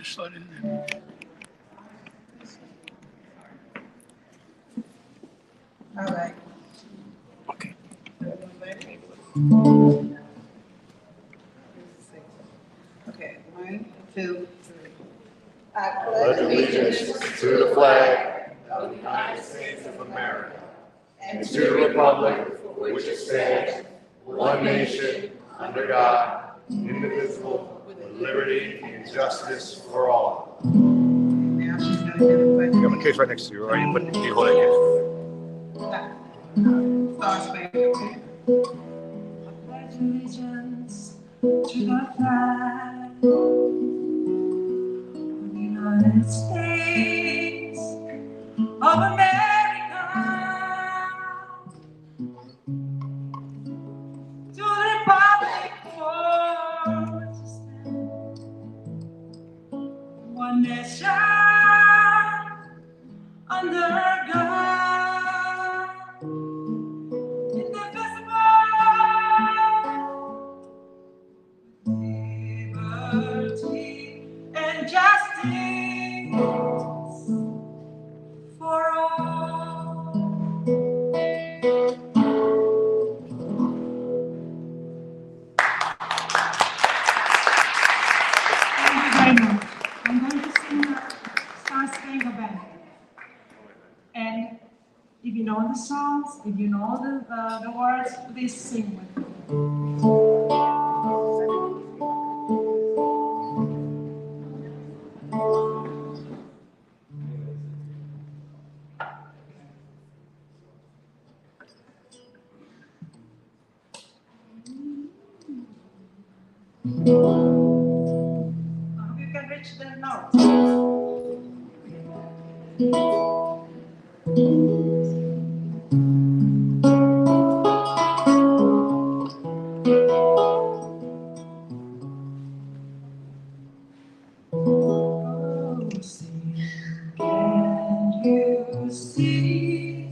slide in there. All right. Okay. Okay, 1, 2, 3. I Pledge allegiance to the flag of the United States of America and to the republic for which it stands, one nation, under God, indivisible, with liberty and justice for all. Now she's going to do the question. You have a case right next to you, or you put the hold that Start speaking. Pledge allegiance to the flag of the United States of America, to the republic for which it stands, one nation under God, indivisible, liberty and justice for all. Thank you very much. I'm going to sing Star Spangled Banner. And if you know the songs, if you know the words, please sing with me. I hope you can reach the notes. Oh, see, can you see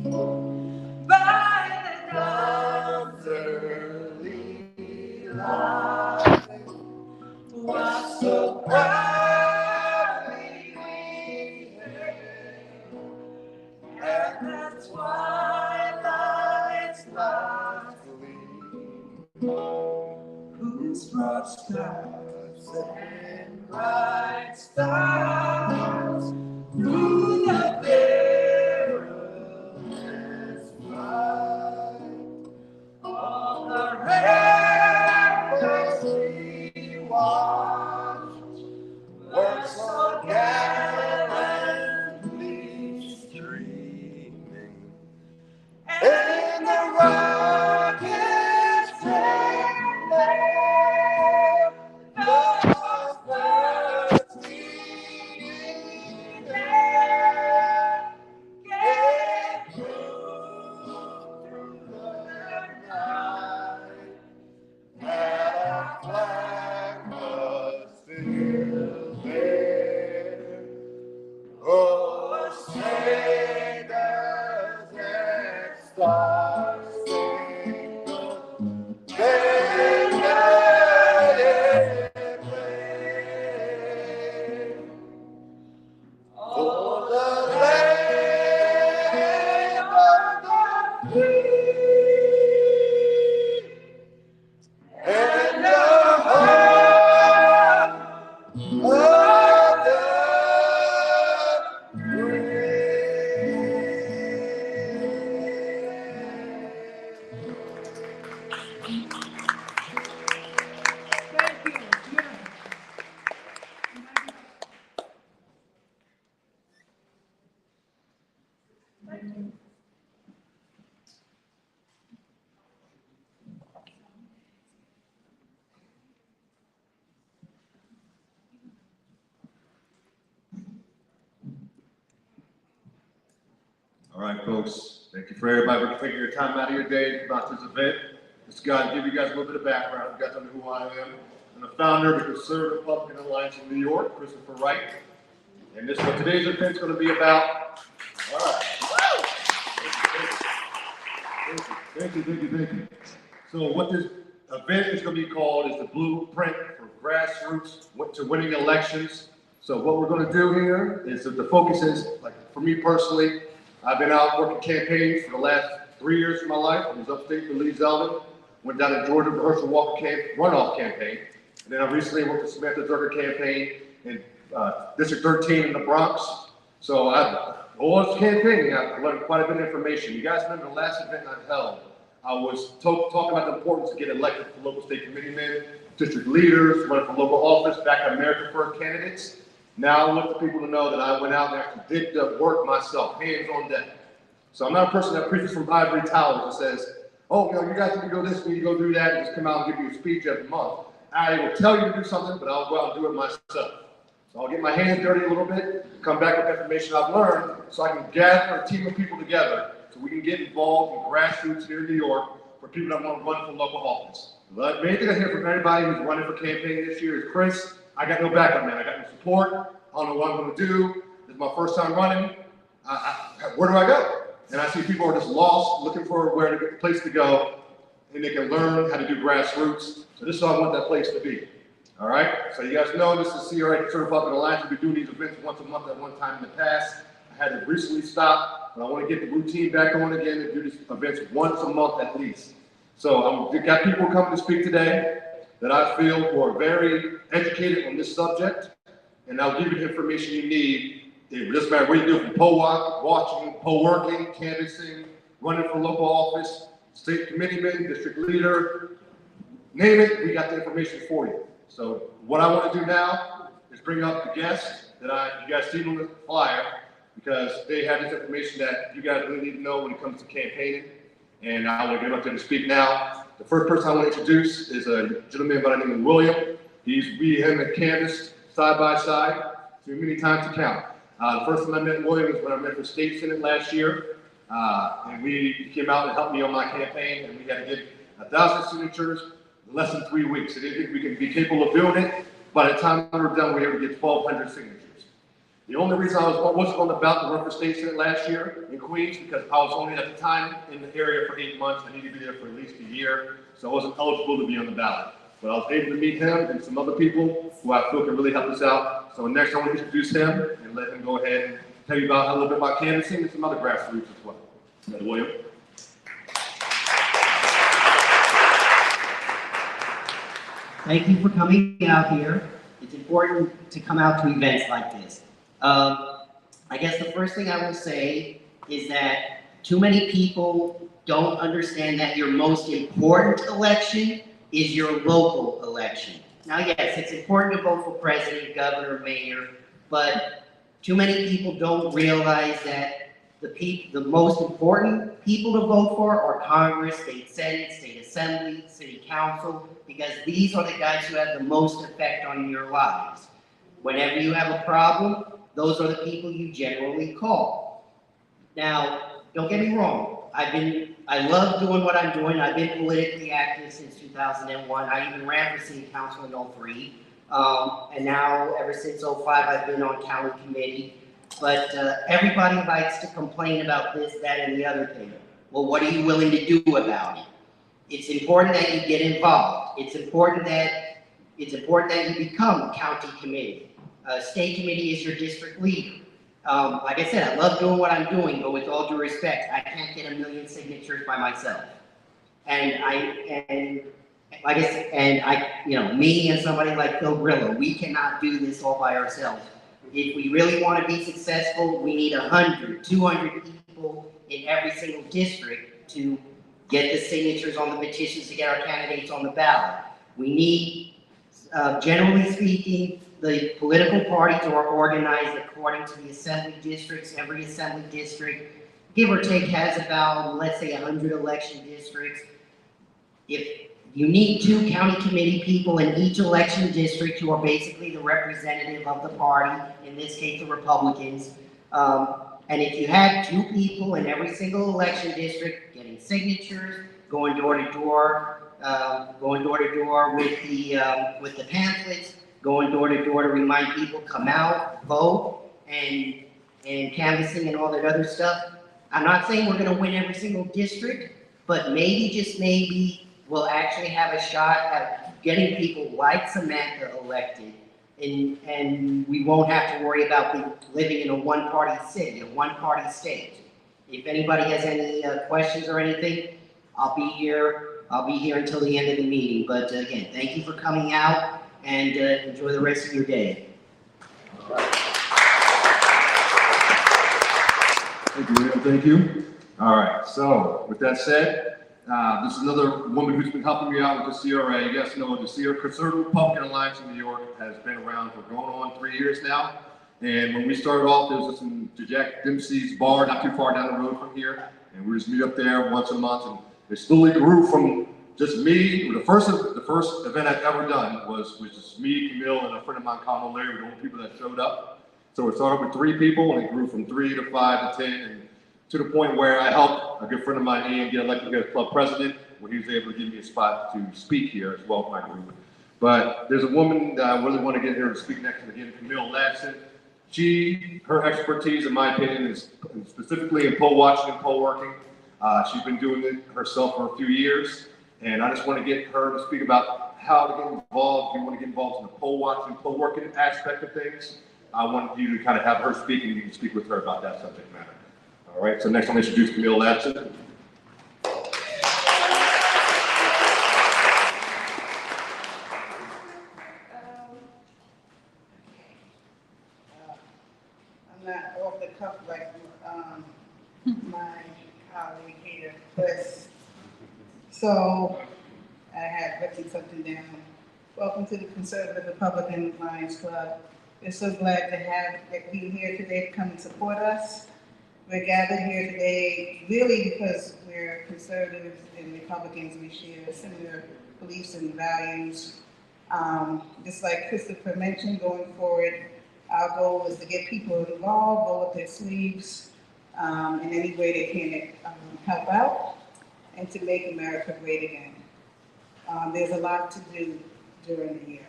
by the dawn's early light what so proudly we hailed at the twilight's last gleam, whose broad stars and bright stars through the perilous fight, all the ramparts we watched were so gallantly streaming, and the rockets sang there, those birds leading there, came through the night, that our flag was still there. Oh, say does that star-spangled banner yet wave for the land of the free and the home of the Thank you. Yeah. All right, folks. Thank you for everybody for taking your time out of your day to come out to this event. Just got to give you guys a little bit of background. You guys know who I am. I'm the founder of the Conservative Republican Alliance in New York, Christopher Wright. And this is what today's event is going to be about. All right. Thank you. So what this event is going to be called is the blueprint for grassroots to winning elections. So what we're going to do here is that the focus is, like for me personally, I've been out working campaigns for the last 3 years of my life. I was upstate for Lee Zeldin, went down to Georgia for Herschel Walker runoff campaign, and then I recently worked the Samantha Zherka campaign in District 13 in the Bronx. So I was campaigning. I've learned quite a bit of information. You guys remember the last event I held? I was talking about the importance of getting elected for local state committeemen, district leaders, running for local office, back America First candidates. Now I want the people to know that I went out and actually did the work myself, hands on deck. So I'm not a person that preaches from ivory towers and says, oh, you know, you guys need to go this, you need to go do that, and just come out and give you a speech every month. I will tell you to do something, but I'll go out and do it myself. So I'll get my hands dirty a little bit, come back with information I've learned, so I can gather a team of people together so we can get involved in grassroots here in New York for people that want to run for local office. The main thing I hear from anybody who's running for campaign this year is, Chris, I got no backup, man. I got no support. I don't know what I'm going to do. This is my first time running. Where do I go? And I see people are just lost, looking for a place to go, and they can learn how to do grassroots. So this is how I want that place to be. All right? So you guys know this is CRA Certified Alliance. We've been doing these events once a month at one time in the past. I had to recently stop, but I want to get the routine back on again and do these events once a month at least. So we've got people coming to speak today that I feel who are very educated on this subject, and I'll give you the information you need. It doesn't matter what you do, from poll watching, poll working, canvassing, running for local office, state committeeman, district leader, name it, we got the information for you. So what I want to do now is bring up the guests that you guys see on the flyer, because they have this information that you guys really need to know when it comes to campaigning. And I want to get up there to speak now. The first person I want to introduce is a gentleman by the name of William. Me and him have canvassed side by side too many times to count. The first time I met William was when I met for state senate last year. And he came out and helped me on my campaign, and we had to get 1,000 signatures in less than 3 weeks. I didn't think we could be capable of doing it. By the time we were done, we were able to get 1,200 signatures. The only reason I wasn't on the ballot to run for state senate last year in Queens, because I was only at the time in the area for 8 months. I needed to be there for at least a year, so I wasn't eligible to be on the ballot. But I was able to meet him and some other people who I feel can really help us out. So next I want to introduce him and let him go ahead and tell you about a little bit about canvassing and some other grassroots as well. William. Thank you for coming out here. It's important to come out to events like this. I guess the first thing I will say is that too many people don't understand that your most important election is your local election. Now, yes, it's important to vote for president, governor, mayor, but too many people don't realize that the most important people to vote for are Congress, state senate, state assembly, city council, because these are the guys who have the most effect on your lives. Whenever you have a problem, those are the people you generally call. Now, don't get me wrong. I love doing what I'm doing. I've been politically active since 2001. I even ran for city council in 2003. And now, ever since 2005, I've been on county committee. But everybody likes to complain about this, that, and the other thing. Well, what are you willing to do about it? It's important that you get involved. It's important that you become county committee. State committee is your district leader. Like I said, I love doing what I'm doing, but with all due respect, I can't get 1 million signatures by myself. And me and somebody like Phillip Grillo, we cannot do this all by ourselves. If we really want to be successful, we need 100, 200 people in every single district to get the signatures on the petitions to get our candidates on the ballot. We need, generally speaking, the political parties are organized according to the assembly districts. Every assembly district, give or take, has about, let's say, 100 election districts. If you need 2 county committee people in each election district who are basically the representative of the party, in this case, the Republicans. And if you had 2 people in every single election district getting signatures, going door to door with the pamphlets, going door to door to remind people come out, vote, and canvassing and all that other stuff. I'm not saying we're going to win every single district, but maybe, just maybe, we'll actually have a shot at getting people like Samantha elected and we won't have to worry about living in a one-party city, a one-party state. If anybody has any questions or anything, I'll be here. I'll be here until the end of the meeting. But again, thank you for coming out, and enjoy the rest of your day. Thank you, William. Thank you. All right. So, with that said, this is another woman who's been helping me out with the CRA. You guys know the Conservative Republican Alliance in New York has been around for going on 3 years now. And when we started off, there was in Jack Dempsey's bar, not too far down the road from here. And we just meet up there once a month. And it slowly grew from just me. The first event I've ever done was just me, Camille, and a friend of mine, Camille Ladson, the only people that showed up. So it started with 3 people, and it grew from 3 to 5 to 10, and to the point where I helped a good friend of mine, Ian, get elected as club president, where he was able to give me a spot to speak here as well with my group. But there's a woman that I really want to get here to speak next to again, Camille Ladson. Her expertise, in my opinion, is specifically in poll watching and poll working. She's been doing it herself for a few years, and I just want to get her to speak about how to get involved. If you want to get involved in the poll watching, poll working aspect of things, I want you to kind of have her speak, and you can speak with her about that subject matter. All right, so next I'm going to introduce Camille Ladson. I'm not off the cuff like my colleague here, but so I had written something down. Welcome to the Conservative Republican Lions Club. We're so glad to have you here today to come and support us. We're gathered here today really because we're conservatives and Republicans. We share similar beliefs and values. Just like Christopher mentioned, going forward, our goal is to get people involved, roll up their sleeves in any way they can help out, and to make America great again. There's a lot to do during the year.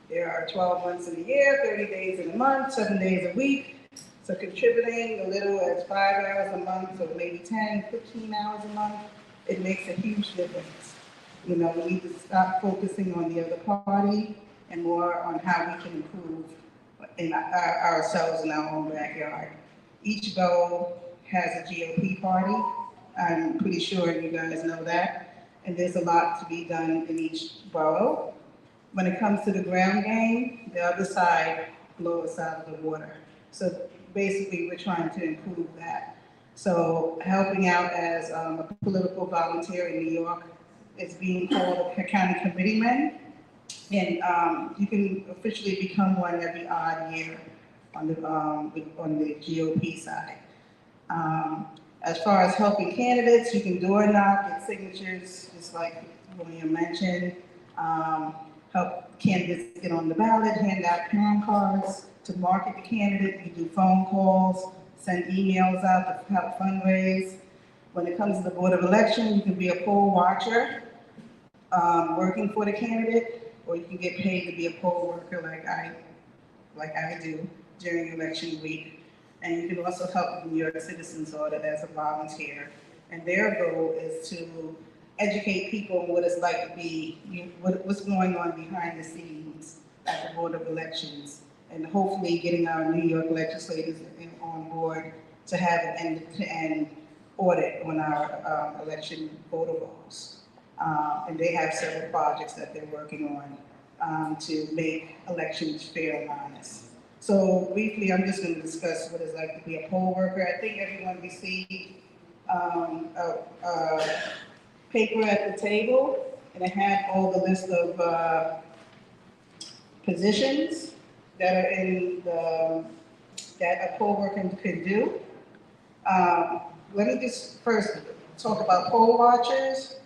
There are 12 months in a year, 30 days in a month, 7 days a week. So contributing a little as 5 hours a month, or maybe 10, 15 hours a month, it makes a huge difference. You know, we need to stop focusing on the other party and more on how we can improve in ourselves in our own backyard. Each borough has a GOP party. I'm pretty sure you guys know that. And there's a lot to be done in each borough. When it comes to the ground game, the other side blows us out of the water. So basically, we're trying to improve that. So helping out as a political volunteer in New York is being called a county committeeman. And you can officially become one every odd year on the GOP side. As far as helping candidates, you can door knock, get signatures, just like William mentioned. Help candidates get on the ballot, hand out pan cards to market the candidate. You do phone calls, send emails out to help fundraise. When it comes to the Board of Election, you can be a poll watcher, working for the candidate, or you can get paid to be a poll worker like I do during election week. And you can also help with New York Citizens Audit as a volunteer. And their goal is to educate people on what it's like to be, what's going on behind the scenes at the Board of Elections, and hopefully getting our New York legislators on board to have an end-to-end audit on our election voter rolls. And they have several projects that they're working on to make elections fair and honest. So briefly, I'm just going to discuss what it's like to be a poll worker. I think everyone received a paper at the table, and it had all the list of positions that are in that a poll worker could do. Let me just first talk about poll watchers.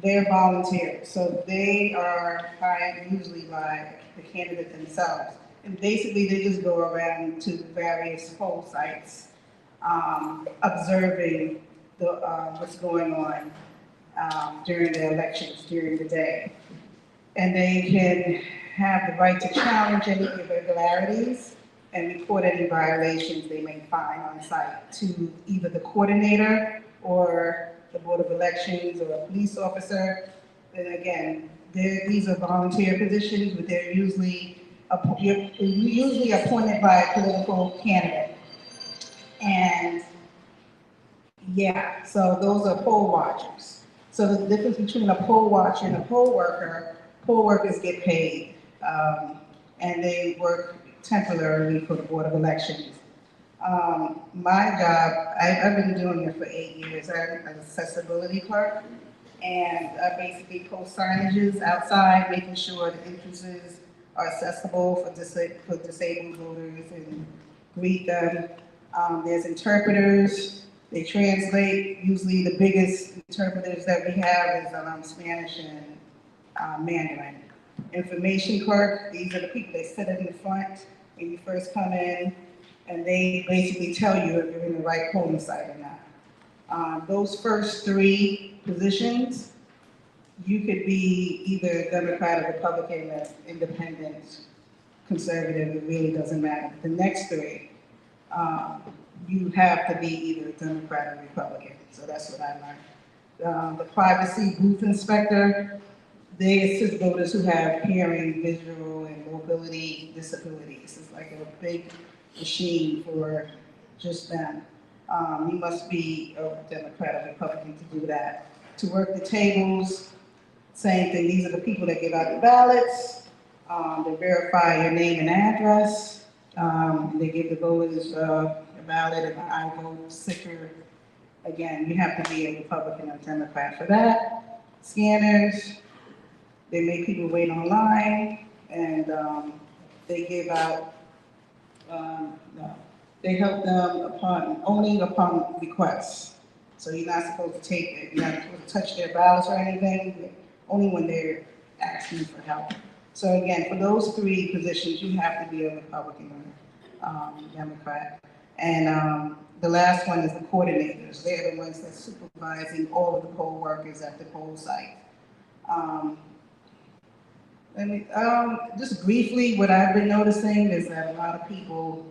They're volunteers, so they are hired usually by the candidate themselves. And basically, they just go around to various poll sites, observing what's going on during the elections, during the day. And they can have the right to challenge any irregularities and report any violations they may find on site to either the coordinator or the Board of Elections or a police officer. And again, these are volunteer positions, but they're usually you're usually appointed by a political candidate. And yeah, so those are poll watchers. So the difference between a poll watcher and a poll workers get paid, and they work temporarily for the Board of Elections. My job, I've been doing it for 8 years. I'm an accessibility clerk, and I basically post signages outside, making sure the entrances are accessible for disabled voters and greet them. There's interpreters, they translate. Usually the biggest interpreters that we have is Spanish and Mandarin. Information clerk, these are the people that sit in the front when you first come in, and they basically tell you if you're in the right polling site or not. Those first 3 positions, you could be either Democrat or Republican or independent, conservative, it really doesn't matter. The next 3, you have to be either Democrat or Republican, so that's what I learned. The privacy booth inspector, they assist voters who have hearing, visual, and mobility disabilities. It's like a big machine for just them. You must be a Democrat or Republican to do that. To work the tables, same thing. These are the people that give out the ballots. They verify your name and address. They give the voters a ballot and an I vote sticker. Again, you have to be a Republican or Democrat for that. Scanners, they make people wait online, and they give out, they help them only upon requests. So you're not supposed to take it, you're not supposed to touch their ballots or anything, only when they're asking for help. So again, for those 3 positions, you have to be a Republican or Democrat. And the last one is the coordinators. They're the ones that's supervising all of the poll workers at the poll site. Just briefly, what I've been noticing is that a lot of people,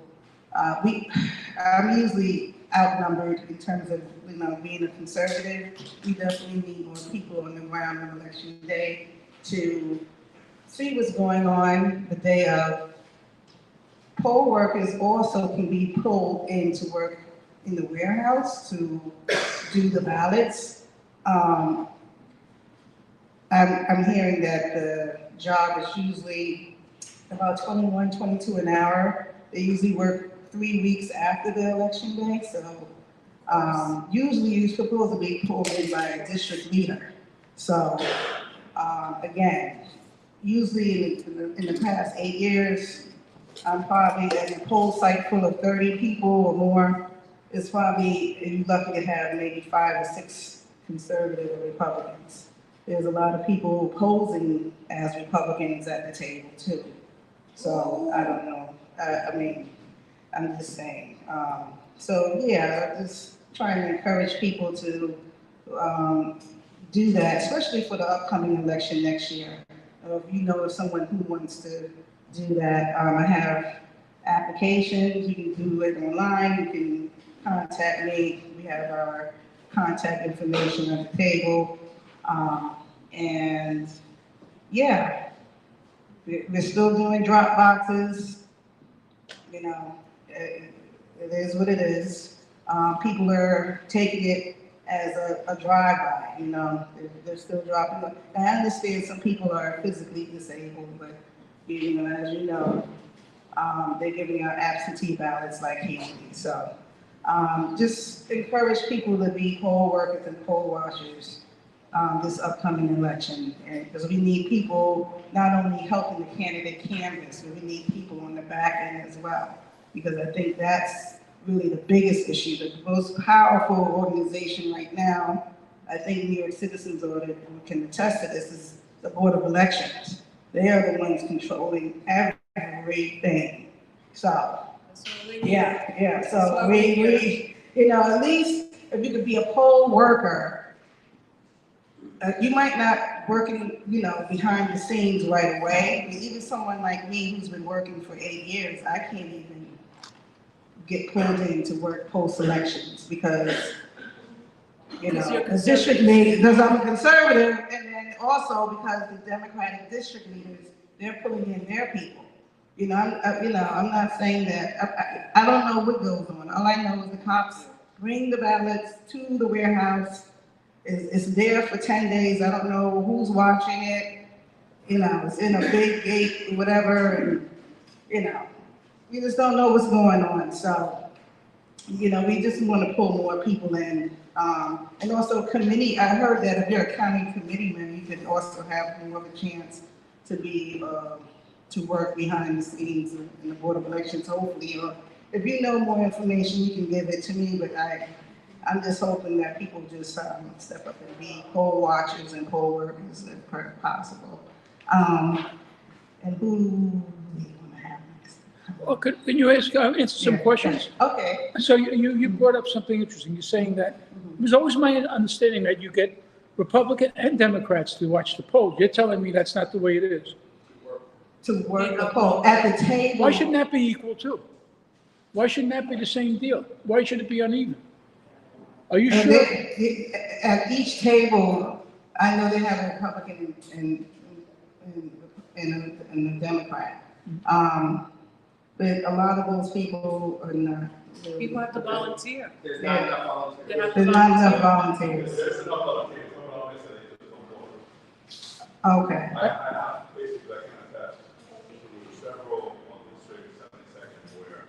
I'm usually outnumbered in terms of, being a conservative. We definitely need more people on the ground on election day to see what's going on the day of. Poll workers also can be pulled in to work in the warehouse to do the ballots. I'm hearing that the job is usually about 21, 22 an hour. They usually work 3 weeks after the election day, so usually you're supposed to be pulled in by a district leader. So again, usually in the past 8 years, I'm probably at a poll site full of 30 people or more. It's probably, you're lucky to have maybe 5 or 6 conservative or Republicans. There's a lot of people posing as Republicans at the table too. So I don't know. I mean, I'm just saying. So yeah, I'm just trying to encourage people to do that, especially for the upcoming election next year. If you know of someone who wants to do that, I have applications. You can do it online. You can contact me. We have our contact information on the table. And yeah, we're still doing drop boxes. It is what it is. People are taking it as a drive-by, they're still dropping it. I understand some people are physically disabled, but as you know, they're giving out absentee ballots like candy. So just encourage people to be poll workers and poll watchers this upcoming election, because we need people not only helping the candidate canvass, but we need people on the back end as well, because I think that's really the biggest issue. The most powerful organization right now, I think New York Citizens Audit can attest to this, is the Board of Elections. They are the ones controlling everything. So, yeah. So we at least if you could be a poll worker, you might not working, behind the scenes right away. Even someone like me who's been working for 8 years, I can't even get pulled in to work post elections because, the district leaders, because I'm a conservative, and then also because the Democratic district leaders, they're pulling in their people. I'm not saying that, I don't know what goes on. All I know is the cops bring the ballots to the warehouse. It's there for 10 days. I don't know who's watching it. It's in a big gate, whatever, and, we just don't know what's going on. So, we just want to pull more people in. And also committee, I heard that if you're a county committeeman, you can also have more of a chance to be, to work behind the scenes in the Board of Elections, hopefully. Or if you know more information, you can give it to me, but I'm just hoping that people just step up and be poll watchers and poll workers if possible. And who do you want to have next? Well, can you answer some questions? Okay. So you brought up something interesting. You're saying that it was always my understanding that you get Republican and Democrats to watch the polls. You're telling me that's not the way it is. To work a poll at the table. Why shouldn't that be equal too? Why shouldn't that be the same deal? Why should it be uneven? Are you And sure? at each table, I know they have a Republican and a Democrat. But a lot of those people are not. Really, People have to volunteer. There's not enough volunteers. They have to There's not enough volunteers. There's enough volunteers, some of them say they just don't vote. Okay. I basically, I can attest to several on the district 72nd where,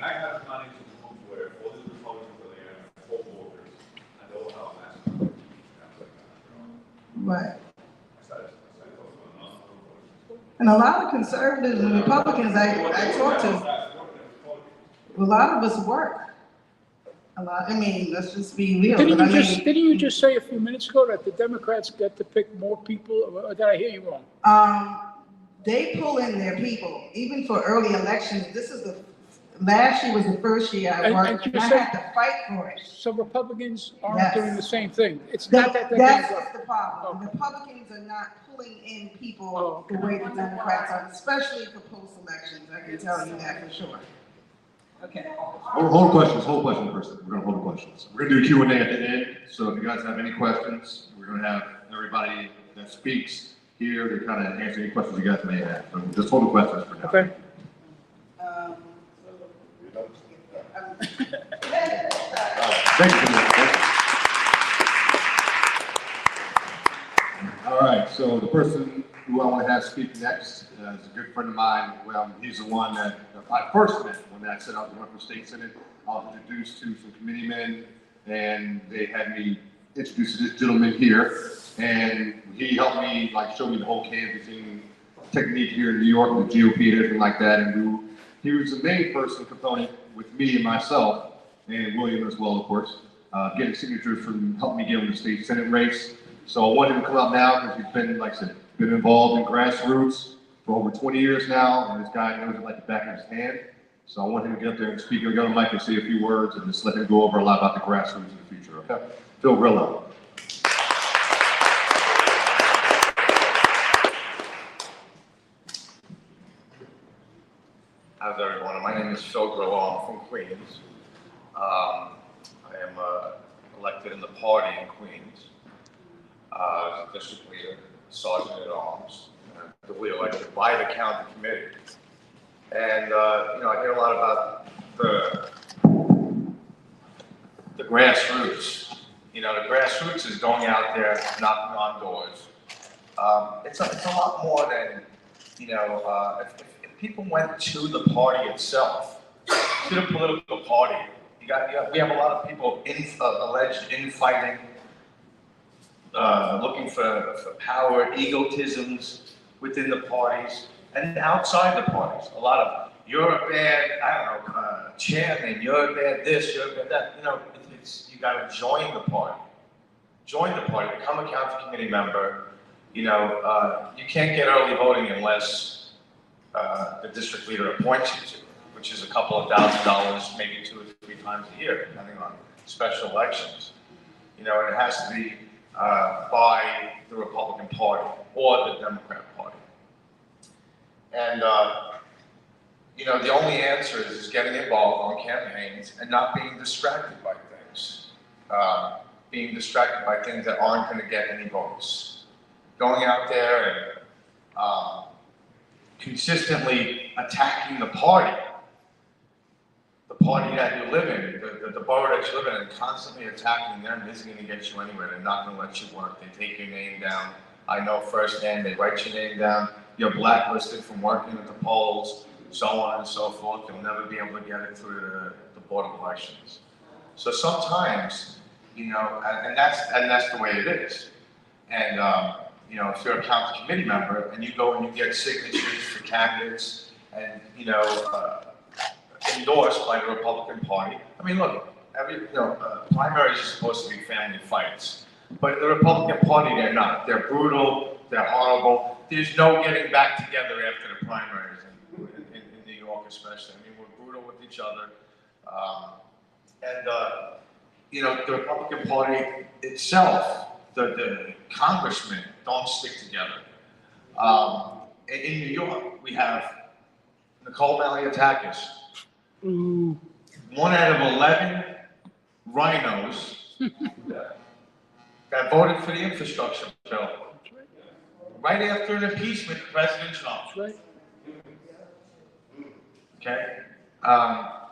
I have gone into the rooms where all the Republicans are there, poll workers, and they'll have mass. Right. And a lot of conservatives and Republicans I talk to, a lot of us work. Let's just be real. Didn't you just say a few minutes ago that the Democrats get to pick more people, or did I hear you wrong? They pull in their people, even for early elections. Last year was the first year I worked, and I had to fight for it. So Republicans aren't Yes. doing the same thing. It's not that they're going That's to what's the problem. Okay. Republicans are not pulling in people Oh, the way the Democrats are, especially for post-elections. I can tell you that for sure. Okay. Hold questions first. We're gonna hold the questions. We're gonna do Q&A at the end, so if you guys have any questions, we're gonna have everybody that speaks here to kind of answer any questions you guys may have. So just hold the questions for now. Okay. Thank you for that. All right, so the person who I want to have speak next is a good friend of mine. Well, he's the one that I first met when I set out to run for state senate. I was introduced to some committeemen, and they had me introduced to this gentleman here, and he helped me, show me the whole canvassing technique here in New York with GOP and everything like that. And he was the main person component with me and myself, and William as well, of course, getting signatures from helping me get on the state senate race. So I wanted him to come out now because he's been, like I said, been involved in Grassroots for over 20 years now, and this guy knows it like the back of his hand. So I want him to get up there and speak, and go to the mic and say a few words, and just let him go over a lot about the Grassroots in the future, okay? Phillip Grillo. How's everyone? My name is Phil Grillo. I'm from Queens. I am elected in the party in Queens as a district leader, sergeant at arms, duly elected by the county committee. And I hear a lot about the grassroots. The grassroots is going out there knocking on doors. It's a lot more than if people went to the party itself, to the political party. We have a lot of people alleged infighting, looking for power, egotisms within the parties and outside the parties. A lot of, you're a bad, chairman, you're a bad this, you're a bad that. You got to join the party. Join the party, become a county committee member. You can't get early voting unless the district leader appoints you to, which is a couple of $1,000, maybe 2 or 3 times a year, depending on special elections. And it has to be by the Republican Party or the Democrat Party. And the only answer is getting involved on campaigns and not being distracted by things. Being distracted by things that aren't going to get any votes. Going out there and consistently attacking the party that you live in, the borough that you live in, and constantly attacking them isn't going to get you anywhere. They're not going to let you work. They take your name down. I know firsthand. They write your name down. You're blacklisted from working at the polls, so on and so forth. You'll never be able to get it through the Board of Elections. So sometimes, you know, and that's the way it is. And you know, if you're a county committee member and you go and you get signatures for candidates and, you know, endorsed by the Republican Party. I mean, look, primaries are supposed to be family fights, but the Republican Party, they're not. They're brutal, they're horrible. There's no getting back together after the primaries in New York especially. I mean, we're brutal with each other. You know, the Republican Party itself, the congressmen don't stick together. In New York, we have Nicole Malliotakis. Ooh. 1 out of 11 rhinos that voted for the infrastructure bill. Right after an impeachment of President Trump. That's right. Okay?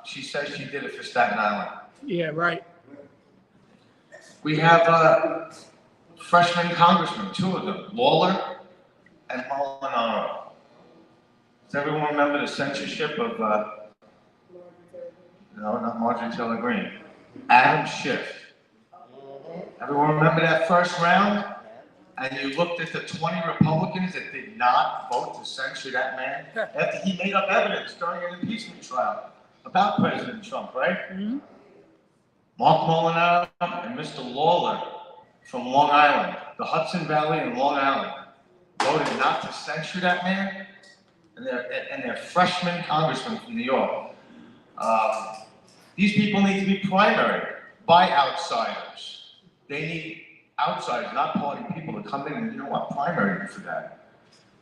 She says she did it for Staten Island. Yeah, right. We have freshman congressmen, 2 of them, Lawler and Molinaro. Does everyone remember the censorship of, no, not Marjorie Taylor Greene, Adam Schiff? Everyone remember that first round? And you looked at the 20 Republicans that did not vote to censor that man after he made up evidence during an impeachment trial about President Trump, right? Mm-hmm. Mark Molinaro and Mr. Lawler from Long Island, the Hudson Valley and Long Island, voted not to censure that man, and they're freshman congressmen from New York. These people need to be primaried by outsiders. They need outsiders, not party people, to come in and, you know what, primary you for that.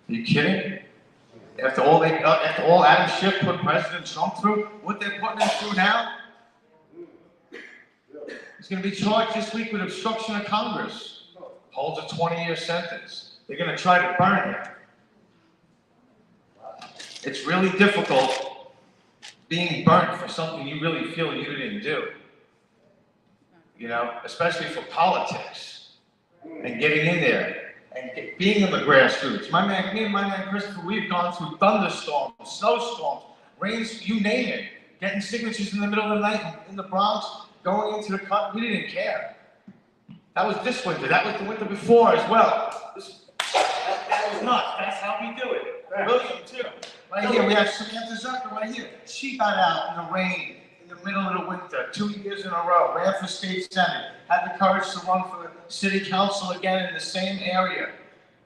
Are you kidding? After all Adam Schiff put President Trump through, what they're putting him through now? He's going to be charged this week with obstruction of Congress. Holds a 20-year sentence. They're going to try to burn him. It's really difficult being burnt for something you really feel you didn't do. You know, especially for politics and getting in there and being in the grassroots. Me and my man Christopher, we've gone through thunderstorms, snowstorms, rains, you name it, getting signatures in the middle of the night in the Bronx, going into the cut. We didn't care. That was this winter. That was the winter before as well. That was nuts. That's how we do it. William, too. Right here, we have Samantha Zherka right here. She got out in the rain in the middle of the winter, 2 years in a row, ran for state senate, had the courage to run for city council again in the same area.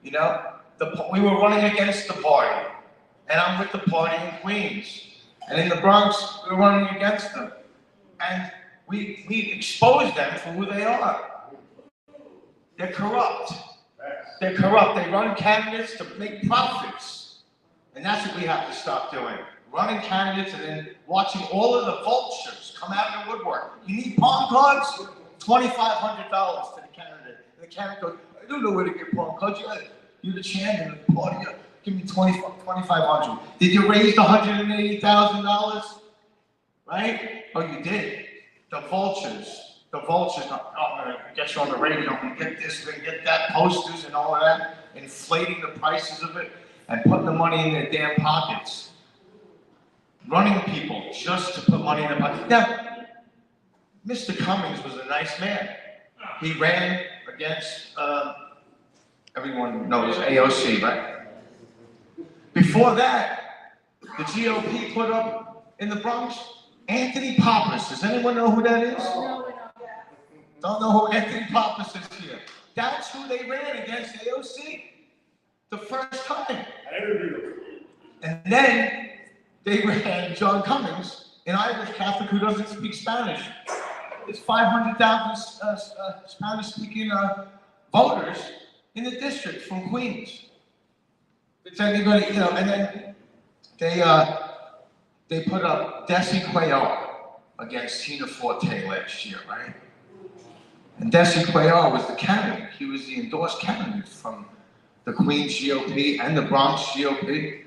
You know, we were running against the party, and I'm with the party in Queens. And in the Bronx, we were running against them. And we exposed them for who they are. They're corrupt. They're corrupt. They run candidates to make profits. And that's what we have to stop doing. Running candidates and then watching all of the vultures come out of the woodwork. You need palm cards? $2,500 to the candidate. And the candidate goes, I don't know where to get palm cards. You're the chairman of the party. Give me $2,500. Did you raise the $180,000? Right? Oh, you did. The vultures. I'm gonna get you on the radio, I'm gonna get this, we're gonna get that, posters and all of that, inflating the prices of it and putting the money in their damn pockets. Running people just to put money in their pockets. Now, Mr. Cummings was a nice man. He ran against, everyone knows AOC, right? Before that, the GOP put up in the Bronx, Anthony Pappas. Does anyone know who that is? No, we don't. Don't know who Anthony Pappas is here. That's who they ran against AOC the first time. And then they ran John Cummings, an Irish Catholic who doesn't speak Spanish. There's 500,000 Spanish-speaking voters in the district from Queens. It's anybody, you know, and then they put up Desi Cuellar against Tina Forte last year, right? And Desi Cuellar was the candidate. He was the endorsed candidate from the Queens GOP and the Bronx GOP.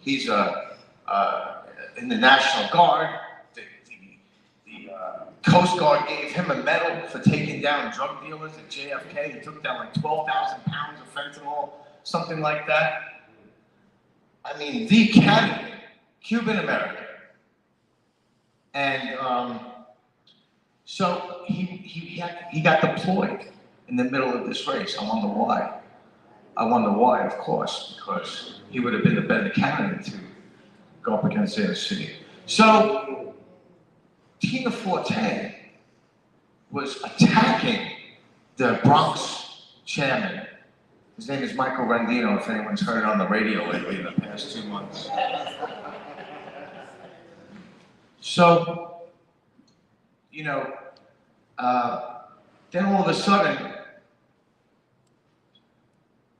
He's in the National Guard. The Coast Guard gave him a medal for taking down drug dealers at JFK. He took down like 12,000 pounds of fentanyl, something like that. I mean, the candidate, Cuban American. And so he got deployed in the middle of this race. I wonder why. I wonder why, of course, because he would have been the better candidate to go up against the city. So Tina Forte was attacking the Bronx chairman. His name is Michael Rendino, if anyone's heard it on the radio lately in the past 2 months. So, you know, then all of a sudden,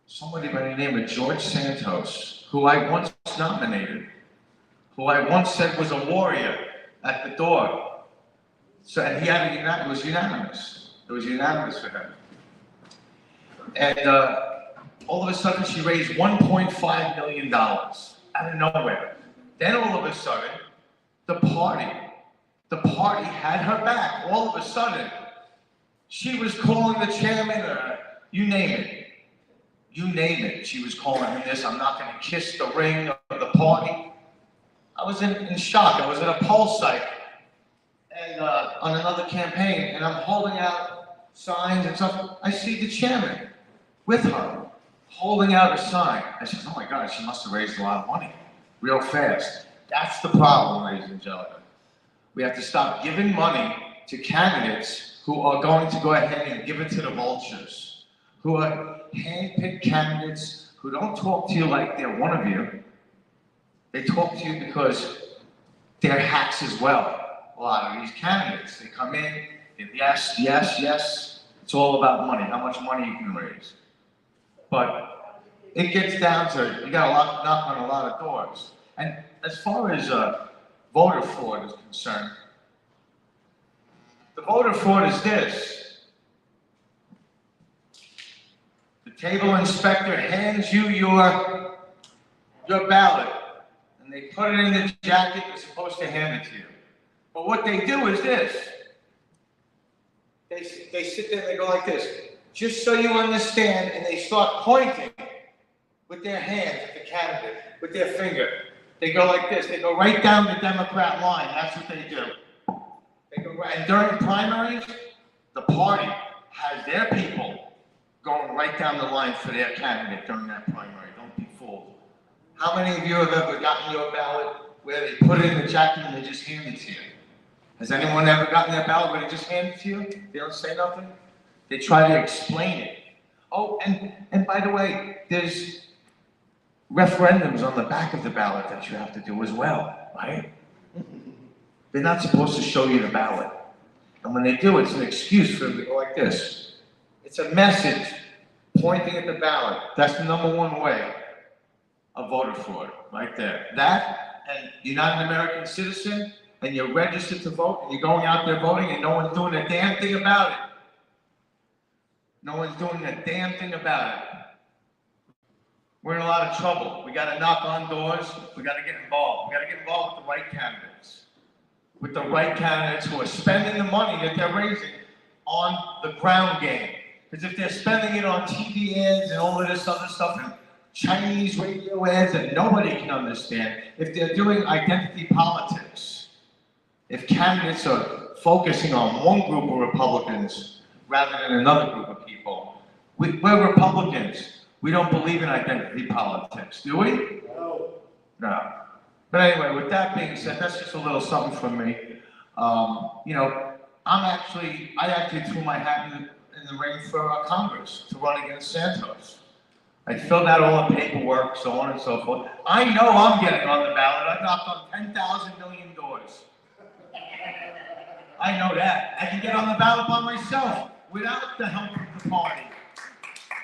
somebody by the name of George Santos, who I once nominated, who I once said was a warrior at the door. So, and he had it was unanimous. It was unanimous for him. And all of a sudden, she raised $1.5 million out of nowhere. Then all of a sudden, the party had her back. All of a sudden, she was calling the chairman, you name it. You name it. She was calling him this. I'm not going to kiss the ring of the party. I was in shock. I was at a poll site and on another campaign, and I'm holding out signs and stuff. I see the chairman with her holding out a sign. I said, oh my God, she must have raised a lot of money real fast. That's the problem, ladies and gentlemen. We have to stop giving money to candidates who are going to go ahead and give it to the vultures, who are hand-picked candidates who don't talk to you like they're one of you. They talk to you because they're hacks as well. A lot of these candidates, they come in, and yes, yes, yes. It's all about money, how much money you can raise. But it gets down to, you got to knock on a lot of doors. And as far as voter fraud is concerned, the voter fraud is this. The table inspector hands you your ballot, and they put it in the jacket they're supposed to hand it to you. But what they do is this. They sit there and they go like this, just so you understand, and they start pointing with their hands at the candidate, with their finger. They go like this. They go right down the Democrat line. That's what they do. They go right, and during primaries, the party has their people going right down the line for their candidate during that primary. Don't be fooled. How many of you have ever gotten your ballot where they put it in the jacket and they just hand it to you? Has anyone ever gotten their ballot where they just hand it to you? They don't say nothing? They try to explain it. Oh, and by the way, there's referendums on the back of the ballot that you have to do as well, right? They're not supposed to show you the ballot. And when they do, it's an excuse for them to go like this. It's a message pointing at the ballot. That's the #1 way of voter fraud, right there. That, and you're not an American citizen, and you're registered to vote, and you're going out there voting, and no one's doing a damn thing about it. No one's doing a damn thing about it. We're in a lot of trouble. We got to knock on doors. We got to get involved. We got to get involved with the right candidates. With the right candidates who are spending the money that they're raising on the ground game. Because if they're spending it on TV ads and all of this other stuff, and Chinese radio ads that nobody can understand, if they're doing identity politics, if candidates are focusing on one group of Republicans rather than another group of people, we're Republicans. We don't believe in identity politics, do we? No. But anyway, with that being said, that's just a little something from me. You know, I actually threw my hat in the ring for Congress to run against Santos. I filled out all the paperwork, so on and so forth. I know I'm getting on the ballot. I knocked on 10,000 million doors. I know that. I can get on the ballot by myself without the help of the party.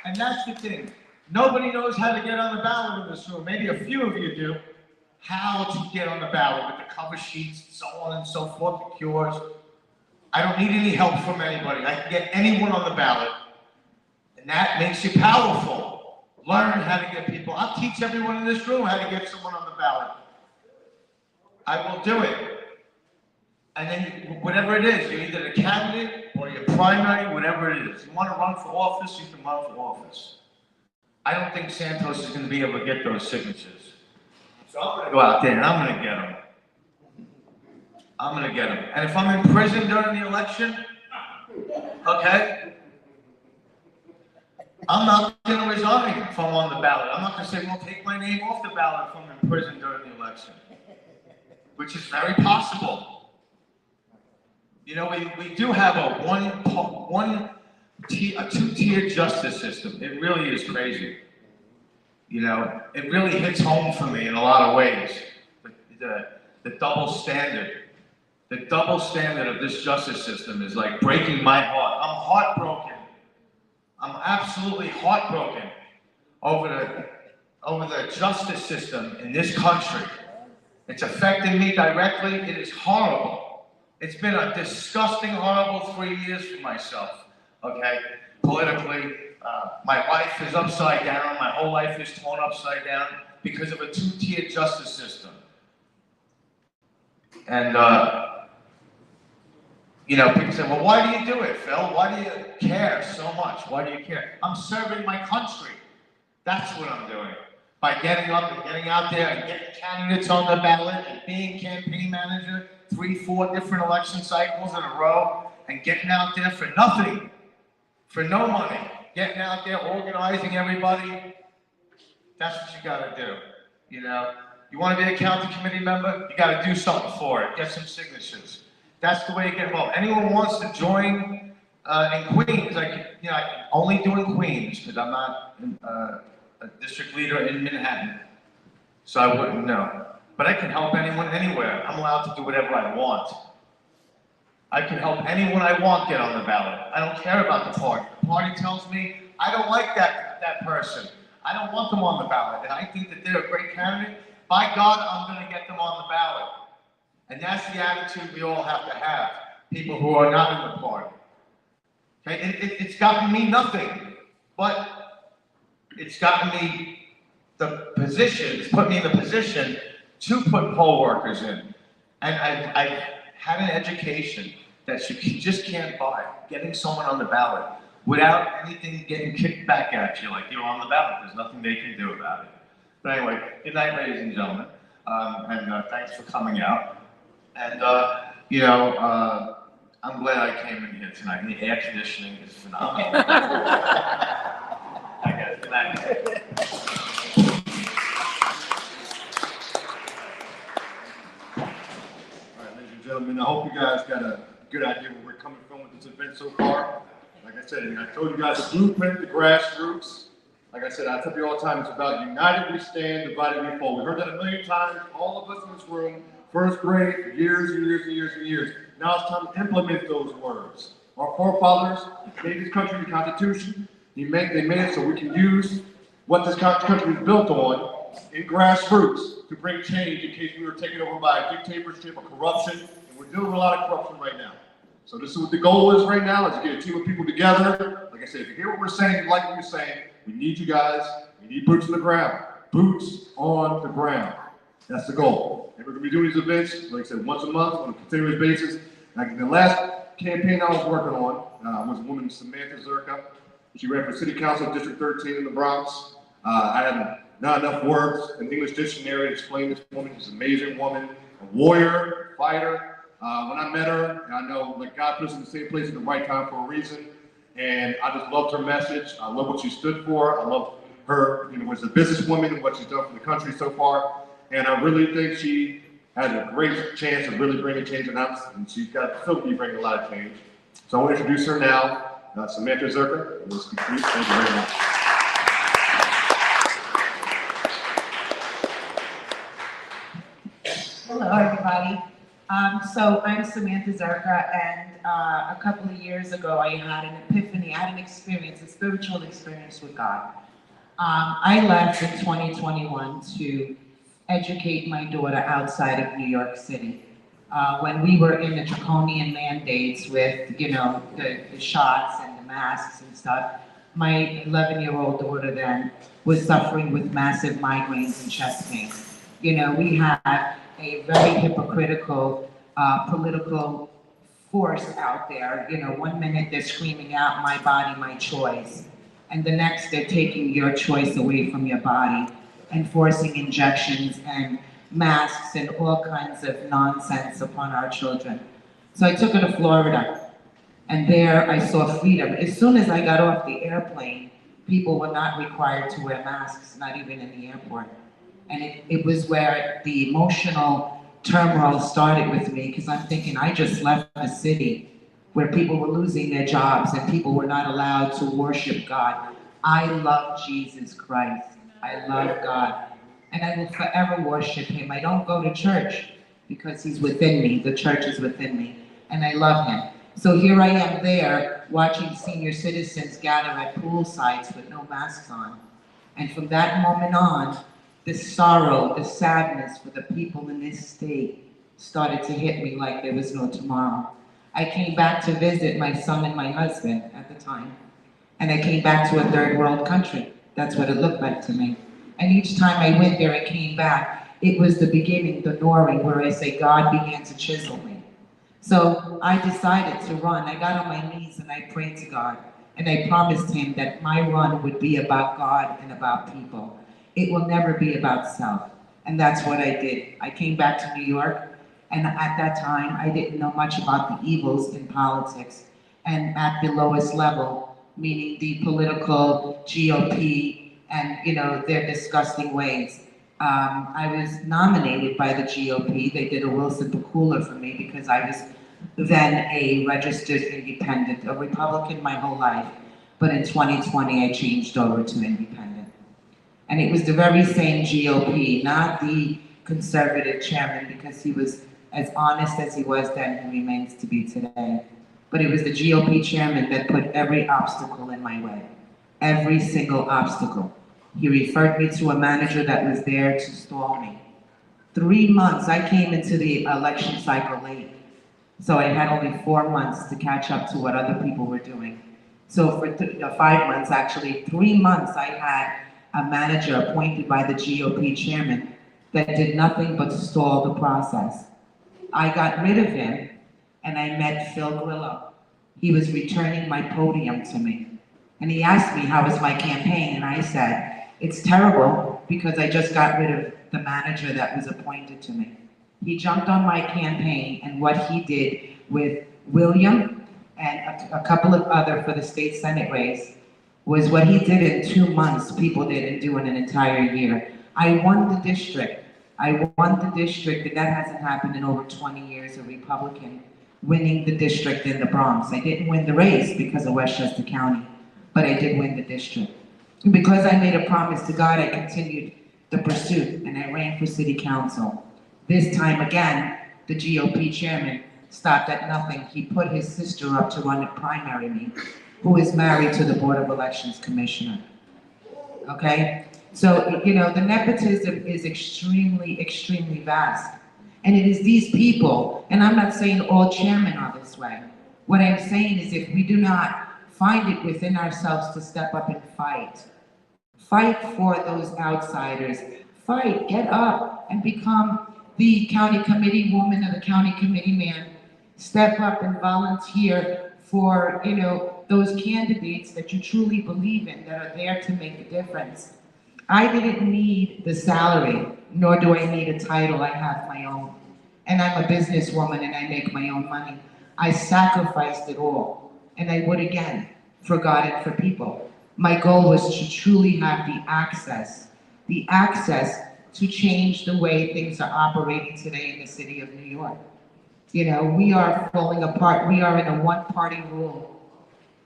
And that's the thing. Nobody knows how to get on the ballot in this room. Maybe a few of you do. How to get on the ballot with the cover sheets, so on and so forth, the cures. I don't need any help from anybody. I can get anyone on the ballot. And that makes you powerful. Learn how to get people. I'll teach everyone in this room how to get someone on the ballot. I will do it. And then whatever it is, you're either a candidate or you're primary, whatever it is. You want to run for office, you can run for office. I don't think Santos is going to be able to get those signatures. So I'm going to go out there and I'm going to get them. I'm going to get them. And if I'm in prison during the election, okay, I'm not going to resign if I'm on the ballot. I'm not going to say, well, take my name off the ballot if I'm in prison during the election, which is very possible. You know, we do have a two-tier justice system. It really is crazy. You know, it really hits home for me in a lot of ways. The double standard. The double standard of this justice system is like breaking my heart. I'm heartbroken. I'm absolutely heartbroken over the justice system in this country. It's affecting me directly. It is horrible. It's been a disgusting, horrible 3 years for myself, okay? Politically, my life is upside down. My whole life is torn upside down because of a two-tier justice system. And, you know, people say, well, why do you do it, Phil? Why do you care so much? Why do you care? I'm serving my country. That's what I'm doing. By getting up and getting out there and getting candidates on the ballot and being campaign manager 3-4 different election cycles in a row and getting out there for nothing, for no money, getting out there, organizing everybody. That's what you gotta do, you know? You wanna be a county committee member? You gotta do something for it, get some signatures. That's the way you get involved. Anyone wants to join in Queens, I'm only doing Queens because I'm not a district leader in Manhattan, so I wouldn't know. But I can help anyone anywhere. I'm allowed to do whatever I want. I can help anyone I want get on the ballot. I don't care about the party. The party tells me, I don't like that person. I don't want them on the ballot. And I think that they're a great candidate. By God, I'm going to get them on the ballot. And that's the attitude we all have to have, people who are not in the party. Okay? It's gotten me nothing, but it's gotten me the position, it's put me in the position to put poll workers in. And I've had an education that you just can't buy, getting someone on the ballot without anything getting kicked back at you, like you're on the ballot, there's nothing they can do about it. But anyway, good night, ladies and gentlemen, and thanks for coming out. And, you know, I'm glad I came in here tonight. The air conditioning is phenomenal. I guess, good night. Gentlemen, I hope you guys got a good idea where we're coming from with this event so far. Like I said, I told you guys the blueprint, the grassroots. Like I said, I tell you all the time, it's about united we stand, divided we fall. We heard that a million times, all of us in this room, first grade, for years and years and years and years. Now it's time to implement those words. Our forefathers made this country the Constitution. They made it so we can use what this country is built on in grassroots to bring change in case we were taken over by a dictatorship or corruption. And we're dealing with a lot of corruption right now. So this is what the goal is right now, is to get a team of people together. Like I said, if you hear what we're saying, you like what we're saying, we need you guys. We need boots on the ground. Boots on the ground. That's the goal. And we're going to be doing these events, like I said, once a month on a continuous basis. Like the last campaign I was working on was a woman, Samantha Zherka. She ran for City Council District 13 in the Bronx. I had not enough words in the English dictionary to explain this woman. She's an amazing woman, a warrior, fighter. When I met her, I know like God put us in the same place at the right time for a reason. And I just loved her message. I love what she stood for. I love her, as a businesswoman and what she's done for the country so far. And I really think she has a great chance of really bringing change, and she's got still be bringing a lot of change. So I want to introduce her now, Samantha Zherka. Thank you very much. Hello, everybody. So I'm Samantha Zherka, and a couple of years ago, I had an epiphany, I had an experience, a spiritual experience with God. I left in 2021 to educate my daughter outside of New York City. When we were in the draconian mandates with, the shots and the masks and stuff, my 11-year-old daughter then was suffering with massive migraines and chest pain. You know, we had a very hypocritical political force out there. You know, one minute they're screaming out, my body, my choice. And the next they're taking your choice away from your body and forcing injections and masks and all kinds of nonsense upon our children. So I took her to Florida, and there I saw freedom. As soon as I got off the airplane, people were not required to wear masks, not even in the airport. And it was where the emotional turmoil started with me, because I'm thinking, I just left a city where people were losing their jobs and people were not allowed to worship God. I love Jesus Christ. I love God. And I will forever worship him. I don't go to church because he's within me. The church is within me. And I love him. So here I am there watching senior citizens gather at pool sites with no masks on. And from that moment on, the sorrow, the sadness for the people in this state started to hit me like there was no tomorrow. I came back to visit my son and my husband at the time. And I came back to a third world country. That's what it looked like to me. And each time I went there and came back, it was the beginning, the gnawing, where I say God began to chisel me. So I decided to run. I got on my knees and I prayed to God. And I promised him that my run would be about God and about people. It will never be about self. And that's what I did. I came back to New York, and at that time, I didn't know much about the evils in politics. And at the lowest level, meaning the political GOP and, you know, their disgusting ways. I was nominated by the GOP. They did a Wilson Pakula for me because I was then a registered independent, a Republican my whole life. But in 2020, I changed over to independent. And it was the very same GOP, not the conservative chairman, because he was as honest as he was then, he remains to be today. But it was the GOP chairman that put every obstacle in my way. Every single obstacle. He referred me to a manager that was there to stall me. 3 months, I came into the election cycle late. So I had only 4 months to catch up to what other people were doing. So for 5 months, actually, 3 months, I had a manager appointed by the GOP chairman that did nothing but stall the process. I got rid of him, and I met Phillip Grillo. He was returning my podium to me. And he asked me, how was my campaign? And I said, it's terrible because I just got rid of the manager that was appointed to me. He jumped on my campaign, and what he did with William and a couple of other for the state Senate race was what he did in 2 months, people didn't do in an entire year. I won the district. I won the district, and that hasn't happened in over 20 years, a Republican winning the district in the Bronx. I didn't win the race because of Westchester County, but I did win the district. And because I made a promise to God, I continued the pursuit, and I ran for city council. This time again, the GOP chairman stopped at nothing. He put his sister up to run a primary me, who is married to the Board of Elections commissioner. Okay? So, you know, the nepotism is extremely, extremely vast. And it is these people, and I'm not saying all chairmen are this way. What I'm saying is if we do not find it within ourselves to step up and fight for those outsiders, fight, get up and become the county committee woman or the county committee man. Step up and volunteer for, you know, those candidates that you truly believe in, that are there to make a difference. I didn't need the salary, nor do I need a title. I have my own. And I'm a businesswoman and I make my own money. I sacrificed it all, and I would again, for God and for people. My goal was to truly have the access to change the way things are operating today in the city of New York. You know, we are falling apart. We are in a one-party rule.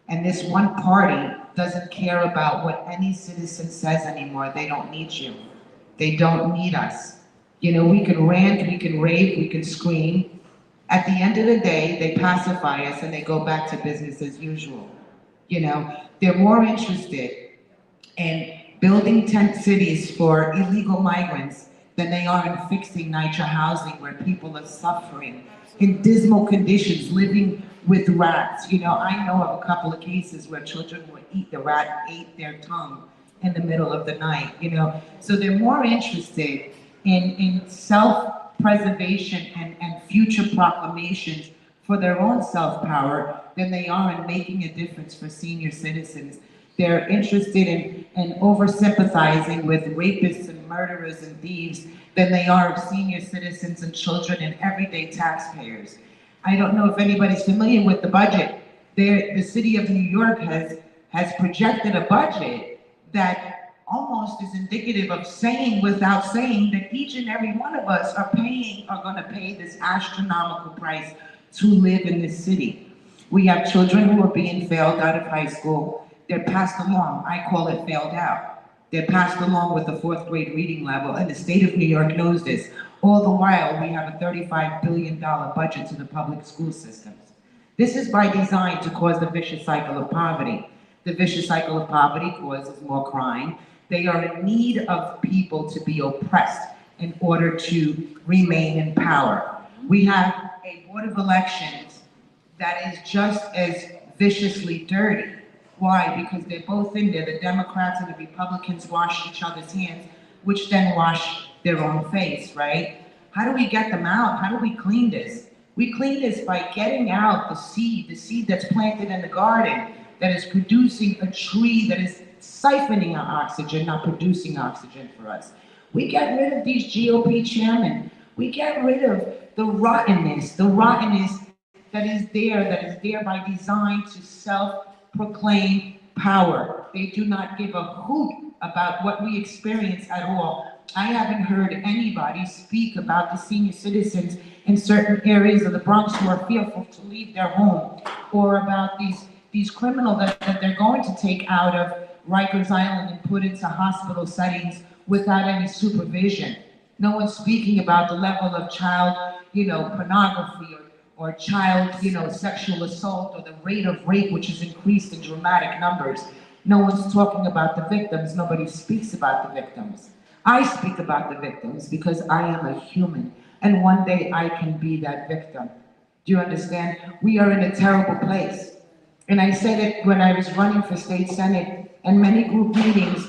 And this one party doesn't care about what any citizen says anymore. They don't need you. They don't need us. You know, we can rant, we can rave, we can scream. At the end of the day, they pacify us and they go back to business as usual. You know, they're more interested in building tent cities for illegal migrants than they are in fixing NYCHA housing, where people are suffering in dismal conditions, living with rats. You know, I know of a couple of cases where children would the rat ate their tongue in the middle of the night, you know. So they're more interested in self-preservation and future proclamations for their own self-power than they are in making a difference for senior citizens. They're interested in over-sympathizing with rapists and murderers and thieves than they are of senior citizens and children and everyday taxpayers. I don't know if anybody's familiar with the budget. The city of New York has projected a budget that almost is indicative of saying without saying that each and every one of us are going to pay this astronomical price to live in this city. We have children who are being failed out of high school. They're passed along. I call it failed out. They're passed along with the 4th grade reading level, and the state of New York knows this. All the while, we have a $35 billion budget to the public school systems. This is by design to cause the vicious cycle of poverty. The vicious cycle of poverty causes more crime. They are in need of people to be oppressed in order to remain in power. We have a board of elections that is just as viciously dirty. Why? Because they're both in there. The Democrats and the Republicans wash each other's hands, which then wash their own face, right? How do we get them out? How do we clean this? We clean this by getting out the seed that's planted in the garden, that is producing a tree that is siphoning our oxygen, not producing oxygen for us. We get rid of these GOP chairmen. We get rid of the rottenness that is there by design to self-proclaim power. They do not give a hoot about what we experience at all. I haven't heard anybody speak about the senior citizens in certain areas of the Bronx who are fearful to leave their home, or about these criminals that they're going to take out of Rikers Island and put into hospital settings without any supervision. No one's speaking about the level of child, pornography or child, sexual assault, or the rate of rape, which has increased in dramatic numbers. No one's talking about the victims. Nobody speaks about the victims. I speak about the victims because I am a human, and one day I can be that victim. Do you understand? We are in a terrible place. And I said it when I was running for state senate and many group meetings.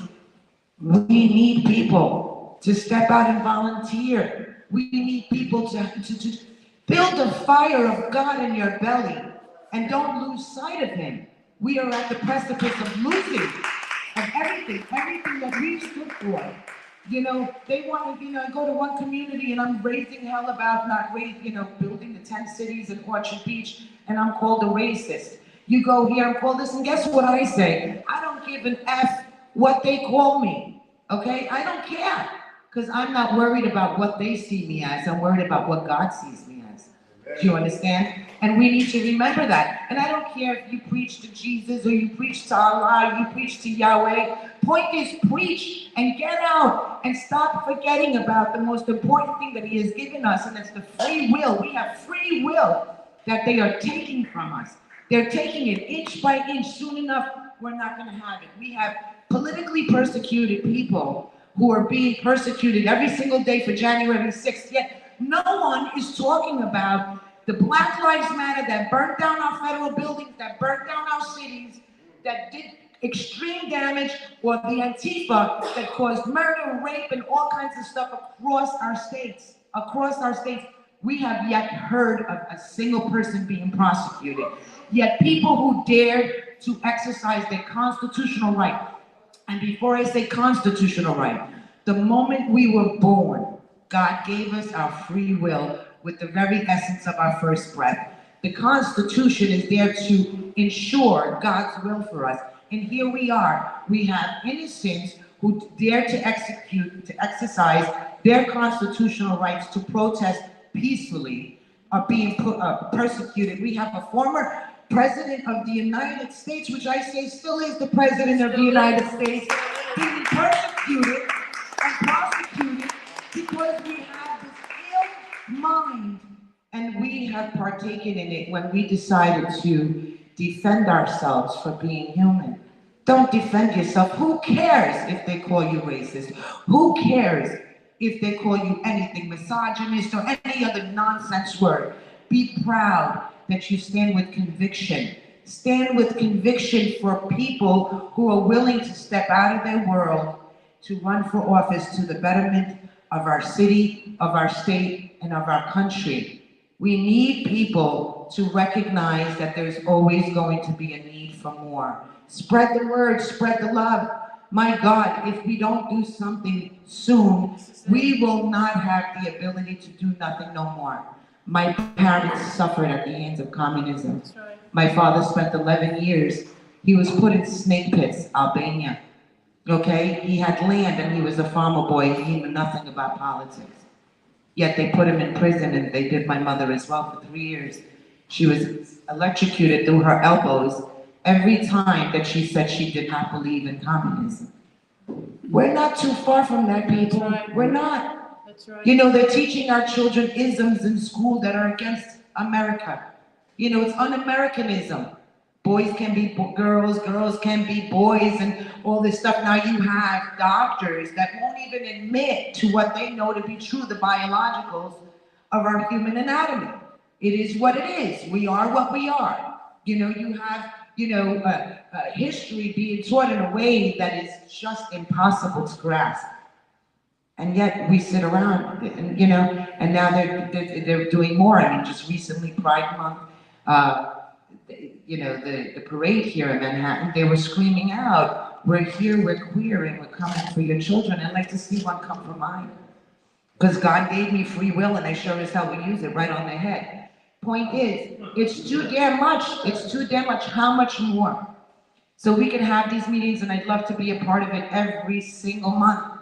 We need people to step out and volunteer. We need people to build a fire of God in your belly and don't lose sight of Him. We are at the precipice of losing of everything that we stood for. They want to, I go to one community and I'm raising hell about building the 10 cities in Orchard Beach, and I'm called a racist. You go here and call this, and guess what I say? I don't give an F what they call me, okay? I don't care, because I'm not worried about what they see me as. I'm worried about what God sees me as. Do you understand? And we need to remember that. And I don't care if you preach to Jesus or you preach to Allah, you preach to Yahweh. Point is, preach and get out and stop forgetting about the most important thing that He has given us, and that's the free will. We have free will that they are taking from us. They're taking it inch by inch. Soon enough, we're not going to have it. We have politically persecuted people who are being persecuted every single day for January 6th, yet no one is talking about the Black Lives Matter that burnt down our federal buildings, that burnt down our cities, that did extreme damage, or the Antifa that caused murder, rape, and all kinds of stuff across our states. We have yet heard of a single person being prosecuted. Yet people who dared to exercise their constitutional right, and before I say constitutional right, the moment we were born, God gave us our free will with the very essence of our first breath. The Constitution is there to ensure God's will for us. And here we are. We have innocents who dare to exercise their constitutional rights to protest peacefully, are being persecuted. We have a former president of the United States, which I say still is the president of the United States, being persecuted and prosecuted because we have this ill mind, and we have partaken in it when we decided to defend ourselves for being human. Don't defend yourself. Who cares if they call you racist? Who cares if they call you anything, misogynist or any other nonsense word? Be proud that you stand with conviction. Stand with conviction for people who are willing to step out of their world to run for office to the betterment of our city, of our state, and of our country. We need people to recognize that there's always going to be a need for more. Spread the word, spread the love. My God, if we don't do something soon, we will not have the ability to do nothing no more. My parents suffered at the hands of communism. My father spent 11 years. He was put in snake pits, Albania. Okay? He had land and he was a farmer boy. He knew nothing about politics. Yet they put him in prison, and they did my mother as well for 3 years. She was electrocuted through her elbows every time that she said she did not believe in communism. We're not too far from that, people. We're not. That's right. You know, they're teaching our children isms in school that are against America. You know, it's un-Americanism. Boys can be girls, girls can be boys, and all this stuff. Now you have doctors that won't even admit to what they know to be true, the biologicals of our human anatomy. It is what it is. We are what we are. You know, you have, history being taught in a way that is just impossible to grasp. And yet we sit around, and and now they're doing more. I mean, just recently, Pride Month, the parade here in Manhattan, they were screaming out, "We're here, we're queer, and we're coming for your children." I'd like to see one come for mine. Because God gave me free will, and I sure as hell will use it right on the head. Point is, it's too damn much. It's too damn much. How much more? So we can have these meetings, and I'd love to be a part of it every single month.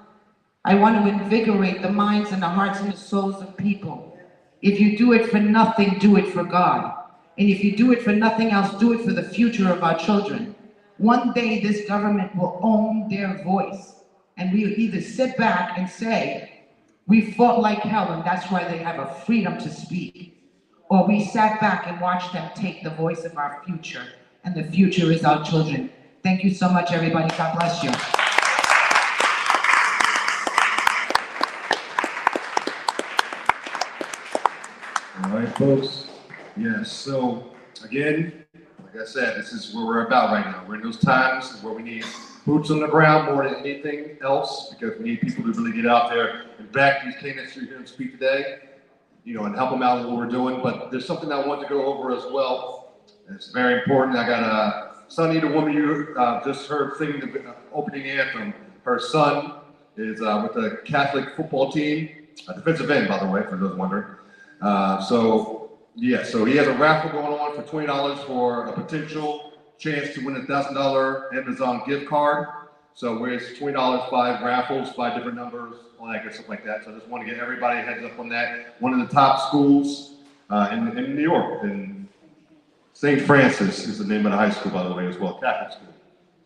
I want to invigorate the minds and the hearts and the souls of people. If you do it for nothing, do it for God. And if you do it for nothing else, do it for the future of our children. One day this government will own their voice. And we'll either sit back and say, we fought like hell and that's why they have a freedom to speak. Or we sat back and watched them take the voice of our future. And the future is our children. Thank you so much, everybody. God bless you. All right, folks. Yes, so again, like I said, this is where we're about right now. We're in those times where we need boots on the ground more than anything else, because we need people to really get out there and back these candidates who are here and speak today, and help them out with what we're doing. But there's something I want to go over as well. It's very important. I got Sunny, the woman you just heard sing the opening anthem. Her son is with the Catholic football team, a defensive end, by the way, for those wondering. So he has a raffle going on for $20 for a potential chance to win a $1,000 Amazon gift card. So where it's $20, 5 raffles, 5 different numbers, all that good stuff like that. So I just want to get everybody a heads up on that. One of the top schools in New York, and St. Francis is the name of the high school, by the way, as well, Catholic school.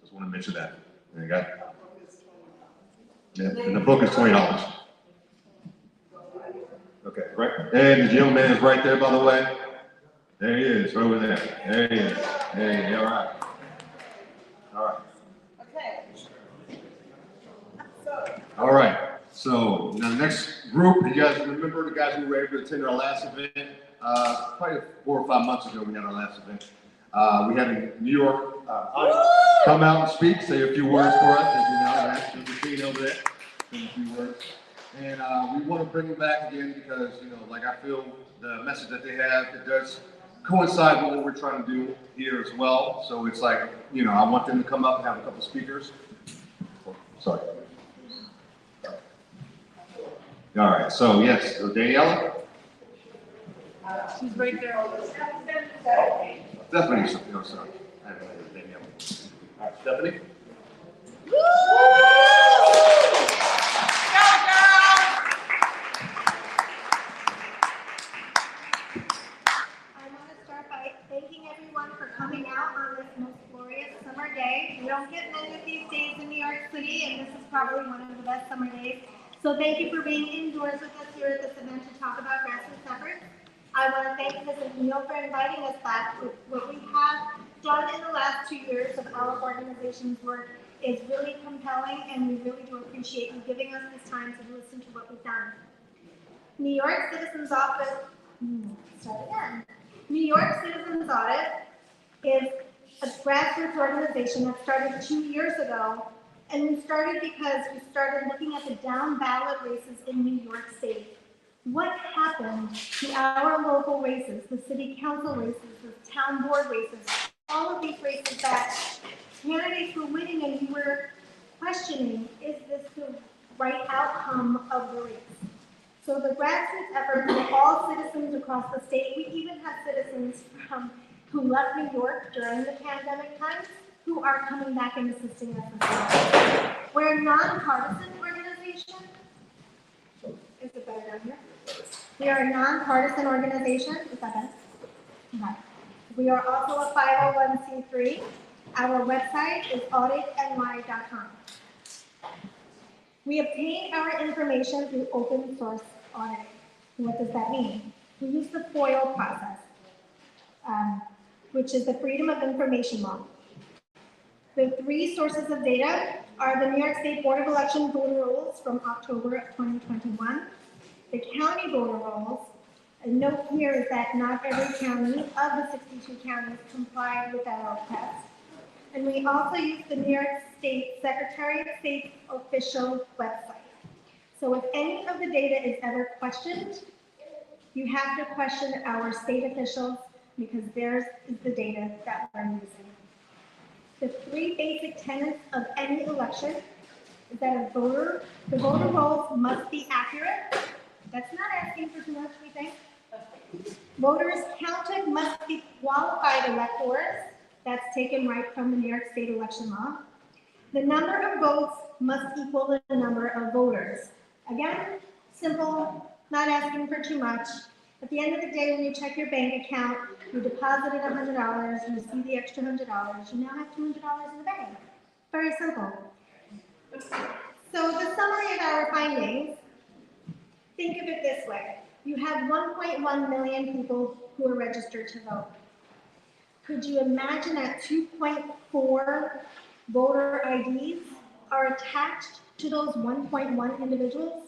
Just want to mention that. There you go. Yeah, and the book is $20. Okay, right. And the gentleman is right there, by the way. There he is, right over there. There he is. Hey, all right. All right. Okay. All right. So now the next group, you guys remember the guys who were able to attend our last event? Probably 4 or 5 months ago, we had our last event. We had in New York come out and speak, say a few words for us, as you know, that's the machine over there. Say a few words. And we want to bring them back again because, I feel the message that they have, it does coincide with what we're trying to do here as well. So it's like, I want them to come up and have a couple speakers. Sorry. All right, so yes, so Daniela? She's right there. Stephanie, sorry. I haven't heard Daniela. All right, Stephanie? Thanking everyone for coming out on this most glorious summer day. We don't get many of these days in New York City, and this is probably one of the best summer days. So thank you for being indoors with us here at this event to talk about grassroots efforts. I want to thank Ms. Neal for inviting us back. What we have done in the last 2 years of our organization's work is really compelling, and we really do appreciate you giving us this time to listen to what we've done. New York Citizens Office, start again. New York Citizens Audit is a grassroots organization that started 2 years ago. And we started because we started looking at the down ballot races in New York State. What happened to our local races, the city council races, the town board races, all of these races that candidates were winning and we were questioning, is this the right outcome of the race? So the grassroots efforts for all citizens across the state, we even have citizens who left New York during the pandemic times who are coming back and assisting us as well. We're a nonpartisan organization. Is it better down here? We are a nonpartisan organization. Is that better? Okay. We are also a 501c3. Our website is auditny.com. We obtain our information through open source auditing. What does that mean? We use the FOIL process, which is the Freedom of Information Law. The 3 sources of data are the New York State Board of Election voter rolls from October of 2021, the county voter rolls. A note here is that not every county of the 62 counties complied with that old test. And we also use the New York State Secretary of State's official website. So if any of the data is ever questioned, you have to question our state officials because theirs is the data that we're using. The 3 basic tenets of any election is that the voter rolls must be accurate. That's not asking for too much, we think. Voters counted must be qualified electors. That's taken right from the New York State election law. The number of votes must equal the number of voters. Again, simple, not asking for too much. At the end of the day, when you check your bank account, you deposited $100, you see the extra $100, you now have $200 in the bank. Very simple. So the summary of our findings, think of it this way. You have 1.1 million people who are registered to vote. Could you imagine that 2.4 voter IDs are attached to those 1.1 individuals?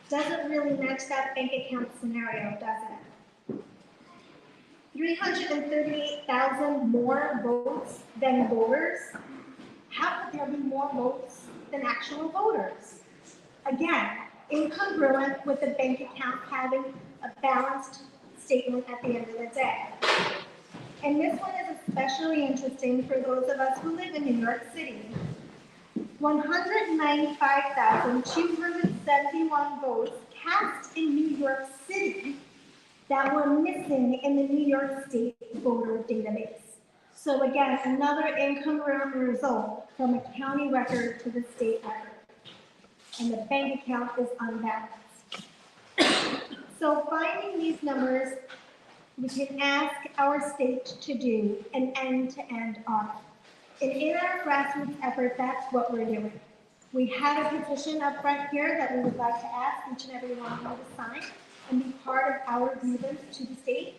Doesn't really match that bank account scenario, does it? 338,000 more votes than voters. How could there be more votes than actual voters? Again, incongruent with the bank account having a balanced statement at the end of the day. And this one is especially interesting for those of us who live in New York City. 195,271 votes cast in New York City that were missing in the New York State voter database. So again, another incongruent result from a county record to the state record. And the bank account is unbalanced. So finding these numbers, we can ask our state to do an end-to-end audit. And in our grassroots effort, that's what we're doing. We have a petition up front here that we would like to ask each and every one of you to sign and be part of our grievance to the state.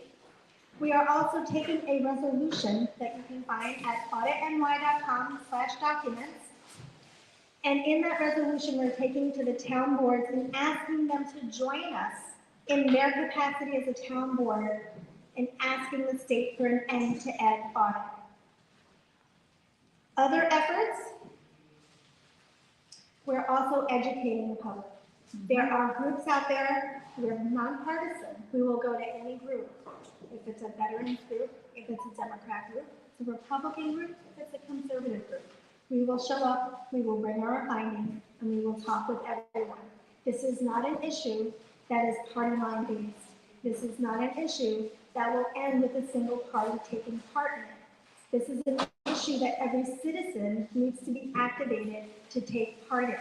We are also taking a resolution that you can find at auditny.com/documents. And in that resolution, we're taking to the town boards and asking them to join us in their capacity as a town board and asking the state for an end-to-end audit. Other efforts, we're also educating the public. There are groups out there, we're nonpartisan. We will go to any group. If it's a veterans group, if it's a Democrat group, it's a Republican group, if it's a conservative group. We will show up, we will bring our findings, and we will talk with everyone. This is not an issue that is party line based. This is not an issue that will end with a single party taking part in it. This is an issue that every citizen needs to be activated to take part in.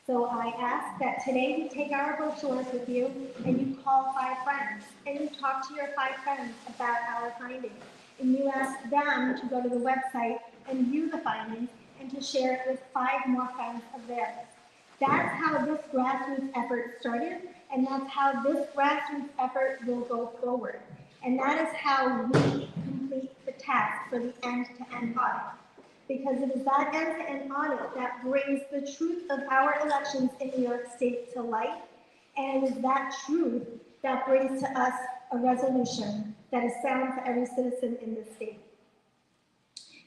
So I ask that today you take our brochures with you and you call 5 friends and you talk to your 5 friends about our findings. And you ask them to go to the website and view the findings and to share it with 5 more friends of theirs. That's how this grassroots effort started, and that's how this grassroots effort will go forward. And that is how we complete the task for the end-to-end audit. Because it is that end-to-end audit that brings the truth of our elections in New York State to light, and it is that truth that brings to us a resolution that is sound for every citizen in this state.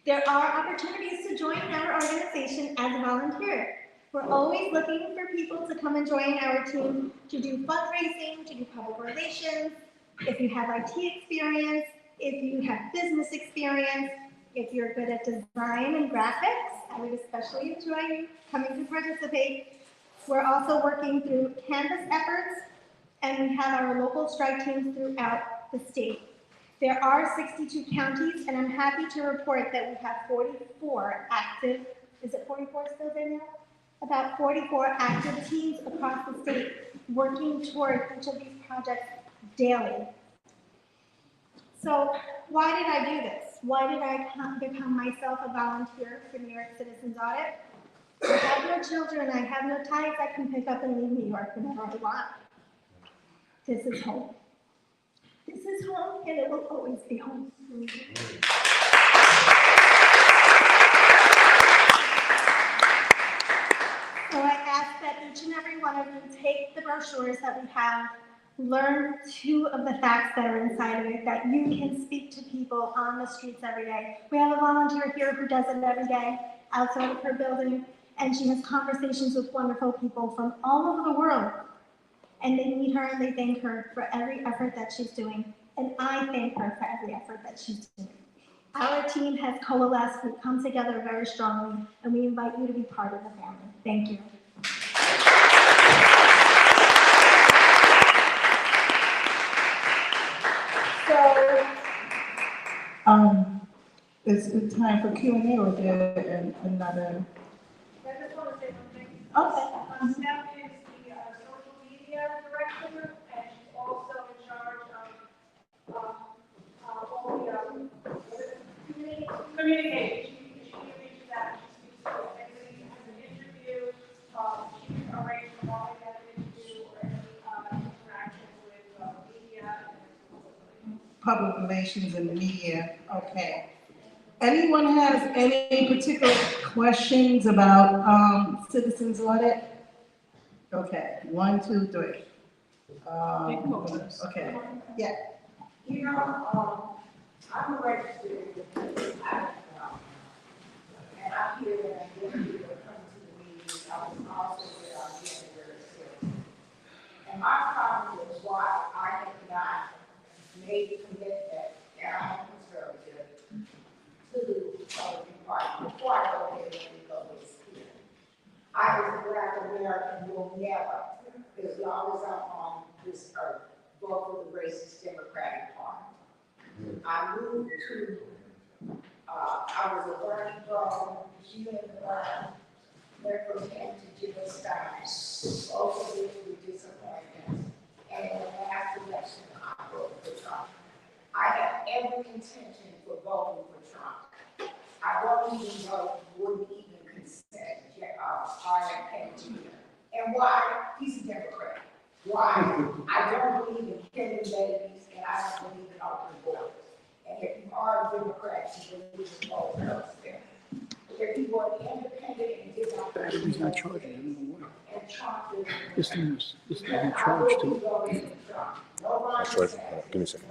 There are opportunities to join our organization as a volunteer. We're always looking for people to come and join our team to do fundraising, to do public relations, if you have IT experience, if you have business experience, if you're good at design and graphics, I would especially enjoy you coming to participate. We're also working through Canvas efforts, and we have our local strike teams throughout the state. There are 62 counties, and I'm happy to report that we have 44 active, is it 44 still, Danielle? About 44 active teams across the state working toward each of these projects daily. So why did I do this? Why did I become myself a volunteer for New York Citizens Audit? I have no children, I have no ties, I can pick up and leave New York whenever I want. This is home. This is home, and it will always be home. So I ask that each and every one of you take the brochures that we have, learn 2 of the facts that are inside of it, that you can speak to people on the streets every day. We have a volunteer here who does it every day outside of her building, and she has conversations with wonderful people from all over the world. And they meet her and they thank her for every effort that she's doing. And I thank her for every effort that she's doing. Our team has coalesced, we've come together very strongly, and we invite you to be part of the family. Thank you. So, is it time for Q&A or is there another? I just want to say one thing. Okay. Steph is the social media director, and she's also in charge of all the communication. She reaches out, she speaks to anybody who has an interview, she can arrange for all of that interview or any interaction with media. Public relations and the media, okay. Anyone has any particular questions about citizens audit? Okay, 1, 2, 3. Okay, yeah. You know, I'm a registered and I'm here when I get people to come to the meetings. I was also there on January 6th. And my problem was why I had not made the commitment, and I'm a conservative, to the Republican Party before I go ahead and go this year. I was a Black American, will never, as long as I'm on this earth, vote for the racist Democratic Party. I moved to, I was a Bernie girl, she in the Bernie, went from him to Jill Stein, both of which were disappointments. And in the last election, I voted for Trump. I have every intention for voting for Trump. I don't even know, wouldn't even consent, RFK Jr. And why? He's a Democrat. Why? I don't believe in killing babies, and I don't believe in open borders. And if you are a Democrat, you believe in both of those things. If you were independent and did not. Battery's not charging, I don't know why. And Trump is. This thing is charged too. I'll try, give me a second.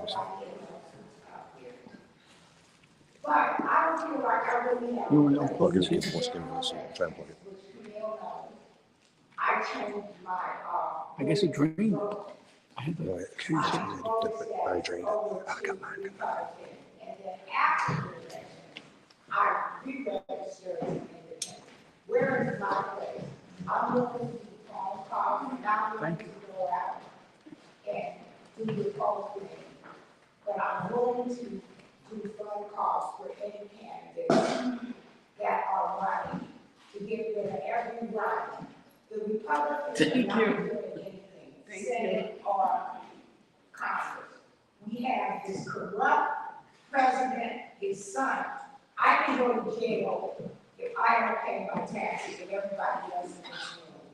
But I don't feel like I really have. You want to unplug this here? Try and plug it. I changed my, I guess it drained. I had No, to it- change it. I drained it. I got mine. And then after the election, I re-registered as an independent. Where is my place? I'm willing to do phone calls, and I'm willing to go out and do the whole thing. But I'm willing to do phone calls for any candidates that are running, to give them every right. The Republicans are not doing anything, Senate or Congress. We have this corrupt president, his son. I can go to jail if I don't pay my taxes and everybody else in this room.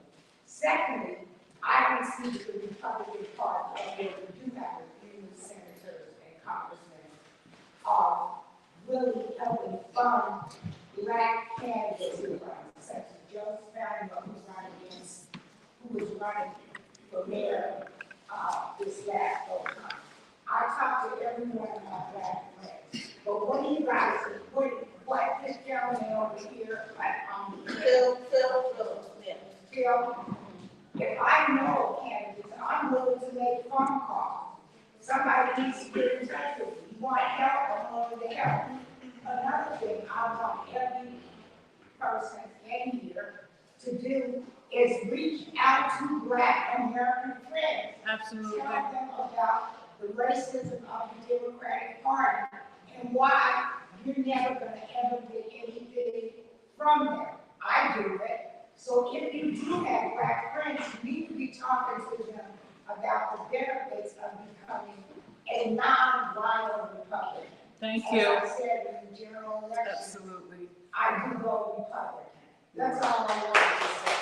Secondly, I can see the Republican Party, and we do have a few senators and congressmen, are really helping fund Black candidates who run, such as Joe Spaniel, who was running for mayor this last time. I talked to every one of my black friends. But what do you guys think? What this gentleman over here, Phil, if I know candidates, I'm willing to make a phone call. Somebody needs to get in touch with me. You want help, I'm willing to help. Another thing I want every person in here to do is reach out to Black American friends. Absolutely. Tell them about the racism of the Democratic Party and why you're never gonna ever get anything from them. I do it. So if you do have Black friends, you need to be talking to them about the benefits of becoming a non-violent Republican. Thank you. As I said in the general election, Absolutely. I do vote Republican. That's all I wanted to say.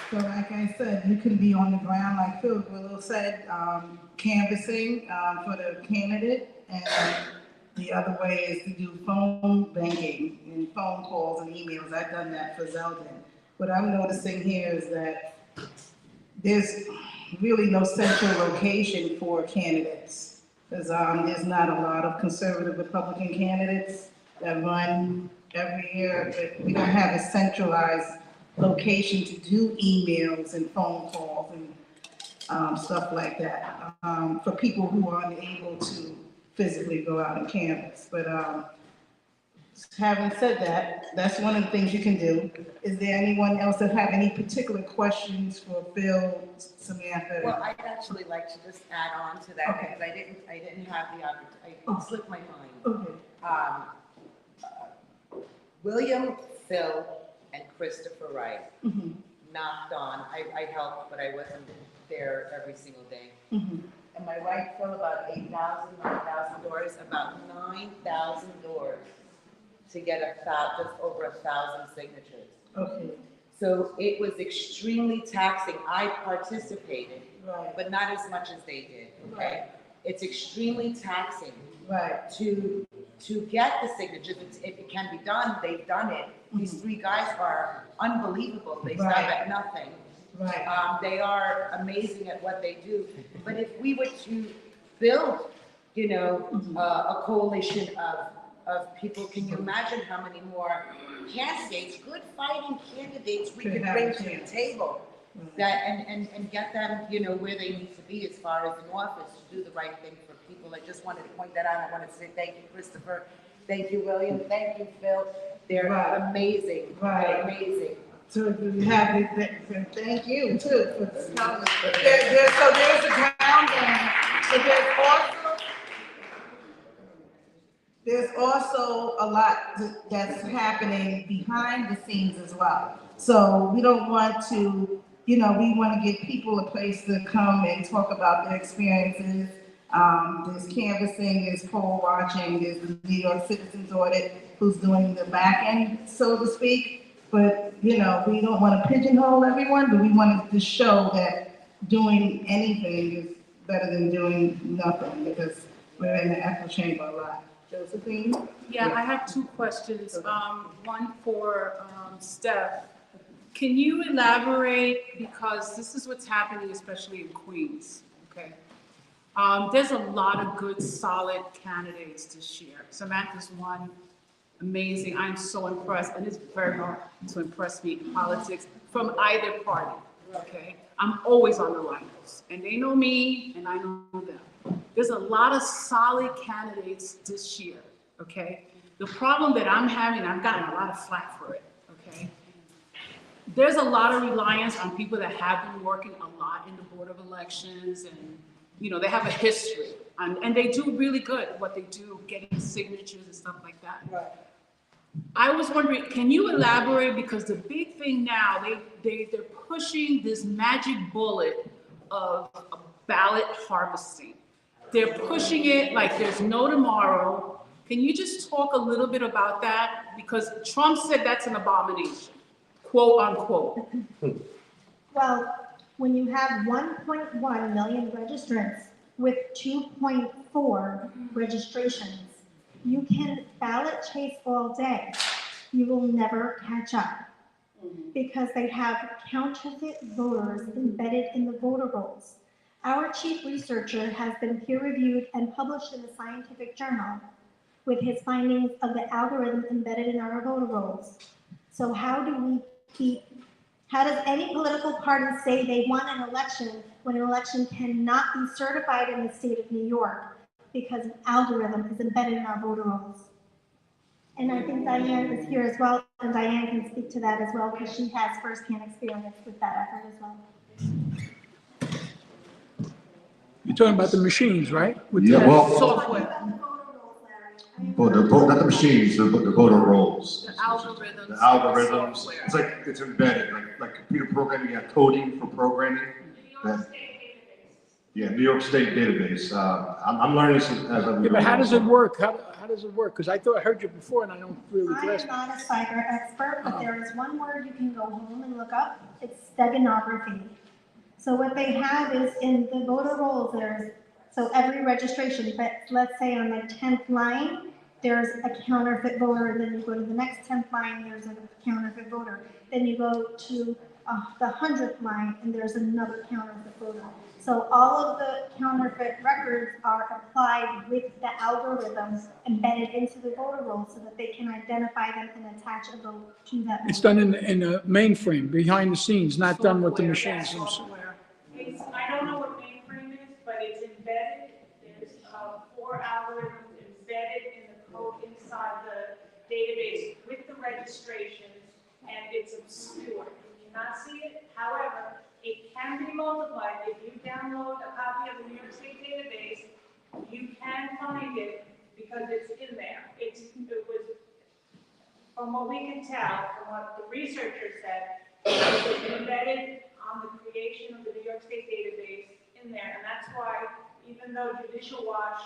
So like I said, you can be on the ground, like Phillip Grillo said, canvassing for the candidate. And the other way is to do phone banking and phone calls and emails. I've done that for Zeldin. What I'm noticing here is that there's really no central location for candidates. Because there's not a lot of conservative Republican candidates that run every year, but we don't have a centralized location to do emails and phone calls and stuff like that for people who are unable to physically go out and canvass. But having said that, that's one of the things you can do. Is there anyone else that have any particular questions for Phil, Samantha? Well, I'd actually like to just add on to that, Okay. because I didn't have the opportunity, it slipped my mind. Okay. William, Phil, and Christopher Wright Mhm. knocked on, I helped, but I wasn't there every single day. Mhm. Am I right, Phil, about 8,000, 9,000 doors, about 9,000 doors to get just over 1,000 signatures. Okay. So it was extremely taxing. I participated, Right. but not as much as they did, okay? Right. It's extremely taxing Right. to get the signatures. If it can be done, they've done it. These three guys are unbelievable. They stop Right. at nothing. Right. They are amazing at what they do. But if we were to build, a coalition of people, can you imagine how many more candidates, good fighting candidates we could bring to the table? That and get them, where they need to be as far as in office to do the right thing for people. I just wanted to point that out. I wanted to say thank you, Christopher. Thank you, William. Thank you, Phil. They're amazing. Right. They're amazing. So you have thank you too. So there's a ground game, but there's also a lot that's happening behind the scenes as well. So we don't want to, we want to give people a place to come and talk about their experiences. There's canvassing, there's poll watching, there's the New York Citizens Audit, who's doing the back end, so to speak. But, we don't want to pigeonhole everyone, but we wanted to show that doing anything is better than doing nothing, because we're in the echo chamber a lot. Josephine? Yeah, I have two questions. One for Steph. Can you elaborate, because this is what's happening, especially in Queens, okay? There's a lot of good, solid candidates this year. Samantha's one, amazing. I'm so impressed, and it's very hard to impress me in politics from either party, okay? I'm always on the lineups, and they know me, and I know them. There's a lot of solid candidates this year, okay? The problem that I'm having, I've gotten a lot of flack for it, okay? There's a lot of reliance on people that have been working a lot in the Board of Elections, and they have a history, and they do really good at what they do, getting signatures and stuff like that. Right. I was wondering, can you elaborate, because the big thing now, they're pushing this magic bullet of ballot harvesting. They're pushing it like there's no tomorrow. Can you just talk a little bit about that? Because Trump said that's an abomination, quote unquote. Well, when you have 1.1 million registrants with 2.4 registrations, you can ballot chase all day. You will never catch up. because they have counterfeit voters embedded in the voter rolls. Our chief researcher has been peer-reviewed and published in a scientific journal with his findings of the algorithm embedded in our voter rolls. So how does any political party say they won an election when an election cannot be certified in the state of New York because an algorithm is embedded in our voter rolls? And I think Diane is here as well, and Diane can speak to that as well because she has firsthand experience with that effort as well. You're talking about the machines, right? With Yeah, the well, Software, not the machines, the voter rolls. the algorithms. The algorithms, software. it's like, it's embedded, like computer programming, you have coding for programming. Yeah, New York State database. I'm learning this as I'm. Yeah, but how does it work? How does it work? Because I thought I heard you before and I don't really I grasp am it. not a cyber expert, but there is one word you can go home and look up. It's steganography. So what they have is in the voter rolls, so every registration, but let's say on the 10th line, there's a counterfeit voter, and then you go to the next 10th line, there's a counterfeit voter. Then you go to the 100th line, and there's another counterfeit voter. So all of the counterfeit records are applied with the algorithms embedded into the voter roll so that they can identify them and attach a vote to that. It's done in a mainframe, behind the scenes, not done with the Software, machines yeah, themselves. software. It's, I don't know what mainframe is, but it's embedded, there's 4 algorithms embedded in the code inside the database with the registrations, and it's obscure. You cannot see it. However, it can be multiplied. If you download a copy of the New York State database, you can find it because it's in there. It was, from what we can tell, from what the researcher said, it was embedded on the creation of the New York State database in there, and that's why, even though Judicial Watch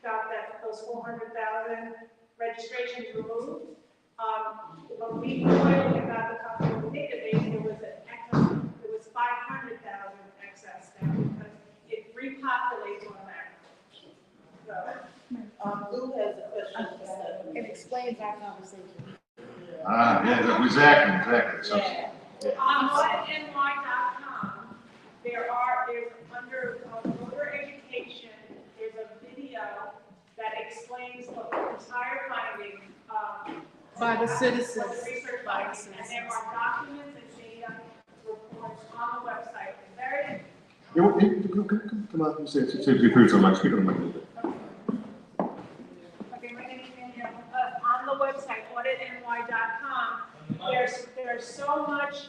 got those 400,000 registrations removed, when we finally got the copy of the database, there was an excess, there was 500,000 excess there because it repopulates automatically. So, Lou has a question. It explains our conversation. Yeah, exactly. So, on auditny.com, there's under voter education, there's a video that explains the entire finding. By the citizens. What the research findings, and there are documents and data reports on the website. come on, say it to your on my speaker on my mic. Okay, on the website, auditny.com, there's so much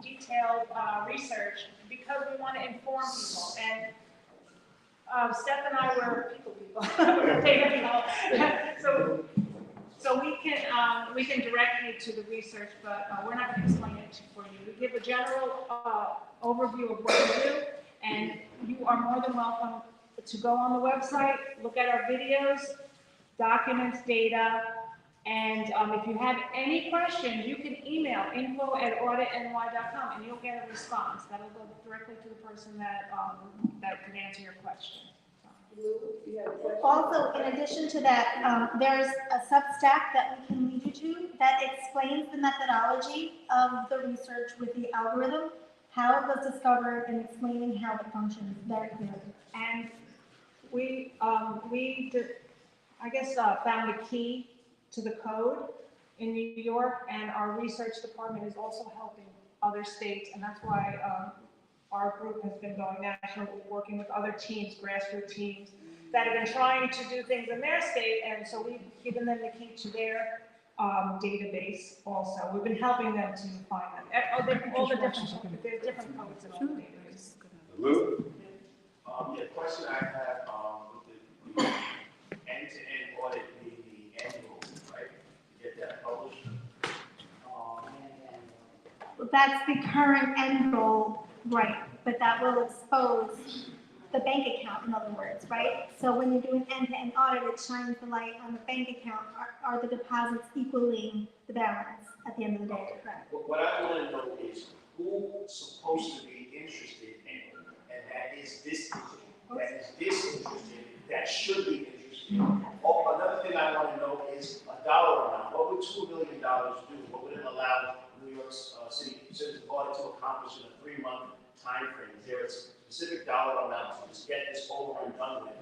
detailed research because we want to inform people. And Steph and I were people. So we can direct you to the research, but we're not going to explain it for you. We give a general overview of what we do, and you are more than welcome to go on the website, look at our videos, documents, data, and if you have any questions, you can email info@auditny.com and you'll get a response. That'll go directly to the person that can answer your question. Also, in addition to that, there's a Substack that we can lead you to that explains the methodology of the research with the algorithm, how it was discovered, and explaining how it functions very clearly. And we found a key to the code in New York, and our research department is also helping other states, and that's why our group has been going national, working with other teams, grassroots teams, that have been trying to do things in their state, and so we've given them the key to their database also. We've been helping them to find them. All the different, there's different codes in all the databases. Lou? Yeah, question I have, with the end-to-end audit being the annual, right? To get that published. That's the current end goal, right? But that will expose the bank account, in other words, right? So when you do an end-to-end audit, it shines the light on the bank account. Are the deposits equaling the balance at the end of the day? Correct. What I want to know is who's supposed to be interested in it, and that is disinterested, that should be interested. Another thing I want to know is a dollar amount. What would $2 million do? What would it allow New York City Citizens Audit to accomplish in a 3-month time frame? Is there a specific dollar amount to just get this over and done with?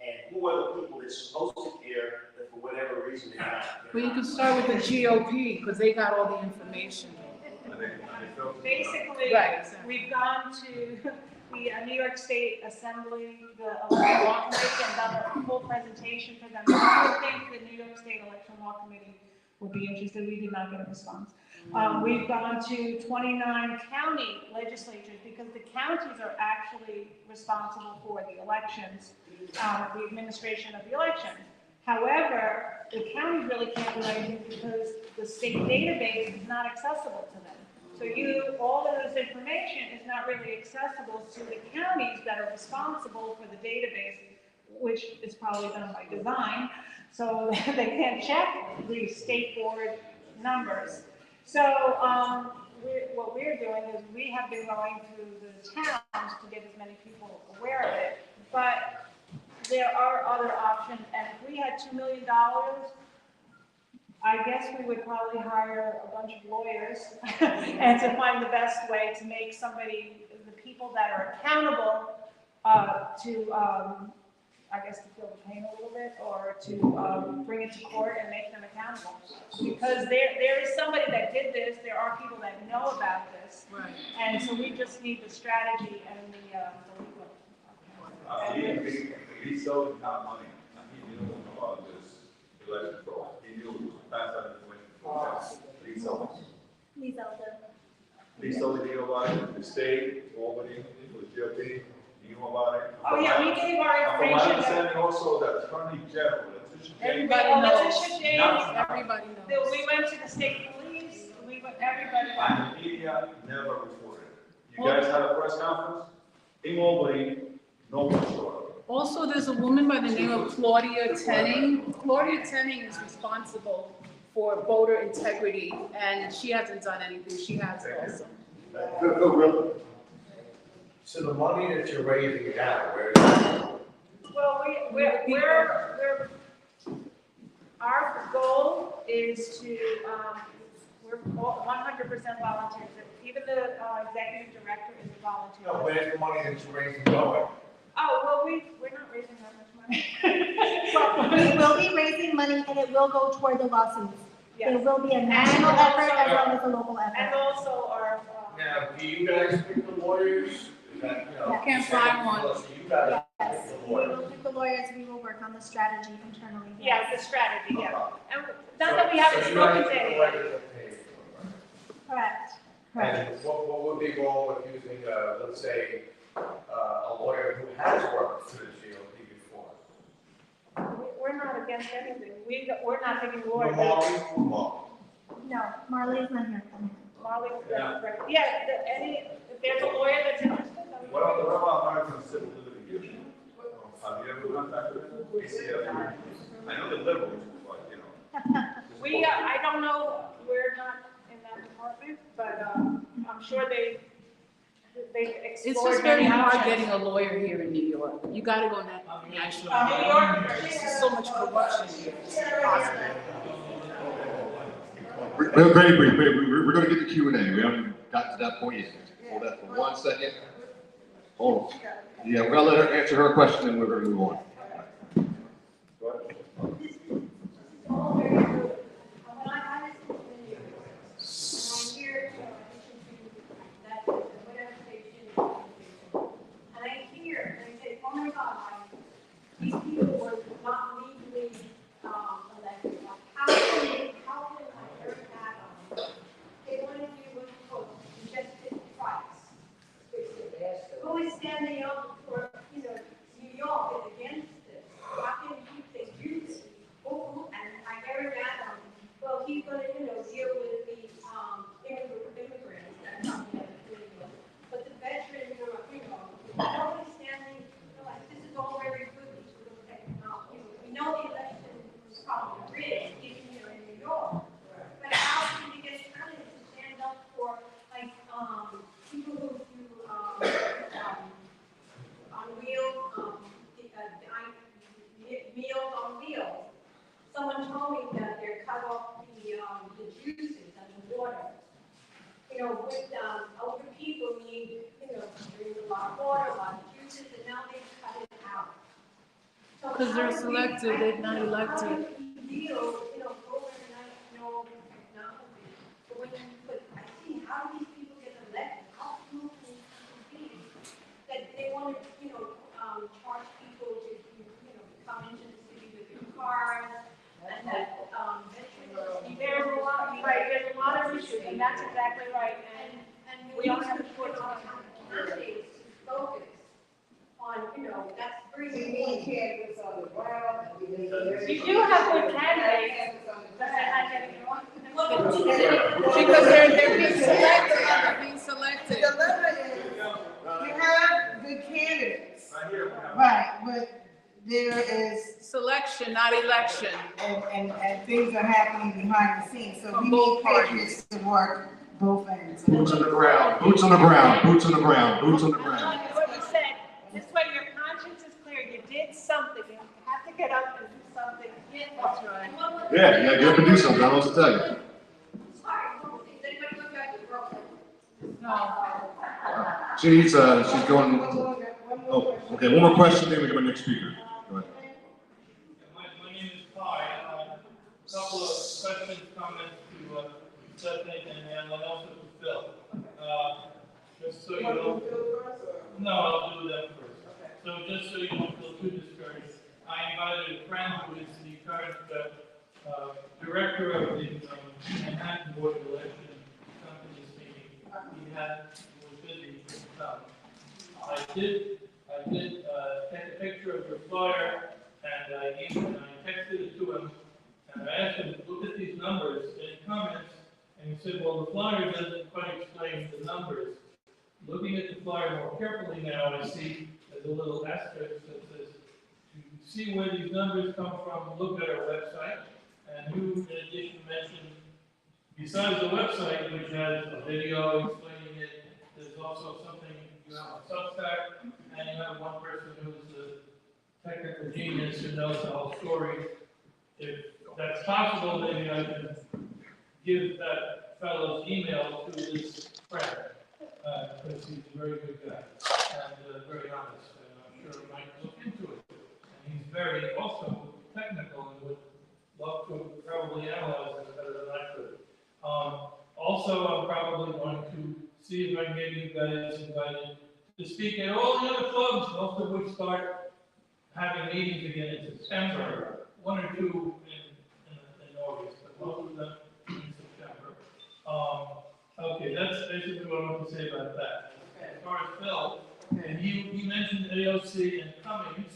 And who are the people that's supposed to care that for whatever reason they're not? Well, you can start with the GOP, because they got all the information. Basically, Right, exactly. we've gone to the New York State Assembly, the Election Law Committee, and done a full presentation for them. I would think the New York State Election Law Committee would be interested. We did not get a response. We've gone to 29 county legislatures because the counties are actually responsible for the elections, the administration of the election. However, the counties really can't do anything because the state database is not accessible to them. So all of this information is not really accessible to the counties that are responsible for the database, which is probably done by design. So they can't check the state board numbers. So what we're doing is we have been going to the towns to get as many people aware of it. But there are other options, and if we had $2 million, I guess we would probably hire a bunch of lawyers and to find the best way to make the people that are accountable I guess to feel the pain a little bit, or to bring it to court and make them accountable. Because there is somebody that did this, there are people that know about this. Right. And so we just need the strategy and the legal. He's so not money. He knew about this election fraud. He knew it was passed out information from us. Please knew about it. The state, Albany, the GOP, he knew about it. Oh, yeah, we gave our From my information. understanding also that Attorney General, Everybody knows. Everybody knows. We went to the state police, everybody. and the media never reported. You guys had a press conference in Albany, no one showed up. Also, there's a woman by the name of Claudia Tenning. Claudia Tenning is responsible for voter integrity, and she hasn't done anything. She has also. Phil Grillo. So the money that you're raising now, where is it? Well, our goal is to, we're 100% volunteers. Even the executive director is a volunteer. No, where's the money that you're raising going? Oh, well, we're not raising that much money. We will be raising money and it will go toward the lawsuits. Yes. There will be a national effort as well as a local And effort. also our. Now, do you guys pick the lawyers? Is that, you know, Can't find one. So you guys Yes, pick the we lawyers. will pick the lawyers, we will work on the strategy internally. Yeah, the strategy, yeah. And not that we haven't So you spoken guys to pick the anyone. lawyers that pay for it, Correct, right? correct. And what would be wrong with using, let's say, a lawyer who has worked for the GOP before? We're not against anything. We're not taking No, lawyers. Marley. No, Marley is not here. Molly, Yeah. right. Yeah, if there's a lawyer that's interested. What about American Civil Litigation? Have you ever contacted them? ACLU? I know they're liberals, but, you know. I don't know, we're not in that department, but, I'm sure they It's explored just very many hard options. getting a lawyer here in New York. You gotta go national. New York. There's so much corruption here. It's impossible. Very brief, we're gonna get to Q&A, we haven't gotten to that point yet. Hold that for 1 second. Hold on. Yeah, we're gonna let her answer her question and we're gonna move on. These people were not legally elected. How can I hear that? They wanted to do what's called congested price. Who is standing up for, New York and against with, older people need, drink a lot of water, a lot of juices, and now they cut it out. So Because they're how do we- selected, they're not elected. How do we deal, overnight, technology, but when you put, I see, how do these people get elected? How can be that they want to, charge people to, come into the city with their cars, and that, there's a lot, right, there's a lot of issues, and that's exactly right, and we don't have to put on candidates to focus on, that's We bringing. need candidates on the ground. You do have good candidates, but they're not getting on. Because they're being selected, they're being selected. The limit is, you have good candidates, right, but there is, Selection, not election. and things are happening behind the scenes, so From we both need patriots to work both ends. Boots on the ground, boots on the ground, boots on the ground, boots on the ground. Like what you said, this way your conscience is clear, you did something, you have to get up and do something. That's right. Yeah, get up and do something, I don't know what to tell you. Sorry, does anybody look back to Brooklyn? No. She's going, oh, okay, one more question, then we go to the next speaker. Go ahead. My name is Kai. A couple of questions, comments to Stephanie and also to Phil. Just so you don't. No, I'll do that first. So just so you don't feel too discouraged, I invited a friend who is the current director of the Manhattan Board of Election Companies meeting. He was busy. I did take a picture of your flyer and I texted it to him and I asked him to look at these numbers in comments and he said, well, the flyer doesn't quite explain the numbers. Looking at the flyer more carefully now, I see there's a little asterisk that says, to see where these numbers come from, look at our website. And you, in addition, mentioned, besides the website, which has a video explaining it, there's also something, you have a Substack, and you have one person who's a technical genius who knows the whole story. If that's possible, maybe I can give that fellow's email to his friend, because he's a very good guy and very honest, and I'm sure he might look into it. And he's very also technical and would love to probably analyze it better than I could. Also, I'm probably going to see if I can get you guys invited to speak at all the other clubs, most of which start having meetings again in September, one or two in August, but most of them in September. Okay, that's basically what I want to say about that. As far as Phil, and he mentioned AOC and Cummings,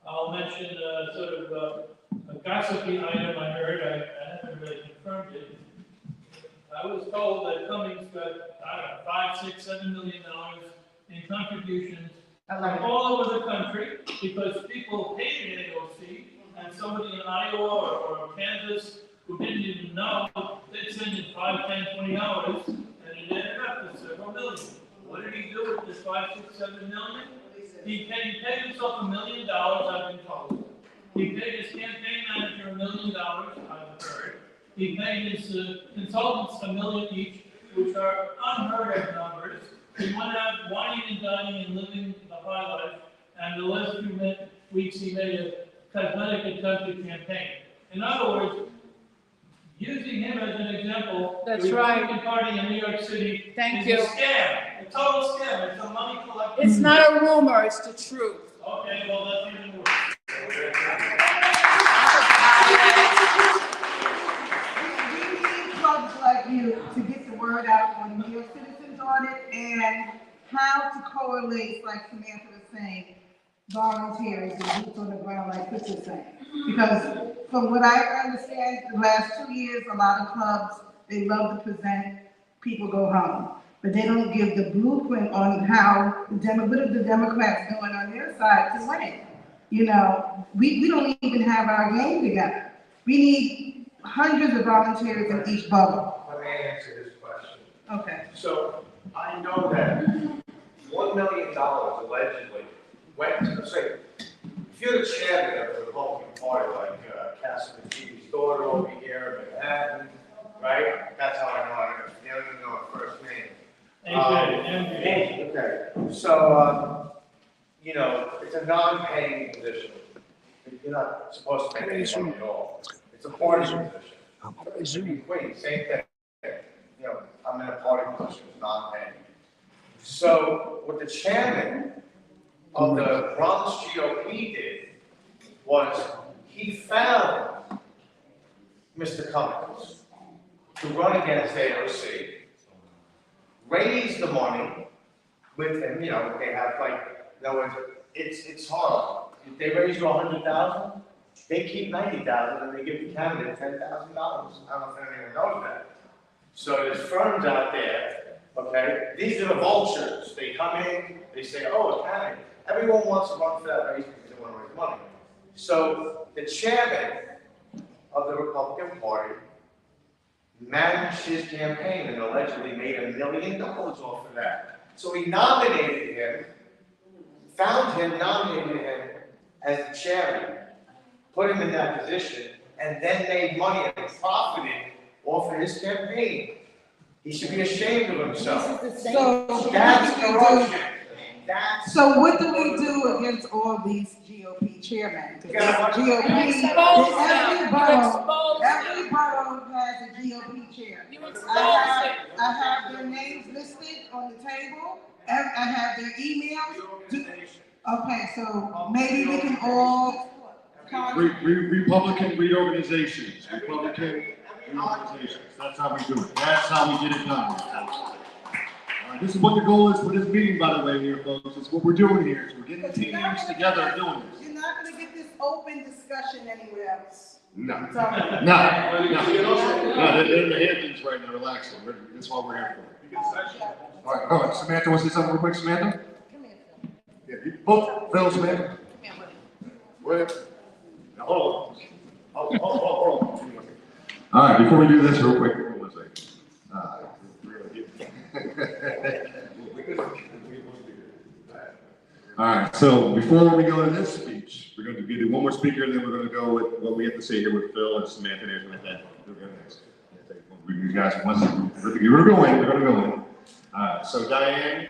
I'll mention sort of a gossipy item I heard. I haven't really confirmed it. I was told that Cummings got, I don't know, $5, $6, $7 million in contributions from all over the country because people hated AOC, and somebody in Iowa or Kansas who didn't even know, they'd send in $5, $10, $20, and it ended up to several million. What did he do with this $5, $6, $7 million? He paid himself $1 million, I've been told. He paid his campaign manager $1 million, I've heard. He paid his consultants $1 million each, which are unheard of numbers. He went out whining and dining and living the high life, and the last few weeks he made a cosmetic attempt at campaign. In other words, using him as an example, That's the right. Republican Party in New York City Thank is you. a scam, a total scam. It's a money collection. It's not a rumor, it's the truth. Okay, well, that's even worse. We need clubs like you to get the word out on New York Citizens Audit and how to correlate, like Samantha was saying, volunteers and boots on the ground, like Chris was saying. Because from what I understand, the last 2 years, a lot of clubs, they love to present, people go home. But they don't give the blueprint on how, what are the Democrats doing on their side to win? You know, we don't even have our game together. We need hundreds of volunteers in each bubble. Let me answer this question. Okay. So I know that $1 million allegedly went to, say, if you're the chairman of the Republican Party, like Cassidy's daughter over here in Manhattan, right? That's how I know her. You don't even know her first name. So, you know, it's a non-paying position. You're not supposed to make any money at all. It's a party position. Wait, same thing. You know, I'm in a party position, it's non-paying. So what the chairman of the Bronx GOP did was he found Mr. Cummings to run against AOC, raised the money with him, you know, they have like, in other words, it's hard. If they raise you $100,000, they keep $90,000 and they give the candidate $10,000. I don't know if anyone knows that. So there's firms out there, okay, these are the vultures. They come in, they say, oh, a candidate. Everyone wants to run for that race because they want to raise money. So the chairman of the Republican Party managed his campaign and allegedly made $1 million off of that. So he nominated him, found him, nominated him as the chairman, put him in that position, and then made money and profited off of his campaign. He should be ashamed of himself. So That's corruption. So what do we do against all these GOP chairmen? Because GOP, every borough has a GOP chair. I have their names listed on the table. I have their emails. Okay, so maybe we can all. Republican reorganizations. That's how we do it. That's how we get it done. This is what the goal is for this meeting, by the way, here, folks. It's what we're doing here. So we're getting the teams together and doing this. You're not going to get this open discussion anywhere else. No. They're in the Hamptons right now, relaxing. That's what we're here for. All right, Samantha, want to say something real quick, Samantha? Come here, Phil. Yeah, you both, Phil, Samantha. Come here, buddy. Now, hold on. All right, before we do this, real quick, hold on a second. All right, so before we go to this speech, we're going to do one more speaker, and then we're going to go with what we have to say here with Phil and Samantha and everything like that. We're going next. You guys, we're going to go in. So Diane,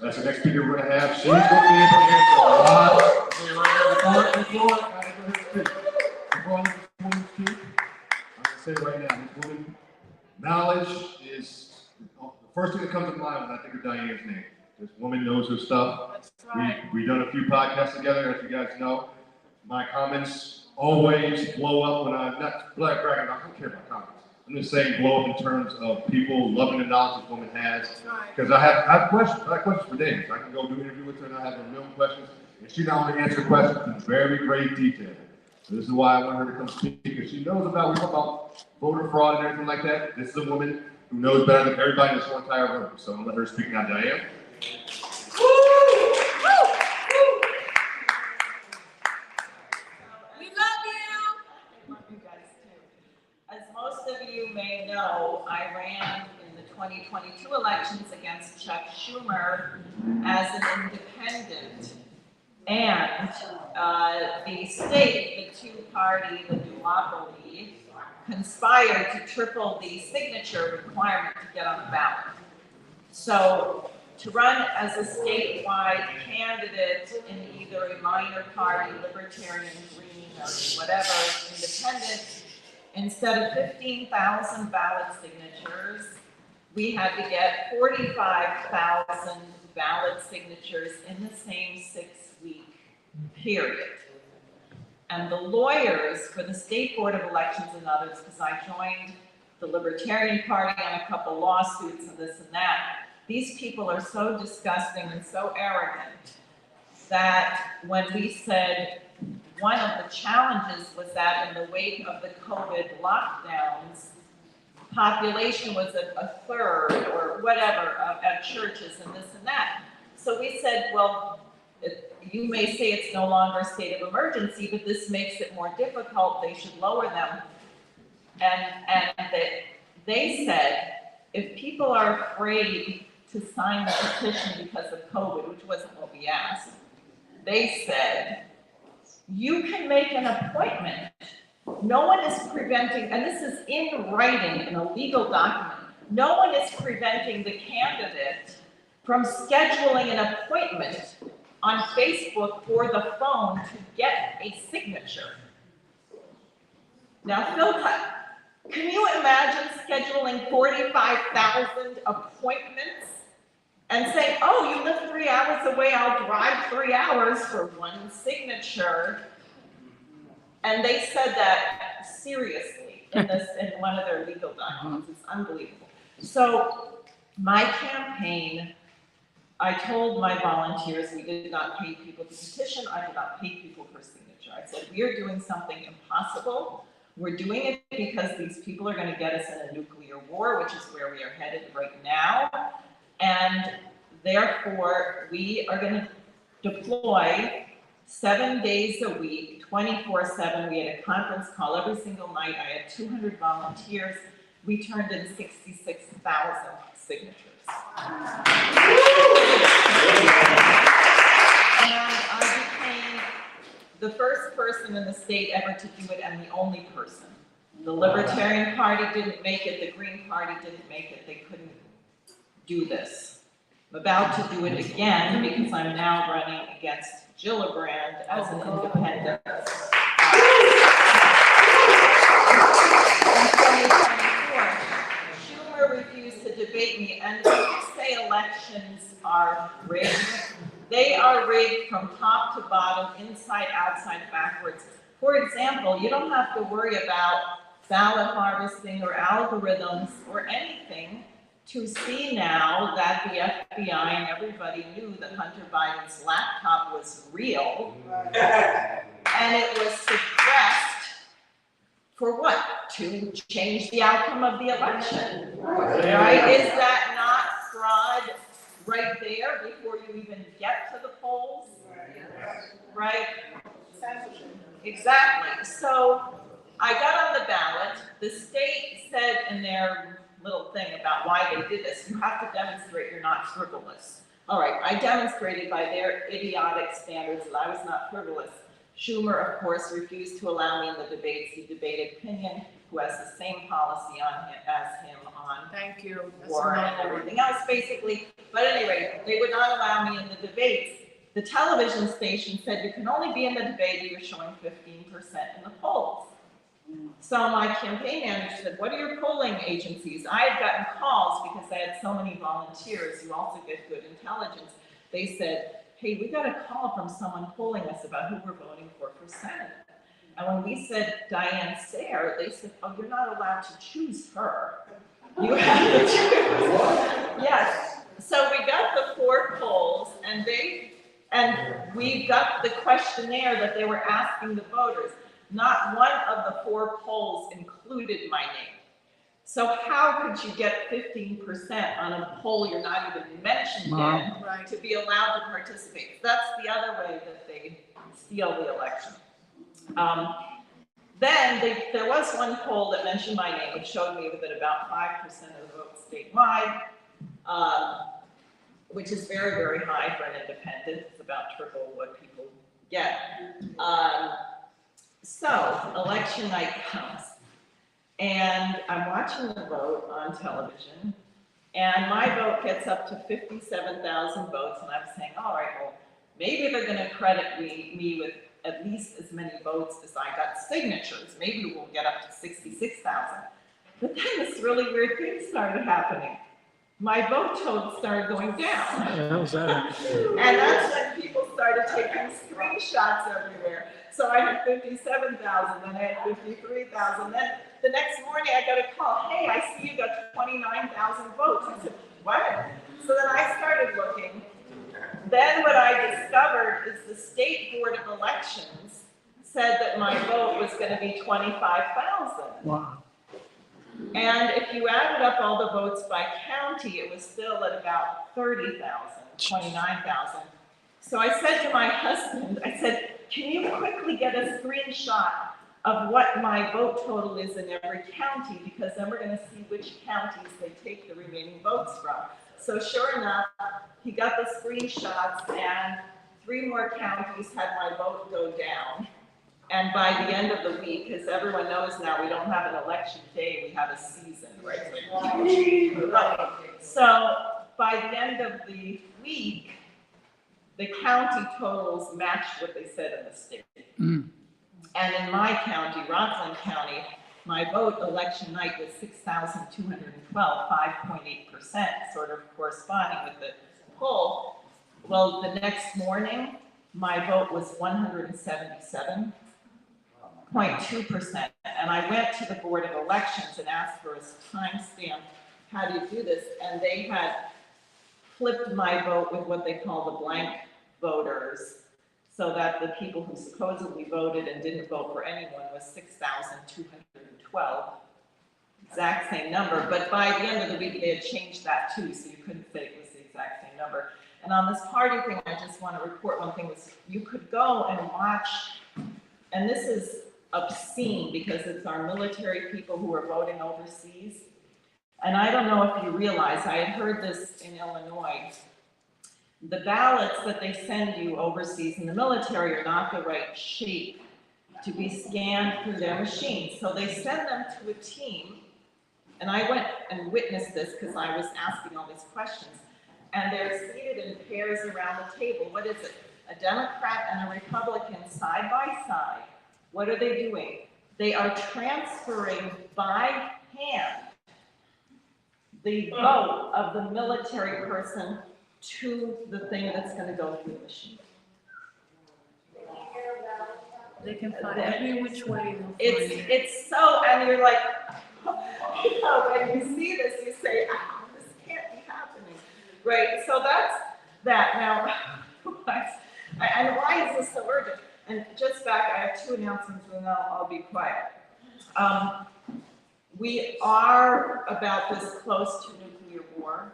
that's the next speaker we're going to have. She's going to be able to answer a lot. Before I'm going to say right now, this woman, knowledge is the first thing that comes to mind when I think of Diane's name. This woman knows her stuff. That's right. We've done a few podcasts together, as you guys know. My comments always blow up when I'm not black bragging. I don't care about comments. I'm just saying blow up in terms of people loving the knowledge this woman has. Because I have questions. I have questions for days. I can go do an interview with her and I have a million questions. And she not only answers questions in very great detail. So this is why I want her to come speak, because she knows about voter fraud and everything like that. This is a woman who knows better than everybody in this whole entire room. So I'm going to let her speak now, Diane. We love you. Love you guys too. As most of you may know, I ran in the 2022 elections against Chuck Schumer as an independent. And the state, the two-party, the duopoly, conspired to triple the signature requirement to get on the ballot. So to run as a statewide candidate in either a minor party, libertarian, green, or whatever, independent, instead of 15,000 ballot signatures, we had to get 45,000 ballot signatures in the same 6-week period. And the lawyers for the State Board of Elections and others, because I joined the Libertarian Party on a couple lawsuits and this and that, these people are so disgusting and so arrogant that when we said one of the challenges was that in the wake of the COVID lockdowns, population was a third or whatever at churches and this and that. So we said, well, you may say it's no longer a state of emergency, but this makes it more difficult. They should lower them. And they said, if people are afraid to sign the petition because of COVID, which wasn't what we asked, they said, you can make an appointment. No one is preventing, and this is in writing in a legal document, no one is preventing the candidate from scheduling an appointment on Facebook or the phone to get a signature. Now, Phil, can you imagine scheduling 45,000 appointments and saying, oh, you live 3 hours away, I'll drive 3 hours for one signature? And they said that seriously in one of their legal documents. It's unbelievable. So my campaign, I told my volunteers we did not pay people to petition, I did not pay people for signature. I said, we are doing something impossible. We're doing it because these people are going to get us in a nuclear war, which is where we are headed right now. And therefore, we are going to deploy 7 days a week, 24/7. We had a conference call every single night. I had 200 volunteers. We turned in 66,000 signatures. And I became the first person in the state ever to do it and the only person. The Libertarian Party didn't make it, the Green Party didn't make it, they couldn't do this. I'm about to do it again because I'm now running against Gillibrand as an independent. In 2024, Schumer refused to debate me, and when you say elections are rigged, they are rigged from top to bottom, inside, outside, backwards. For example, you don't have to worry about ballot harvesting or algorithms or anything to see now that the FBI and everybody knew that Hunter Biden's laptop was real, and it was suppressed for what? To change the outcome of the election, right? Is that not fraud right there before you even get to the polls? Right? Exactly. So I got on the ballot. The state said in their little thing about why they did this, you have to demonstrate you're not frivolous. All right, I demonstrated by their idiotic standards that I was not frivolous. Schumer, of course, refused to allow me in the debates. He debated Pinion, who has the same policy on him as him on war and everything else, basically. But at any rate, they would not allow me in the debates. The television station said you can only be in the debate if you're showing 15% in the polls. So my campaign manager said, what are your polling agencies? I had gotten calls because I had so many volunteers who also get good intelligence. They said, hey, we got a call from someone polling us about who we're voting for Senate. And when we said Diane Sayre, they said, oh, you're not allowed to choose her. You have to choose. Yes. So we got the 4 polls, and we got the questionnaire that they were asking the voters. Not one of the 4 polls included my name. So how could you get 15% on a poll you're not even mentioned in to be allowed to participate? That's the other way that they steal the election. Then there was one poll that mentioned my name, which showed me that about 5% of the votes statewide, which is very, very high for an independent. It's about triple what people get. So election night comes, and I'm watching the vote on television, and my vote gets up to 57,000 votes, and I'm saying, all right, well, maybe they're going to credit me with at least as many votes as I got signatures. Maybe we'll get up to 66,000. But then this really weird thing started happening. My vote total started going down. How's that? And that's when people started taking screenshots everywhere. So I had 57,000, then I had 53,000. Then the next morning I got a call, hey, I see you got 29,000 votes. I said, what? So then I started looking. Then what I discovered is the State Board of Elections said that my vote was going to be 25,000. Wow. And if you added up all the votes by county, it was still at about 30,000, 29,000. So I said to my husband, I said, can you quickly get a screenshot of what my vote total is in every county, because then we're going to see which counties they take the remaining votes from. So sure enough, he got the screenshots, and 3 more counties had my vote go down. And by the end of the week, as everyone knows now, we don't have an election day, we have a season, right? So by the end of the week, the county totals matched what they said in the state. And in my county, Rockland County, my vote election night was 6,212, 5.8%, sort of corresponding with the poll. Well, the next morning, my vote was 177.2%. And I went to the Board of Elections and asked for a timestamp, how do you do this? And they had flipped my vote with what they call the blank voters, so that the people who supposedly voted and didn't vote for anyone was 6,212. Exact same number, but by the end of the week, they had changed that too, so you couldn't say it was the exact same number. And on this party thing, I just want to report one thing was you could go and watch, and this is obscene because it's our military people who are voting overseas. And I don't know if you realize, I had heard this in Illinois, the ballots that they send you overseas in the military are not the right shape to be scanned through their machines. So they send them to a team, and I went and witnessed this because I was asking all these questions, and they're seated in pairs around the table. What is it? A Democrat and a Republican side by side. What are they doing? They are transferring by hand the vote of the military person to the thing that's going to go through the machine. They can find every which way. It's so, and you're like, you know, when you see this, you say, this can't be happening, right? So that's that. Now, and why is this so urgent? And just back, I have two announcements, and then I'll be quiet. We are about this close to nuclear war.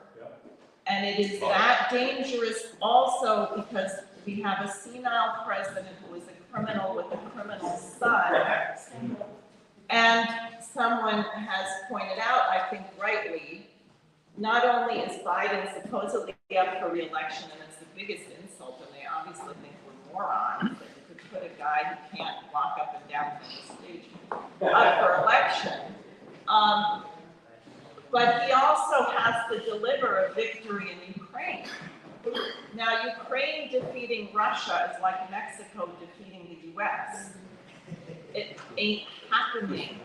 And it is that dangerous also because we have a senile president who is a criminal with a criminal son. And someone has pointed out, I think rightly, not only is Biden supposedly up for re-election, and it's the biggest insult, and they obviously think we're morons, that you could put a guy who can't walk up and down from the stage up for election. But he also has to deliver a victory in Ukraine. Now, Ukraine defeating Russia is like Mexico defeating the US. It ain't happening.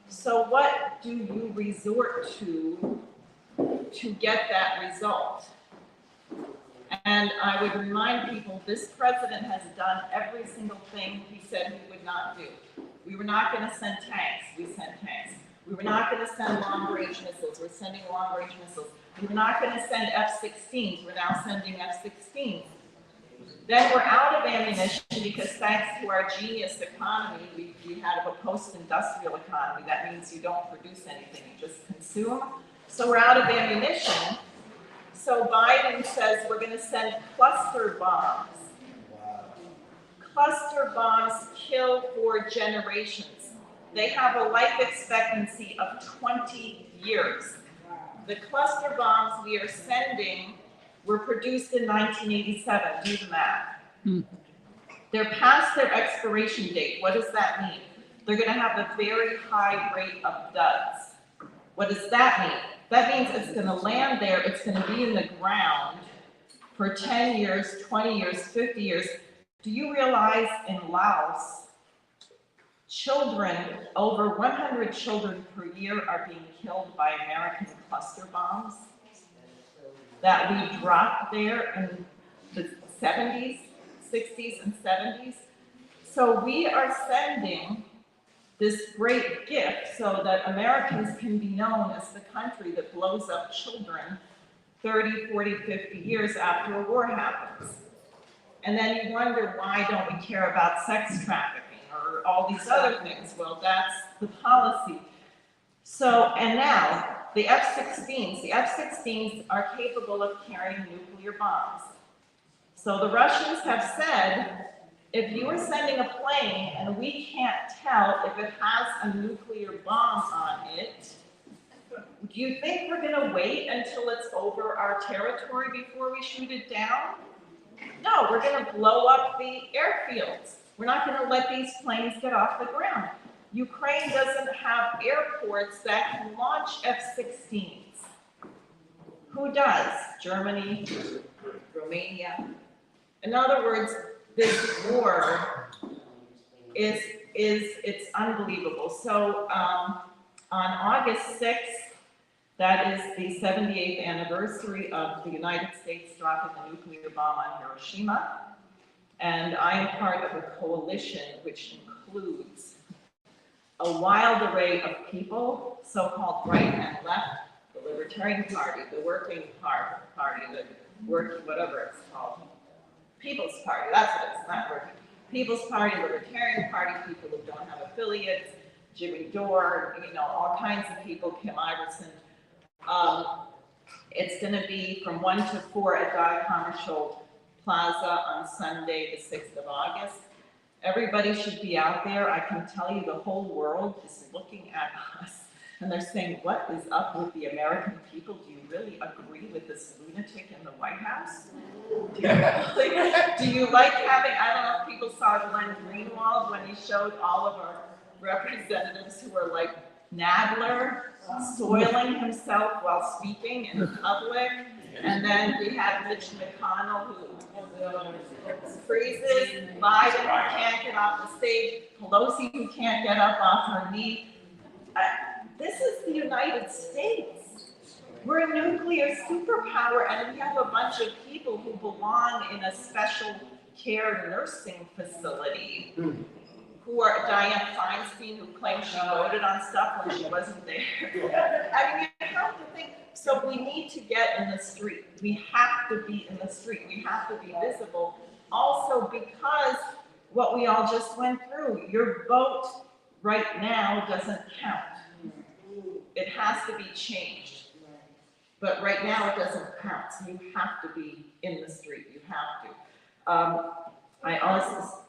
So what do you resort to get that result? And I would remind people, this president has done every single thing he said he would not do. We were not going to send tanks, we sent tanks. We were not going to send long-range missiles, we're sending long-range missiles. We were not going to send F-16s, we're now sending F-16s. Then we're out of ammunition because thanks to our genius economy, we had a post-industrial economy. That means you don't produce anything, you just consume. So we're out of ammunition. So Biden says we're going to send cluster bombs. Cluster bombs kill for generations. They have a life expectancy of 20 years. The cluster bombs we are sending were produced in 1987. Do the math. They're past their expiration date. What does that mean? They're going to have a very high rate of duds. What does that mean? That means it's going to land there. It's going to be in the ground for 10 years, 20 years, 50 years. Do you realize in Laos, children, over 100 children per year are being killed by American cluster bombs that we dropped there in the 70s, 60s, and 70s? So we are sending this great gift so that Americans can be known as the country that blows up children 30, 40, 50 years after a war happens. And then you wonder, why don't we care about sex trafficking or all these other things? Well, that's the policy. So, and now, the F-16s are capable of carrying nuclear bombs. So the Russians have said, if you are sending a plane and we can't tell if it has a nuclear bomb on it, do you think we're going to wait until it's over our territory before we shoot it down? No, we're going to blow up the airfields. We're not going to let these planes get off the ground. Ukraine doesn't have airports that can launch F-16s. Who does? Germany, Romania. In other words, this war it's unbelievable. So on August 6th, that is the 78th anniversary of the United States dropping the nuclear bomb on Hiroshima. And I am part of a coalition which includes a wild array of people, so-called right and left, the Libertarian Party, the Working Party, the working, whatever it's called. People's Party, that's what it's, not Working. People's Party, Libertarian Party, people who don't have affiliates, Jimmy Dore, you know, all kinds of people, Kim Iverson. It's going to be from 1 to 4 at Dag Hammarskjöld Plaza on Sunday, the 6th of August. Everybody should be out there. I can tell you the whole world is looking at us and they're saying, what is up with the American people? Do you really agree with this lunatic in the White House? Do you like having, I don't know if people saw Glenn Greenwald when he showed all of our representatives who were like Nadler, soiling himself while speaking in public. And then we had Mitch McConnell who freezes, Biden who can't get off the stage, Pelosi who can't get up off her knee. This is the United States. We're a nuclear superpower and we have a bunch of people who belong in a special care nursing facility. Who are Dianne Feinstein, who claims she voted on stuff when she wasn't there. I mean, you have to think, so we need to get in the street. We have to be in the street. We have to be visible. Also because what we all just went through, your vote right now doesn't count. It has to be changed. But right now it doesn't count, so you have to be in the street. You have to. I also,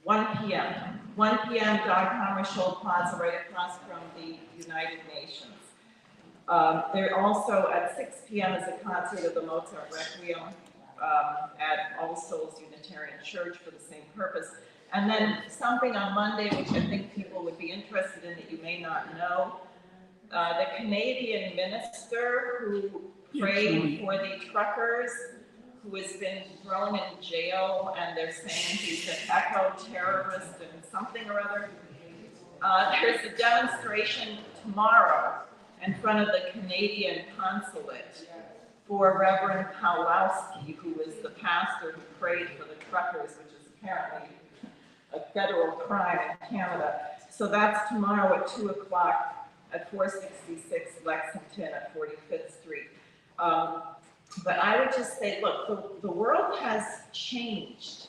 1 p.m. 1 p.m. Dag Hammarskjöld Plaza, right across from the United Nations. There also at 6 p.m. is a concert of the Mozart Requiem at All Souls Unitarian Church for the same purpose. And then something on Monday, which I think people would be interested in that you may not know. The Canadian minister who prayed for the truckers, who has been thrown in jail, and they're saying he's an eco-terrorist and something or other. There's a demonstration tomorrow in front of the Canadian consulate for Reverend Pawlowski, who is the pastor who prayed for the truckers, which is apparently a federal crime in Canada. So that's tomorrow at 2 o'clock at 466 Lexington at 45th Street. But I would just say, look, the world has changed.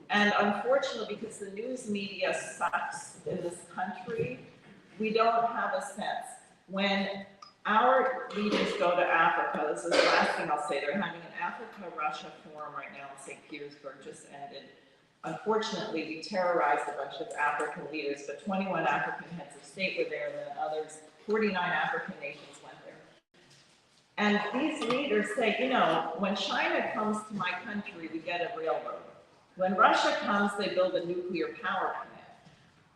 And unfortunately, because the news media sucks in this country, we don't have a sense. When our leaders go to Africa, this is the last thing I'll say, they're having an Africa-Russia forum right now in St. Petersburg, just ended. Unfortunately, we terrorized a bunch of African leaders, but 21 African heads of state were there, and then others, 49 African nations went there. And these leaders say, you know, when China comes to my country, we get a railroad. When Russia comes, they build a nuclear power plant.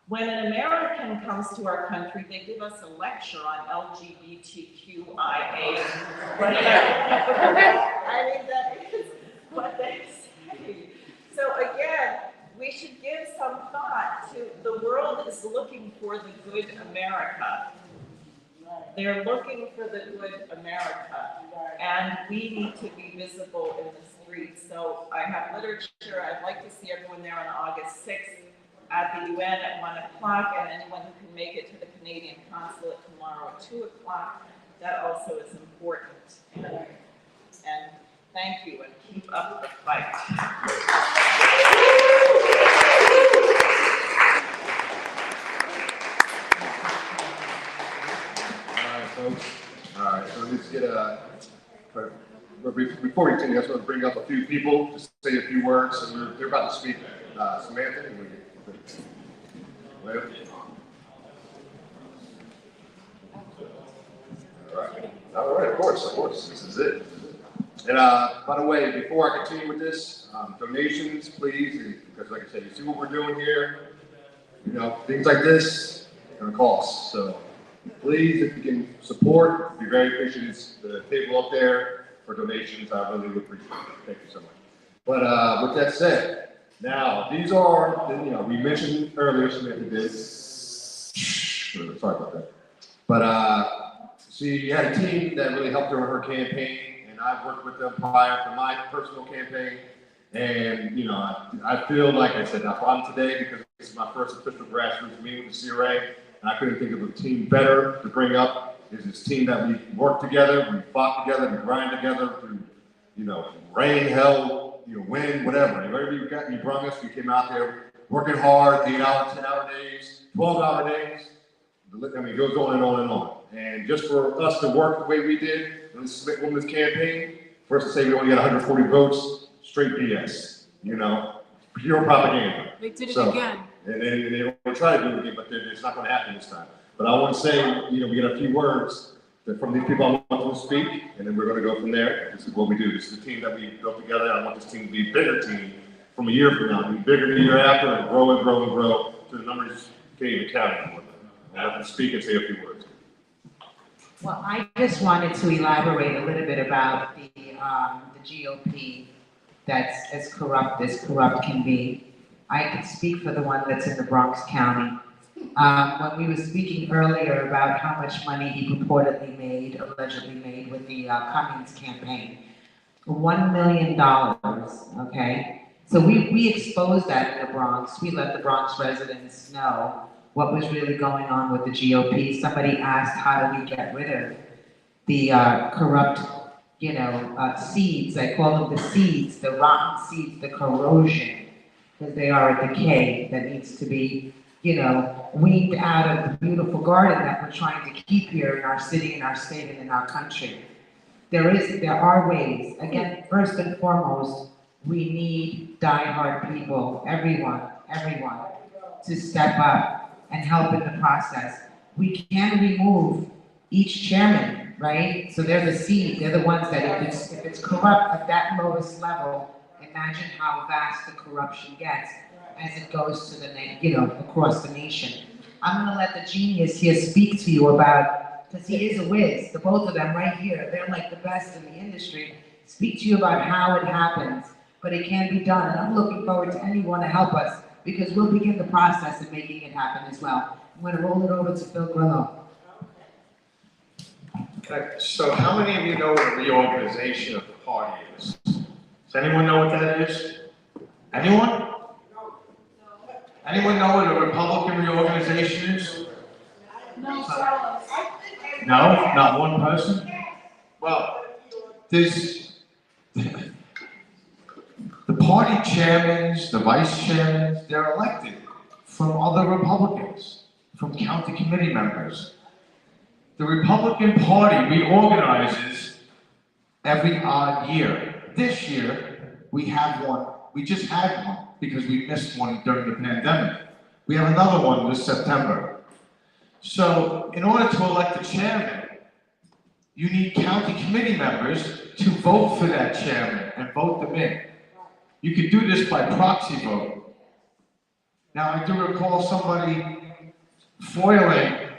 When an American comes to our country, they give us a lecture on LGBTQIA. I mean, that is what they say. So again, we should give some thought to, the world is looking for the good America. They're looking for the good America, and we need to be visible in the streets. So I have literature. I'd like to see everyone there on August 6th at the UN at 1 o'clock, and anyone who can make it to the Canadian consulate tomorrow at 2 o'clock. That also is important. And thank you, and keep up the fight. Folks. All right, so let's get before we continue, I just want to bring up a few people, just say a few words, and they're about to speak. Samantha, and we get all right, of course, this is it. And by the way, before I continue with this, donations, please, because like I said, you see what we're doing here, you know, things like this are gonna cost, so Please, if you can support, be very appreciative. The table up there for donations, I really would appreciate it. Thank you so much. But with that said, now these are, you know, we mentioned earlier, Samantha did. Sorry about that. But she had a team that really helped her with her campaign, and I've worked with them prior to my personal campaign. And, you know, I feel like I said, I'm today because this is my first official grassroots meeting with the CRA, and I couldn't think of a team better to bring up. Is this team that we work together, we fought together, we grind together through, you know, rain, hell, you know, wind, whatever. Whatever you got, you brought us, we came out there working hard, 8-hour, 10-hour days, 12-hour days. I mean, it goes on and on and on. And just for us to work the way we did in the Smith Women's campaign, for us to say we only got 140 votes, straight BS, you know, pure propaganda. They did it So, again. And they will try to do it again, but it's not going to happen this time. But I want to say, you know, we get a few words from these people I want to speak, and then we're going to go from there. This is what we do. This is the team that we built together. I want this team to be a bigger team from a year from now, to be bigger the year after, and grow and grow and grow to the numbers you can't even count anymore. I have to speak and say a few words. Well, I just wanted to elaborate a little bit about the GOP that's as corrupt can be. I can speak for the one that's in the Bronx County. When we were speaking earlier about how much money he purportedly made, allegedly made with the Cummings campaign, $1 million, okay? So we exposed that in the Bronx. We let the Bronx residents know what was really going on with the GOP. Somebody asked, how do we get rid of the corrupt, you know, seeds? I call them the seeds, the rotten seeds, the corrosion, because they are a decay that needs to be, you know, weaned out of the beautiful garden that we're trying to keep here in our city, in our state, and in our country. There are ways. Again, first and foremost, we need diehard people, everyone, to step up and help in the process. We can remove each chairman, right? So they're the seed, they're the ones that if it's corrupt at that lowest level, imagine how vast the corruption gets as it goes to the, you know, across the nation. I'm gonna let the genius here speak to you about, because he is a whiz, the both of them right here, they're like the best in the industry, speak to you about how it happens, but it can be done, and I'm looking forward to anyone to help us, because we'll begin the process of making it happen as well. I'm going to roll it over to Phil Grillo. Okay, so how many of you know what a reorganization of the party is? Does anyone know what that is? Anyone? Anyone know what a Republican reorganization is? No, No? Not one person? Well, there's the party chairmen, the vice chairmen, they're elected from other Republicans, from county committee members. The Republican Party reorganizes every odd year. This year, we have one. We just had one because we missed one during the pandemic. We have another one this September. So, in order to elect a chairman, you need county committee members to vote for that chairman and vote them in. You could do this by proxy vote. Now, I do recall somebody foiling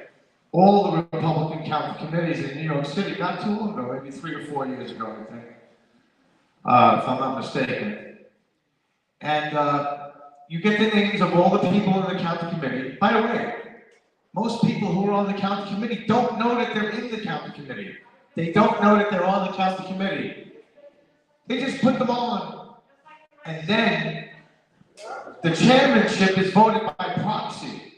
all the Republican county committees in New York City not too long ago, maybe 3 or 4 years ago, I think, if I'm not mistaken. And you get the names of all the people in the county committee. By the way, most people who are on the county committee don't know that they're in the county committee. They don't know that they're on the county committee. They just put them on. And then the chairmanship is voted by proxy.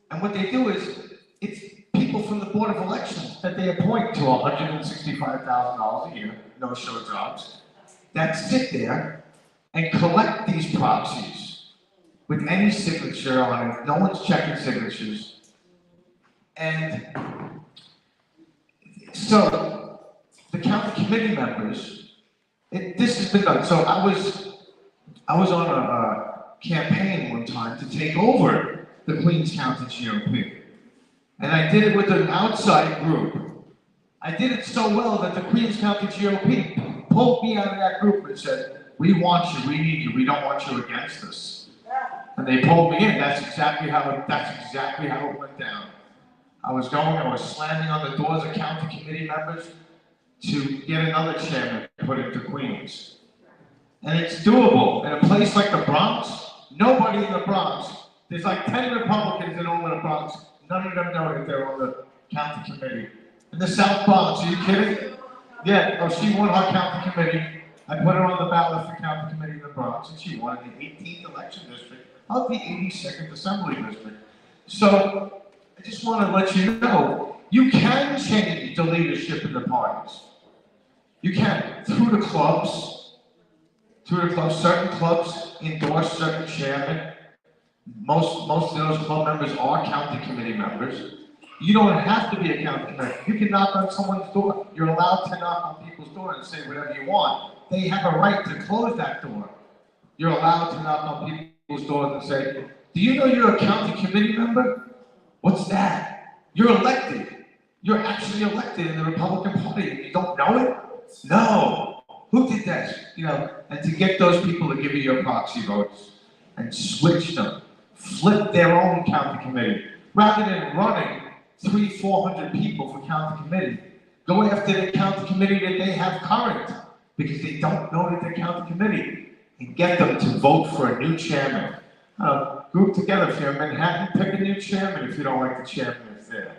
And what they do is, it's people from the Board of Elections that they appoint to $165,000 a year, no-show jobs, that sit there and collect these proxies with any signature on it. No one's checking signatures. And so the county committee members, this has been done. So I was on a campaign one time to take over the Queens County GOP. And I did it with an outside group. I did it so well that the Queens County GOP pulled me out of that group and said, we want you, we need you, we don't want you against us. And they pulled me in. That's exactly how it went down. I was slamming on the doors of county committee members to get another chairman put into Queens. And it's doable. In a place like the Bronx, nobody in the Bronx, there's like 10 Republicans that own the Bronx. None of them know that they're on the county committee. In the South Bronx, are you kidding? Yeah, oh, she won her county committee. I put her on the ballot for county committee in the Bronx, and she won in the 18th election district of the 82nd Assembly District. So, I just want to let you know, you can change the leadership in the parties. You can, through the clubs, certain clubs endorse certain chairmen. Most of those club members are county committee members. You don't have to be a county committee. You can knock on someone's door. You're allowed to knock on people's door and say whatever you want. They have a right to close that door. You're allowed to knock on people's doors and say, do you know you're a county committee member? What's that? You're elected. You're actually elected in the Republican Party. You don't know it? No. Who did that? You know, and to get those people to give you your proxy votes and switch them, flip their own county committee, rather than running 300-400 people for county committee, go after the county committee that they have current, because they don't know that they're county committee, and get them to vote for a new chairman. Group together if you're in Manhattan, pick a new chairman if you don't like the chairman that's there.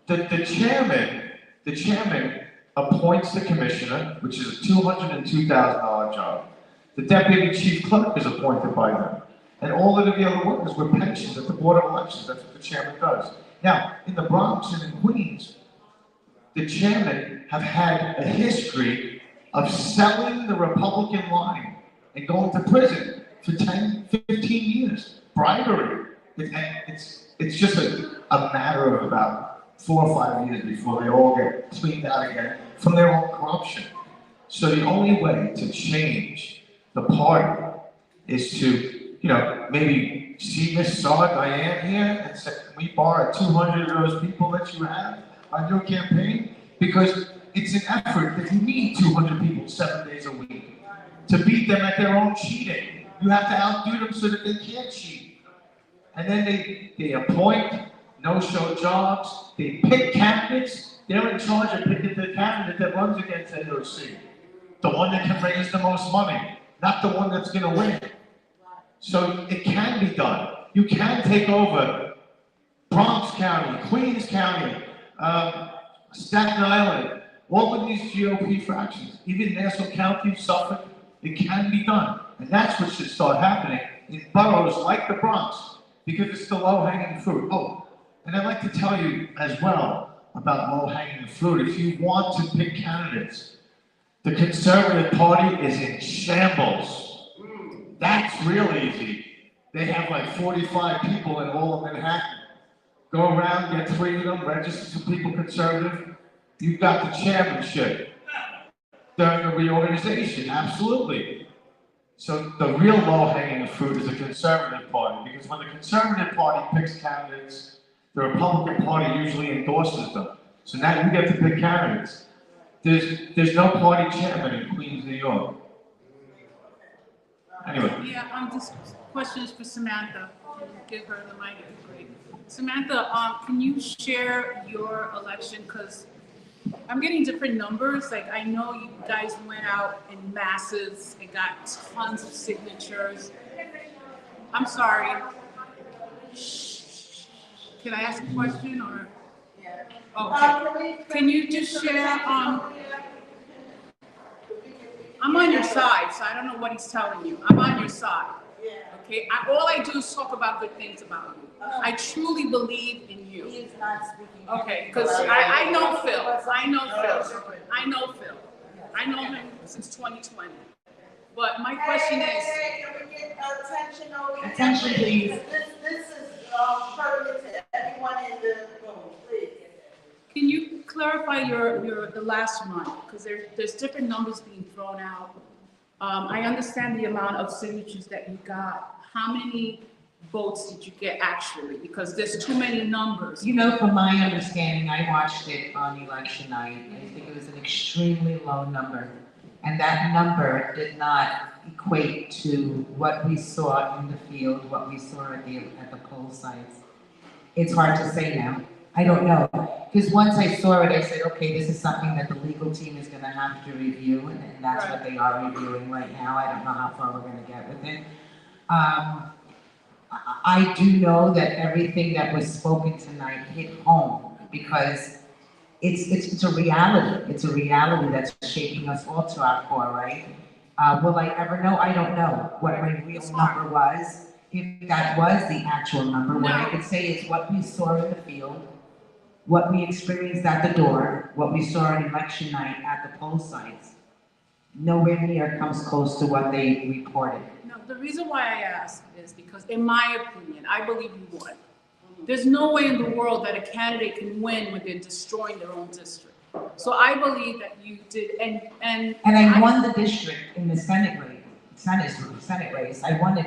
The chairman appoints the commissioner, which is a $202,000 job. The deputy chief clerk is appointed by them. And all of the other workers were pensions at the Board of Elections. That's what the chairman does. Now, in the Bronx and in Queens, the chairmen have had a history of selling the Republican line and going to prison for 10, 15 years. Bribery. It's just a matter of about 4 or 5 years before they all get cleaned out again from their own corruption. So the only way to change the party is to, maybe see Miss Diane here and say, can we borrow 200 of those people that you have on your campaign? Because it's an effort that you need 200 people 7 days a week to beat them at their own cheating. You have to outdo them so that they can't cheat. And then they appoint no-show jobs, they pick candidates, they're in charge of picking the candidate that runs against NOC. The one that can raise the most money, not the one that's gonna win. So it can be done. You can take over Bronx County, Queens County, Staten Island, all of these GOP fractions, even Nassau County, Suffolk, it can be done. And that's what should start happening in boroughs like the Bronx, because it's the low-hanging fruit. Oh, and I'd like to tell you as well about low-hanging fruit. If you want to pick candidates, the Conservative Party is in shambles. That's real easy. They have like 45 people in all of Manhattan. Go around, get 3 of them, register some people conservative. You've got the chairmanship during the reorganization, absolutely. So the real low-hanging fruit is the Conservative Party, because when the Conservative Party picks candidates, the Republican Party usually endorses them. So now you get to pick candidates. There's no party chairman in Queens, New York. Anyway. Yeah, this question is for Samantha. Give her the mic, it'd be great. Samantha, can you share your election? Because I'm getting different numbers. Like, I know you guys went out in masses and got tons of signatures. I'm sorry. Can I ask a question or? Okay. Can you just share, I'm on your side, so I don't know what he's telling you. I'm on your side. Okay? All I do is talk about good things about you. I truly believe in you. He is not speaking. Okay, because I know Phil. I know Phil. I know him since 2020. But my question is. Hey, can we get attention over here? Attention, please. This is pertinent to everyone in the room, please. Can you clarify the last month? Because there's different numbers being thrown out. I understand the amount of signatures that you got. How many votes did you get actually? Because there's too many numbers. From my understanding, I watched it on election night. I think it was an extremely low number. And that number did not equate to what we saw in the field, what we saw at the poll sites. It's hard to say now. I don't know. Because once I saw it, I said, okay, this is something that the legal team is gonna have to review, and that's what they are reviewing right now. I don't know how far we're gonna get with it. I do know that everything that was spoken tonight hit home, because it's a reality. It's a reality that's shaking us all to our core, right? Will I ever know? I don't know what my real number was. If that was the actual number, what I could say is what we saw in the field, what we experienced at the door, what we saw on election night at the poll sites, nowhere near comes close to what they reported. No, the reason why I ask is because, in my opinion, I believe you won. There's no way in the world that a candidate can win when they're destroying their own district. So I believe that you did, and I won the district in the Senate race. I won it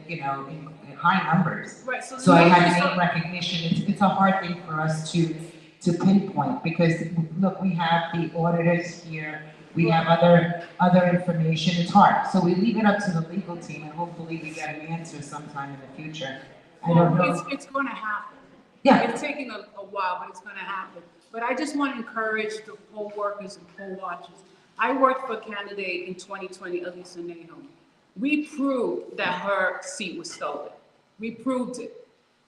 in high numbers. Right, So I had name recognition. It's a hard thing for us to pinpoint, because look, we have the auditors here, we have other information. It's hard. So we leave it up to the legal team, and hopefully we get an answer sometime in the future. I don't know. It's going to happen. Yeah. It's taking a while, but it's going to happen. But I just want to encourage the poll workers and poll watchers. I worked for a candidate in 2020, Elisa Nahum. We proved that her seat was stolen. We proved it.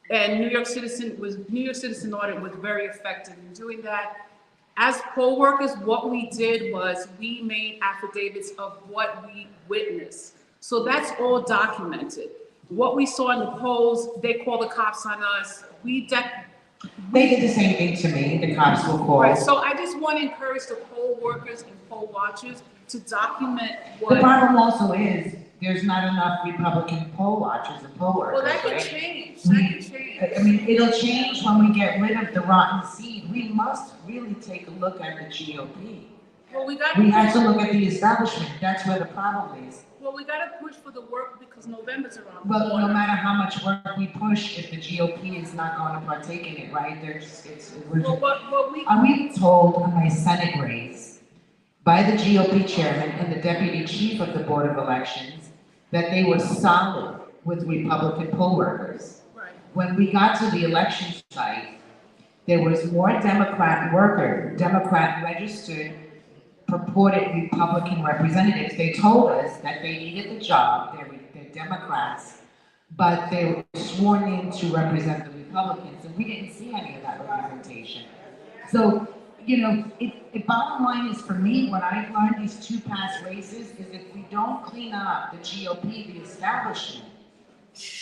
And New York Citizen Audit was very effective in doing that. As poll workers, what we did was we made affidavits of what we witnessed. So that's all documented. What we saw in the polls, they called the cops on us. They did the same thing to me. The cops were called. Right, so I just want to encourage the poll workers and poll watchers to document what. The problem also is there's not enough Republican poll watchers and poll workers. Well, that could change. That could change. I mean, it'll change when we get rid of the rotten seed. We must really take a look at the GOP. Well, we have to look at the establishment. That's where the problem is. Well, we got to push for the work because November's around. Well, no matter how much work we push, if the GOP is not going to partake in it, right? We told in my Senate race by the GOP chairman and the deputy chief of the Board of Elections that they were solid with Republican poll workers. Right. When we got to the election site, there was more Democrat registered, purported Republican representatives. They told us that they needed the job, they're Democrats, but they were sworn in to represent the Republicans, and we didn't see any of that representation. So, the bottom line is, for me, what I've learned these two past races is if we don't clean up the GOP, the establishment,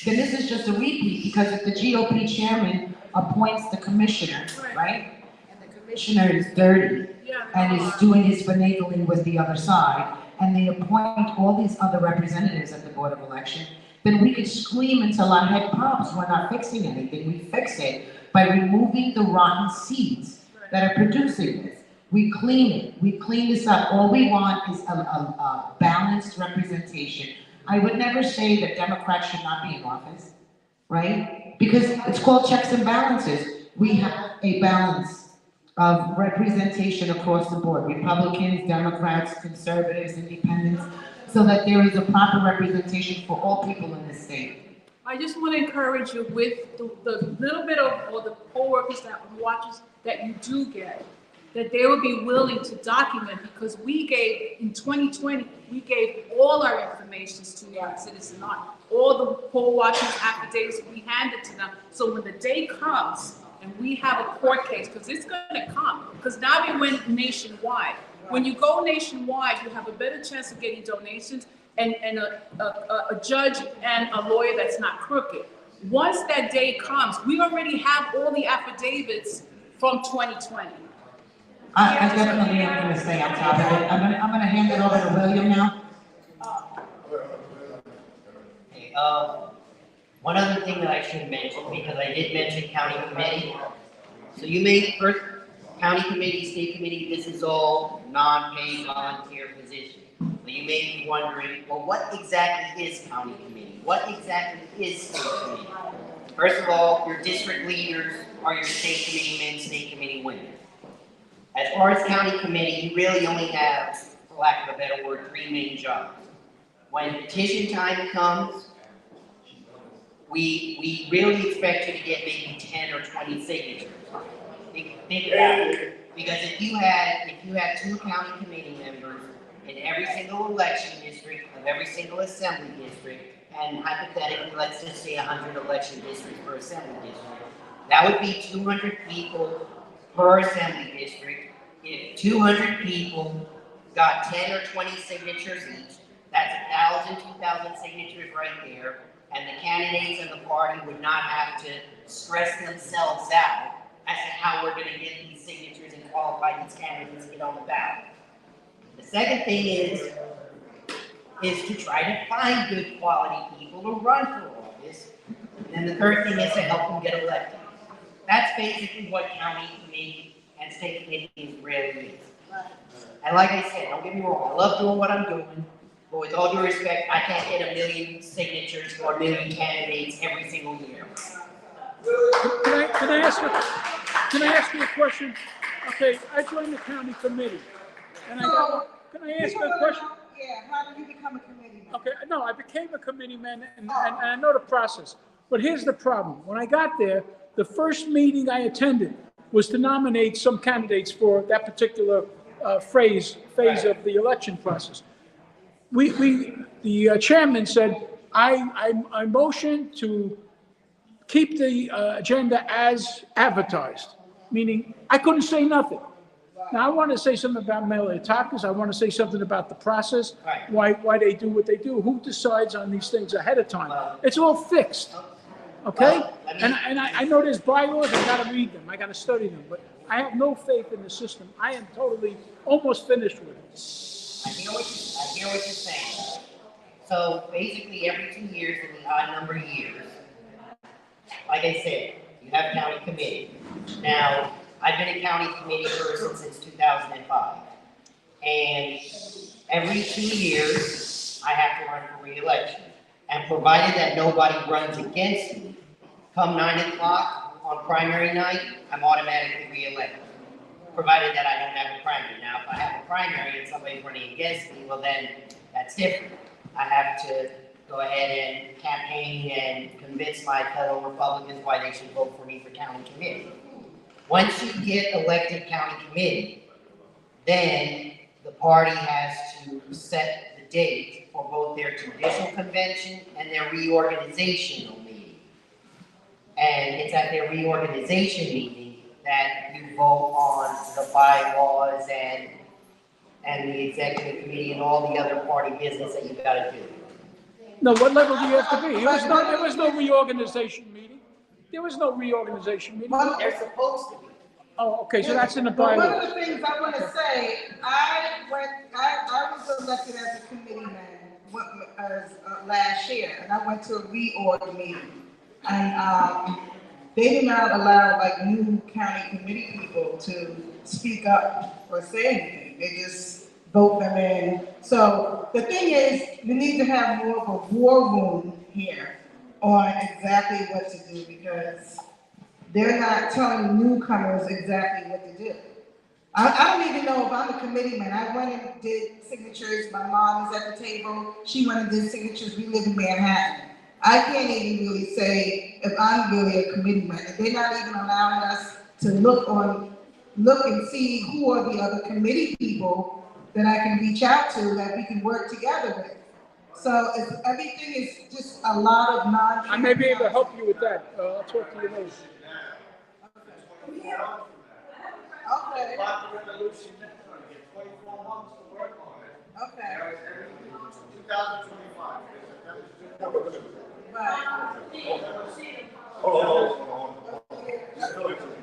then this is just a repeat, because if the GOP chairman appoints the commissioner, right? And the commissioner is dirty and is doing his finagling with the other side, and they appoint all these other representatives at the Board of Election, then we could scream until our head pops. We're not fixing anything. We fix it by removing the rotten seeds that are producing this. We clean it. We clean this up. All we want is a balanced representation. I would never say that Democrats should not be in office, right? Because it's called checks and balances. We have a balance of representation across the board, Republicans, Democrats, conservatives, independents, so that there is a proper representation for all people in this state. I just want to encourage you with the little bit of, or the poll workers watchers that you do get, that they would be willing to document, because we gave, in 2020, we gave all our information to New York Citizen Audit. All the poll watchers affidavits, we handed to them. So when the day comes and we have a court case, because it's going to come, because now they went nationwide. When you go nationwide, you have a better chance of getting donations and a judge and a lawyer that's not crooked. Once that day comes, we already have all the affidavits from 2020. I definitely am going to stay on top of it. I'm going to hand it over to William now. Okay, one other thing that I should mention, because I did mention county committee. So you may, first, county committee, state committee, this is all non-paid volunteer position. So you may be wondering, well, what exactly is county committee? What exactly is state committee? First of all, your district leaders are your state committee men, state committee women. As far as county committee, you really only have, for lack of a better word, 3 main jobs. when petition time comes, we really expect you to get maybe 10 or 20 signatures. Think about it, because if you had 2 county committee members in every single election district of every single assembly district, and hypothetically, let's just say 100 election districts per assembly district, that would be 200 people per assembly district. If 200 people got 10 or 20 signatures each, that's 1,000, 2,000 signatures right there, and the candidates and the party would not have to stress themselves out as to how we're going to get these signatures and qualify these candidates to get on the ballot. The second thing is to try to find good quality people to run for office, and the third thing is to help them get elected. That's basically what county committee and state committee really is. And like I said, don't get me wrong, I love doing what I'm doing, but with all due respect, I can't get 1 million signatures or 1 million candidates every single year. Can I ask you a question? Okay, I joined the county committee, and can I ask you a question? Yeah, how did you become a committee man? Okay, no, I became a committee man, and I know the process. But here's the problem. When I got there, the first meeting I attended was to nominate some candidates for that particular phase of the election process. The chairman said, I motion to keep the agenda as advertised, meaning I couldn't say nothing. Now, I want to say something about melee attackers. I want to say something about the process, why they do what they do. Who decides on these things ahead of time? It's all fixed, okay? And I know there's bylaws. I got to read them. I got to study them. But I have no faith in the system. I am totally almost finished with it. I hear what you're saying. So basically, every 2 years in the odd number of years, like I said, you have county committee. Now, I've been a county committee person since 2005. And every 2 years, I have to run for re-election. And provided that nobody runs against me, come 9 o'clock on primary night, I'm automatically re-elected. Provided that I don't have a primary. Now, if I have a primary and somebody's running against me, well then, that's different. I have to go ahead and campaign and convince my fellow Republicans why they should vote for me for county committee. Once you get elected county committee, then the party has to set the date for both their judicial convention and their reorganizational meeting. And it's at their reorganization meeting that you vote on the bylaws and the executive committee and all the other party business that you gotta do. No, what level do you have to be? There was no reorganization meeting. There was no reorganization meeting. They're supposed to be. Oh, okay, so that's in the But bylaws. one of the things I want to say, I was elected as a committee man last year, and I went to a reorg meeting. And they did not allow like new county committee people to speak up or say anything. They just vote them in. So the thing is, we need to have more of a war room here on exactly what to do, because they're not telling newcomers exactly what to do. I don't even know if I'm a committee man. I went and did signatures. My mom is at the table. She went and did signatures. We live in Manhattan. I can't even really say if I'm really a committee man. And they're not even allowing us to look and see who are the other committee people that I can reach out to that we can work together with. So everything is just a lot of non. I may be able to help you with that. I'll talk to you later. Okay. Okay. 2025. Right.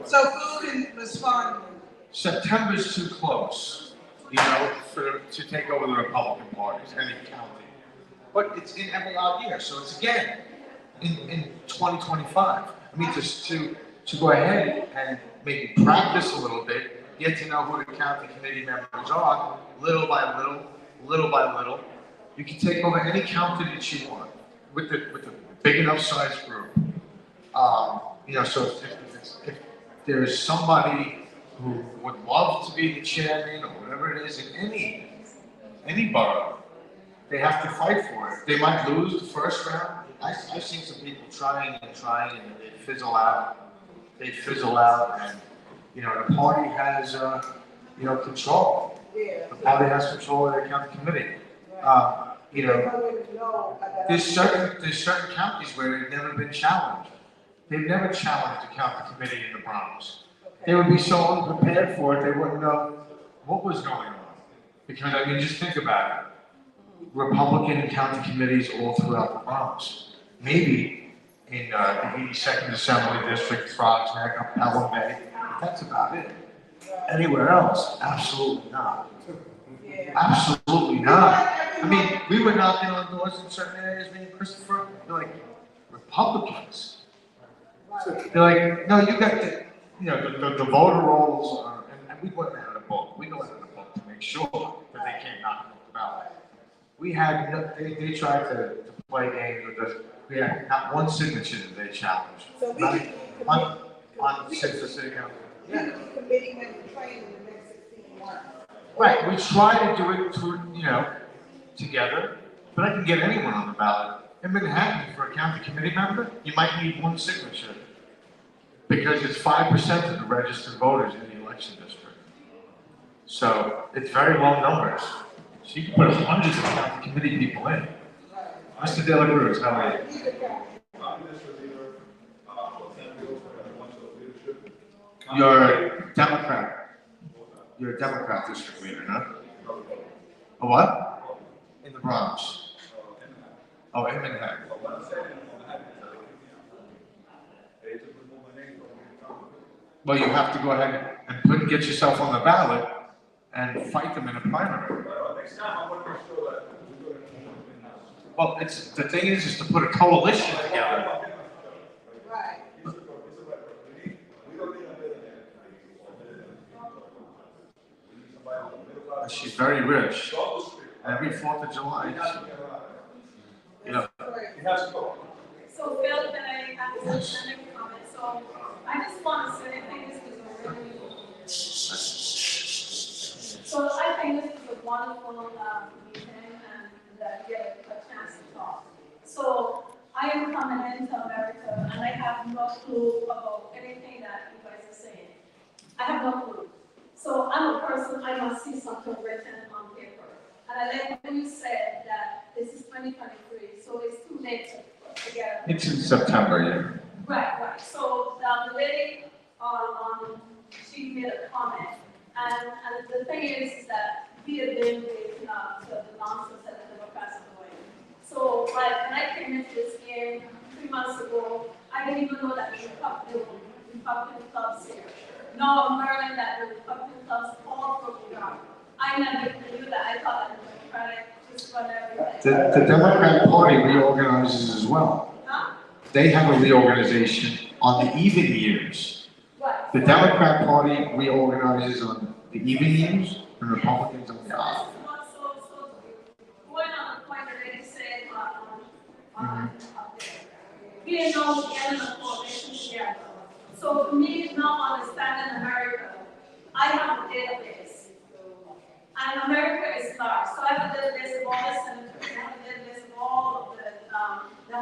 So who can respond? September's too close, to take over the Republican parties, any county. But it's in every odd year, so it's again in 2025. I mean, to go ahead and maybe practice a little bit, get to know who the county committee members are, little by little. You can take over any county that you want with a big enough size group. So if there's somebody who would love to be the chairman or whatever it is in any borough, they have to fight for it. They might lose the first round. I've seen some people trying and they fizzle out. They fizzle out, and you know the party has you know control. The party has control of their county committee. You know, there's certain counties where they've never been challenged. They've never challenged the county committee in the Bronx. They would be so unprepared for it, they wouldn't know what was going on. Because I mean, just think about it. Republican county committees all throughout the Bronx. Maybe in the 82nd Assembly District, Frogs Neck, Pelham Bay. That's about it. Anywhere else? Absolutely not. Absolutely not. I mean, we were knocking on doors in certain areas, me and Christopher, they're like, Republicans. They're like, no, you got the, you know, the voter rolls, and we went out of the book. We go out of the book to make sure that they can't knock on the ballot. We had, they tried to play games with us. We had not one signature that they challenged. So we Not can on city council. Yeah. Committee member training in the next 16 months. Right, we try to do it through, you know, together, but I can get anyone on the ballot. In Manhattan, for a county committee member, you might need one signature because it's 5% of the registered voters in the election district. So it's very low numbers. So you can put hundreds of county committee people in. Mr. De La Cruz, how are you? You're a Democrat. You're a Democrat district leader, no? A what? In the Bronx. Oh, in Manhattan. Well, you have to go ahead and get yourself on the ballot and fight them in a primary. Well, it's the thing is to put a coalition together. Right. She's very rich. Every 4th of July, you know. So Phil, can I have a comment? So I just want to say, I think this is a really, so I think this is a wonderful meeting and that we get a chance to talk. So I am coming into America and I have no clue about anything that you guys are saying. I have no clue. So I'm a person, I must see something written on paper. And I like when you said that this is 2023, so it's too late to put together. It's in September, yeah. Right. So the lady she made a comment, and the thing is that we have been with the nonsense that the Democrats are doing. So like when I came into this game 3 months ago, I didn't even know that the Republican clubs here. No, Maryland, that the Republican clubs all broke down. I never knew that. I thought that the Democratic just run everything. The Democratic Party reorganizes as well. Huh? They have a reorganization on the even years. Right. The Democrat Party reorganizes on the even years, and Republicans on the odd. So going on the point that they said up there, we didn't know the end of the coalition together. So for me, now understanding America, I have a database. And America is large. So I have a database of all the senators, I have a database of all of the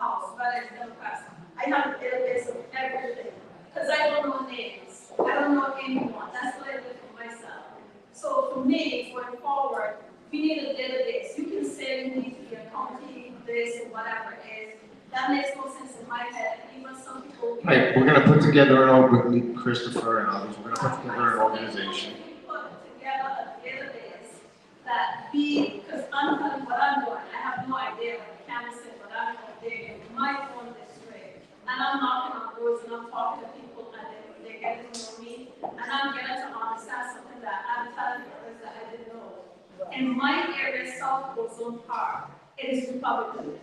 House, whether it's Democrats. I have a database of everything. Because I don't know names. I don't know anyone. That's what I did for myself. So for me, going forward, we need a database. You can say we need to be a county, this, or whatever it is. That makes no sense in my head. Even some people. Right, we're going to put together with Christopher and others. We're going to put together an organization. Put together a database that because I'm telling you what I'm doing. I have no idea what the camera said, but I'm doing in my own district. And I'm knocking on doors and I'm talking to people and they're getting to know me. And I'm getting to understand something that I'm telling you that I didn't know. In my area, South Zone Park, it is Republican.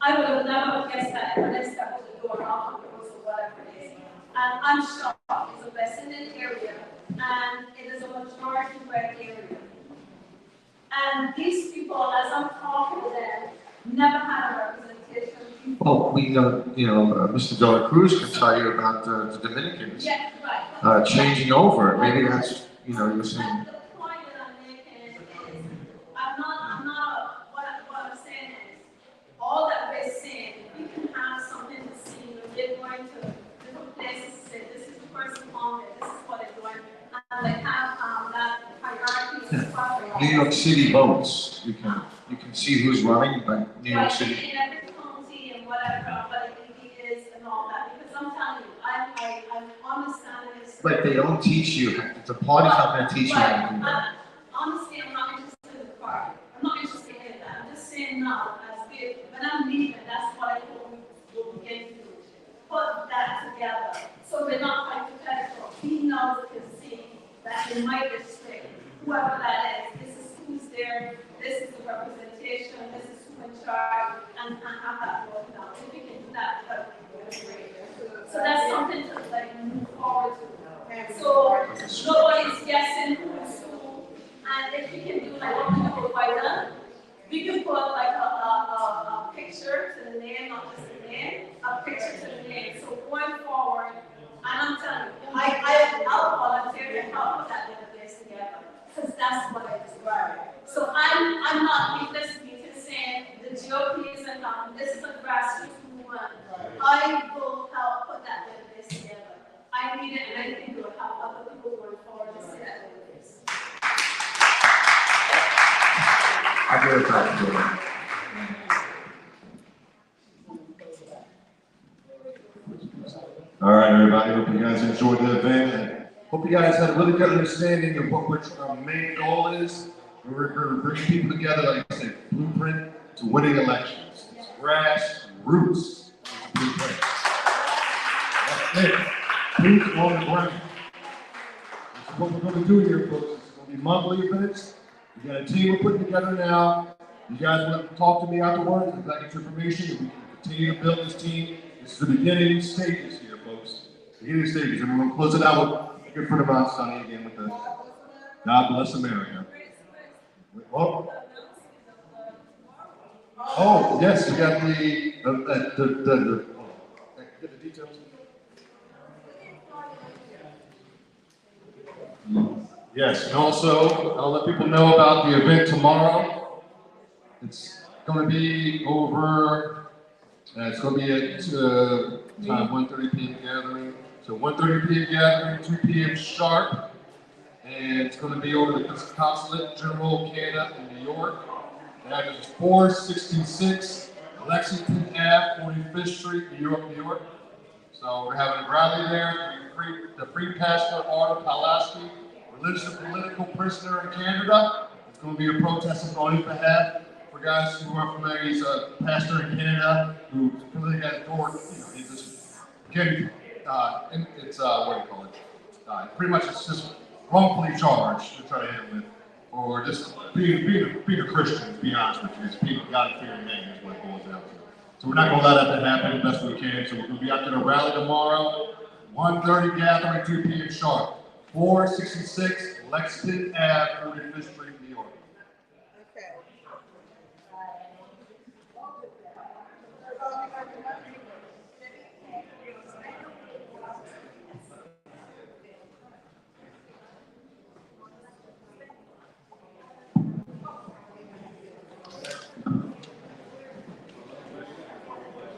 I would have never guessed that when I stepped out the door, knock on doors or whatever it is. And I'm shocked. It's a West Indian area, and it is a majority red area. And these people, as I'm talking to them, never had a representation. Well, we know, Mr. De La Cruz can tell you about the Dominicans. Yeah, right. Changing over. Maybe that's, you're saying. And the point that I'm making is, I'm not New York City votes. You can see who's running by New York City. In every county and whatever, what it is and all that, because I'm telling you, I understand this. But they don't teach you, the party's not gonna teach you how to do that. Honestly, I'm not interested in the party. I'm not interested in that. I'm just saying now, when I'm leaving, that's what I hope we'll begin to put that together. So we're not hypothetical. We know we can see that in my district, whoever that is, this is who's there, this is the representation, this is who in charge, and have that worked out. If we can do that, that would be great. So that's something to like move forward to. So nobody's guessing who's who, and if we can do like what we do with Biden, we can put like a picture to the name, not just the name, a picture to the name. So going forward, and I'm telling you, I'll volunteer to help put that database together, because that's what I describe. So I'm not this meeting saying the GOP isn't done. This is a grassroots movement. I will help put that database together. I need it, and I think it will help other people going forward to see that database. I agree with that. All right, everybody. Hope you guys enjoyed the event. And hope you guys had a really good understanding of what our main goal is. We're bringing people together, like I said, blueprint to winning elections. It's grassroots. Blueprint. That's it. Boots on the ground. This is what we're going to do here, folks. It's going to be monthly events. We got a team we're putting together now. You guys want to talk to me afterwards? If I get your information, if we can continue to build this team. This is the beginning stages here, folks. Beginning stages, and we're going to close it out with a good friend of mine, Sonny, again with the God Bless America. Oh, yes, we got the details. Yes, and also I'll let people know about the event tomorrow. It's going to be over. It's going to be at time 1:30 p.m. gathering. So 1:30 p.m. gathering, 2 p.m. sharp. And it's going to be over the Consulate General of Canada in New York. The address is 466 Lexington Ave, 45th Street, New York, New York. So we're having a rally there. The Free Pastor Arthur Pulaski, religious and political prisoner in Canada. It's going to be a protest on his behalf. For guys who are familiar, he's a pastor in Canada who really has forward, he's just getting, what do you call it? Pretty much it's just wrongfully charged to try to hit him with, or just being a Christian, to be honest with you. It's people God-fearing name is what it boils down to. So we're not going to let that happen the best we can. So we're going to be out to the rally tomorrow, 1:30 gathering, 2 p.m. sharp, 466 Lexington Ave, 45th Street, New York.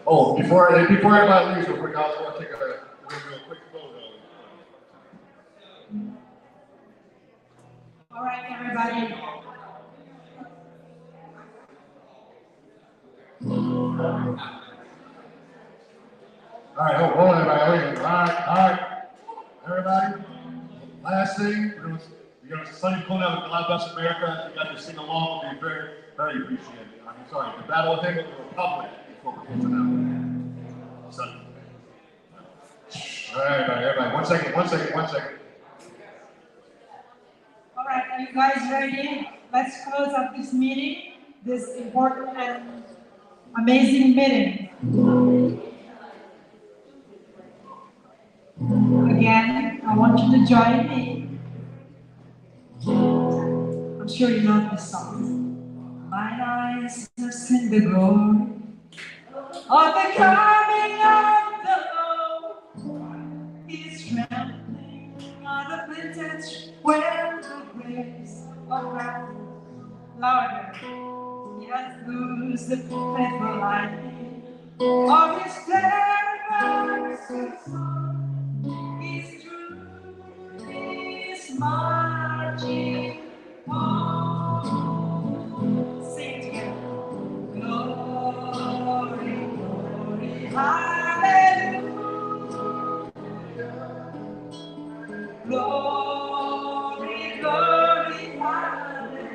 Oh, before everybody leaves, real quick, I just want to take a quick photo. All right, everybody. All right, hold on, everybody. All right, everybody. Last thing, we're going to Sunny pull out with God Bless America. You guys to sing along. We'll be very, very appreciated. I'm sorry, the Battle of the Republic. Before we close it out. Sunny. All right, everybody. One second. All right, are you guys ready? Let's close up this meeting, this important and amazing meeting. Again, I want you to join me. I'm sure you know this song. Mine eyes have seen the glory of the coming of the Lord. He's trembling on the vintage where the grace of God. Louder. He has loosed the faithful lightning of his terror. His truth is marching on. Glory, glory, hallelujah.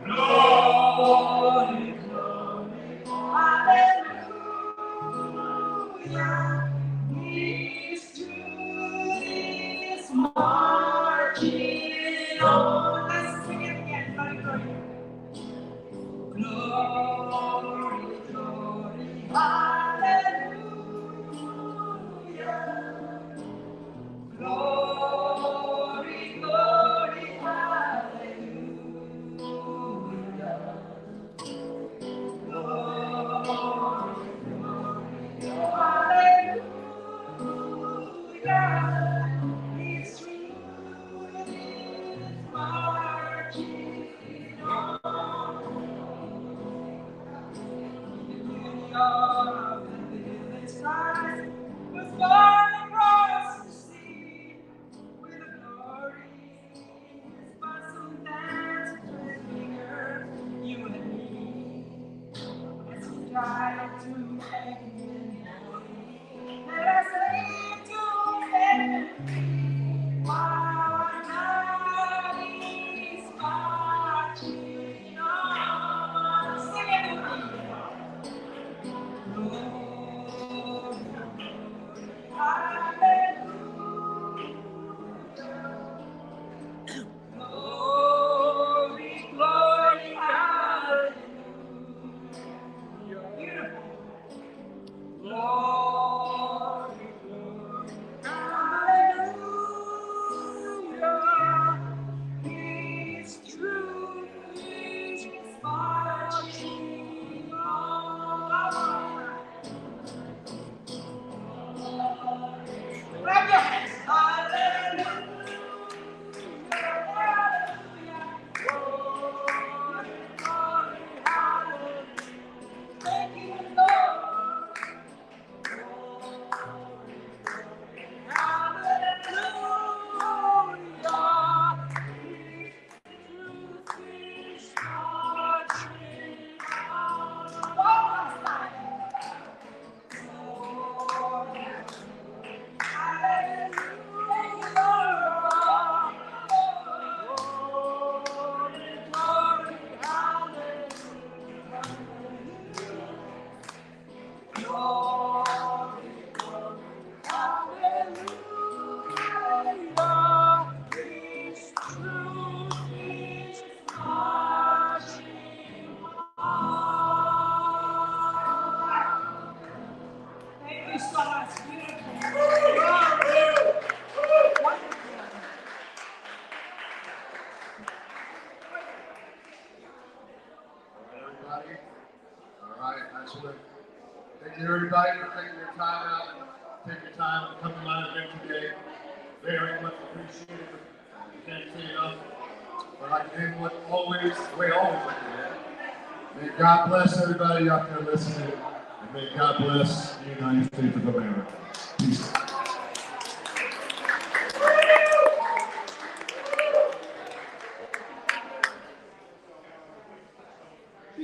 Glory, glory, hallelujah. His truth is marching on. Let's sing it again. Glory, glory, hallelujah. Glory, glory, hallelujah. Glory, hallelujah. His truth is marching on. Of the village Christ was born across the sea, with a glory in his bosom that's bigger, you and me. As he died to make me holy, let us live to heaven. While God is marching on, sing it with me. Glory, glory, hallelujah. Beautiful. Glory, glory, hallelujah. His truth is marching on. Clap your hands. Hallelujah. Hallelujah. Glory, glory, hallelujah. Thank you, Lord. Thank you so much. Beautiful. Everybody. All right, excellent. Thank you, everybody, for taking your time out. Take your time to come to my event today. Very much appreciated. Can't say enough. But I can end with always, the way I always like to end. May God bless everybody out there listening, and may God bless the United States of America. Peace.